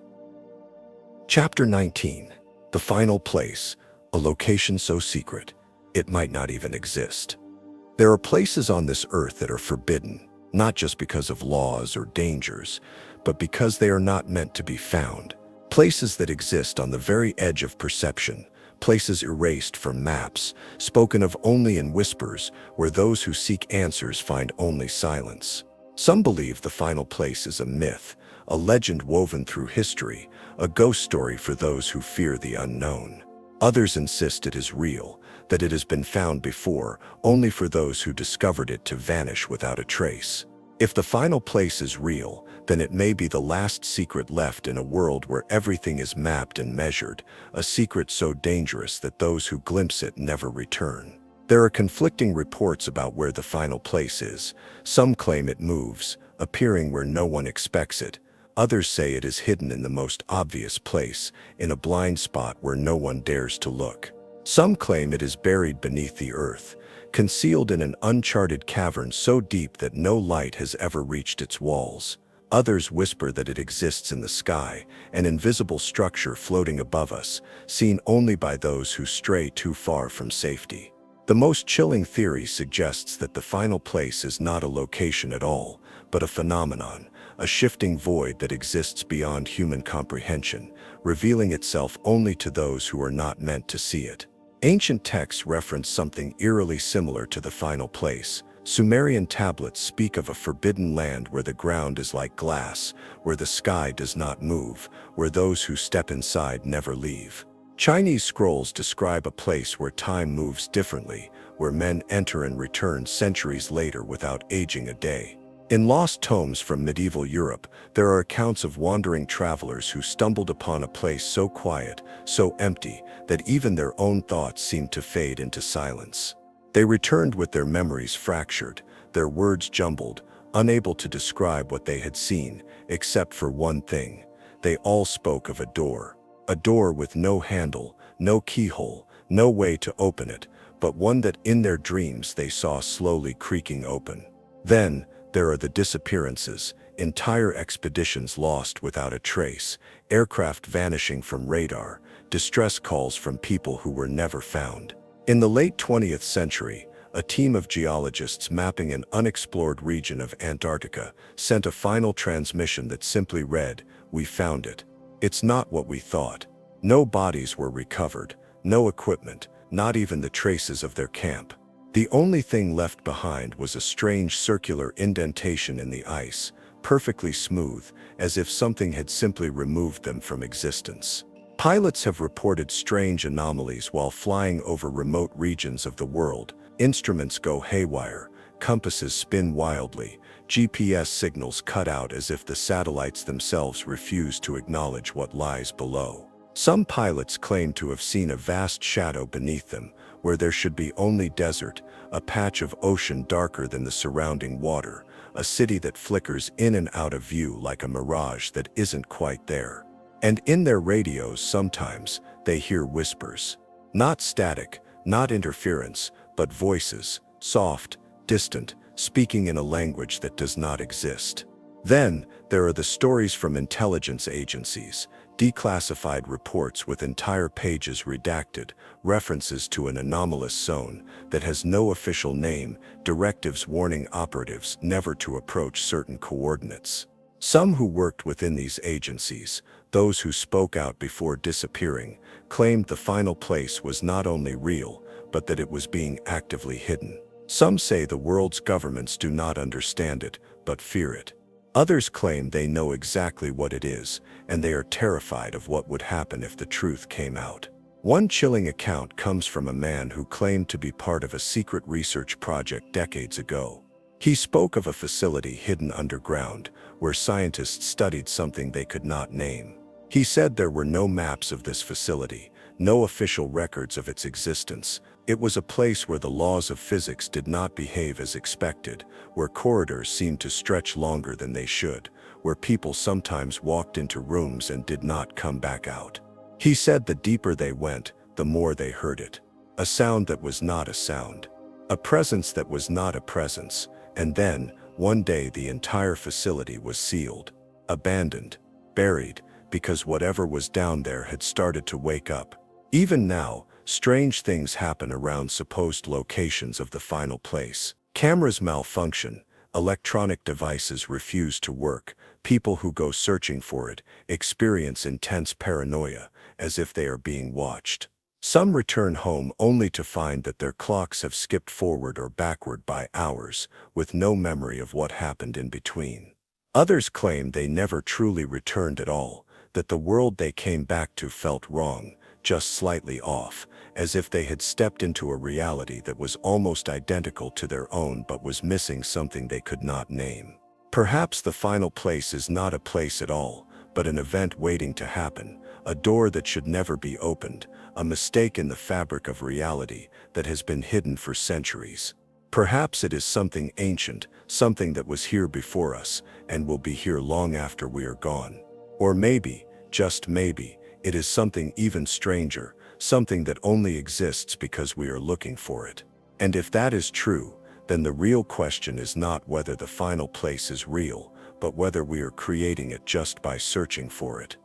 Chapter 19. The Final Place, a location so secret, it might not even exist. There are places on this earth that are forbidden, not just because of laws or dangers, but because they are not meant to be found. Places that exist on the very edge of perception, places erased from maps, spoken of only in whispers, where those who seek answers find only silence. Some believe the final place is a myth, a legend woven through history, a ghost story for those who fear the unknown. Others insist it is real, that it has been found before, only for those who discovered it to vanish without a trace. If the final place is real, then it may be the last secret left in a world where everything is mapped and measured, a secret so dangerous that those who glimpse it never return. There are conflicting reports about where the final place is. Some claim it moves, appearing where no one expects it. Others say it is hidden in the most obvious place, in a blind spot where no one dares to look. Some claim it is buried beneath the earth, concealed in an uncharted cavern so deep that no light has ever reached its walls. Others whisper that it exists in the sky, an invisible structure floating above us, seen only by those who stray too far from safety. The most chilling theory suggests that the final place is not a location at all, but a phenomenon, a shifting void that exists beyond human comprehension, revealing itself only to those who are not meant to see it. Ancient texts reference something eerily similar to the final place. Sumerian tablets speak of a forbidden land where the ground is like glass, where the sky does not move, where those who step inside never leave. Chinese scrolls describe a place where time moves differently, where men enter and return centuries later without aging a day. In lost tomes from medieval Europe, there are accounts of wandering travelers who stumbled upon a place so quiet, so empty, that even their own thoughts seemed to fade into silence. They returned with their memories fractured, their words jumbled, unable to describe what they had seen, except for one thing. They all spoke of a door with no handle, no keyhole, no way to open it, but one that in their dreams they saw slowly creaking open. Then, there are the disappearances, entire expeditions lost without a trace, aircraft vanishing from radar, distress calls from people who were never found. In the late 20th century, a team of geologists mapping an unexplored region of Antarctica sent a final transmission that simply read, "We found it. It's not what we thought." No bodies were recovered, no equipment, not even the traces of their camp. The only thing left behind was a strange circular indentation in the ice, perfectly smooth, as if something had simply removed them from existence. Pilots have reported strange anomalies while flying over remote regions of the world. Instruments go haywire, compasses spin wildly, GPS signals cut out as if the satellites themselves refuse to acknowledge what lies below. Some pilots claim to have seen a vast shadow beneath them, where there should be only desert, a patch of ocean darker than the surrounding water, a city that flickers in and out of view like a mirage that isn't quite there. And in their radios sometimes, they hear whispers. Not static, not interference, but voices, soft, distant, speaking in a language that does not exist. Then, there are the stories from intelligence agencies, declassified reports with entire pages redacted, references to an anomalous zone that has no official name, directives warning operatives never to approach certain coordinates. Some who worked within these agencies, those who spoke out before disappearing, claimed the final place was not only real, but that it was being actively hidden. Some say the world's governments do not understand it, but fear it. Others claim they know exactly what it is, and they are terrified of what would happen if the truth came out. One chilling account comes from a man who claimed to be part of a secret research project decades ago. He spoke of a facility hidden underground, where scientists studied something they could not name. He said there were no maps of this facility, no official records of its existence. It was a place where the laws of physics did not behave as expected, where corridors seemed to stretch longer than they should, where people sometimes walked into rooms and did not come back out. He said the deeper they went, the more they heard it. A sound that was not a sound. A presence that was not a presence. And then, one day the entire facility was sealed, abandoned, buried, because whatever was down there had started to wake up. Even now, strange things happen around supposed locations of the final place. Cameras malfunction, electronic devices refuse to work, people who go searching for it experience intense paranoia, as if they are being watched. Some return home only to find that their clocks have skipped forward or backward by hours, with no memory of what happened in between. Others claim they never truly returned at all, that the world they came back to felt wrong, just slightly off, as if they had stepped into a reality that was almost identical to their own but was missing something they could not name. Perhaps the final place is not a place at all, but an event waiting to happen, a door that should never be opened, a mistake in the fabric of reality that has been hidden for centuries. Perhaps it is something ancient, something that was here before us and will be here long after we are gone. Or maybe, just maybe, it is something even stranger, something that only exists because we are looking for it. And if that is true, then the real question is not whether the final place is real, but whether we are creating it just by searching for it.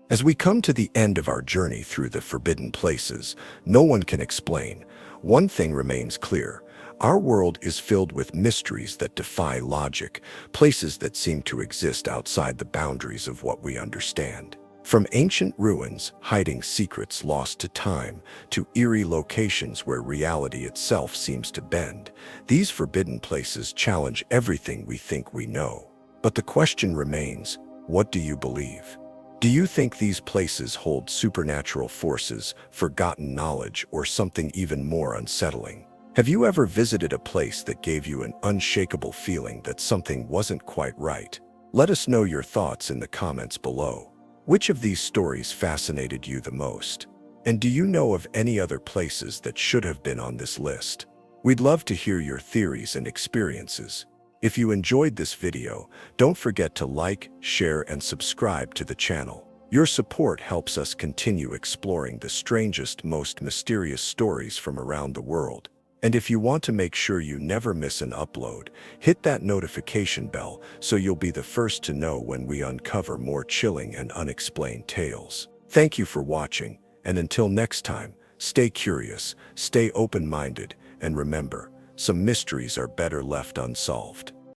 As we come to the end of our journey through the forbidden places, no one can explain. One thing remains clear. Our world is filled with mysteries that defy logic, places that seem to exist outside the boundaries of what we understand. From ancient ruins hiding secrets lost to time, to eerie locations where reality itself seems to bend, these forbidden places challenge everything we think we know. But the question remains, what do you believe? Do you think these places hold supernatural forces, forgotten knowledge, or something even more unsettling? Have you ever visited a place that gave you an unshakable feeling that something wasn't quite right? Let us know your thoughts in the comments below. Which of these stories fascinated you the most? And do you know of any other places that should have been on this list? We'd love to hear your theories and experiences. If you enjoyed this video, don't forget to like, share, and subscribe to the channel. Your support helps us continue exploring the strangest, most mysterious stories from around the world. And if you want to make sure you never miss an upload, hit that notification bell so you'll be the first to know when we uncover more chilling and unexplained tales. Thank you for watching, and until next time, stay curious, stay open-minded, and remember, some mysteries are better left unsolved.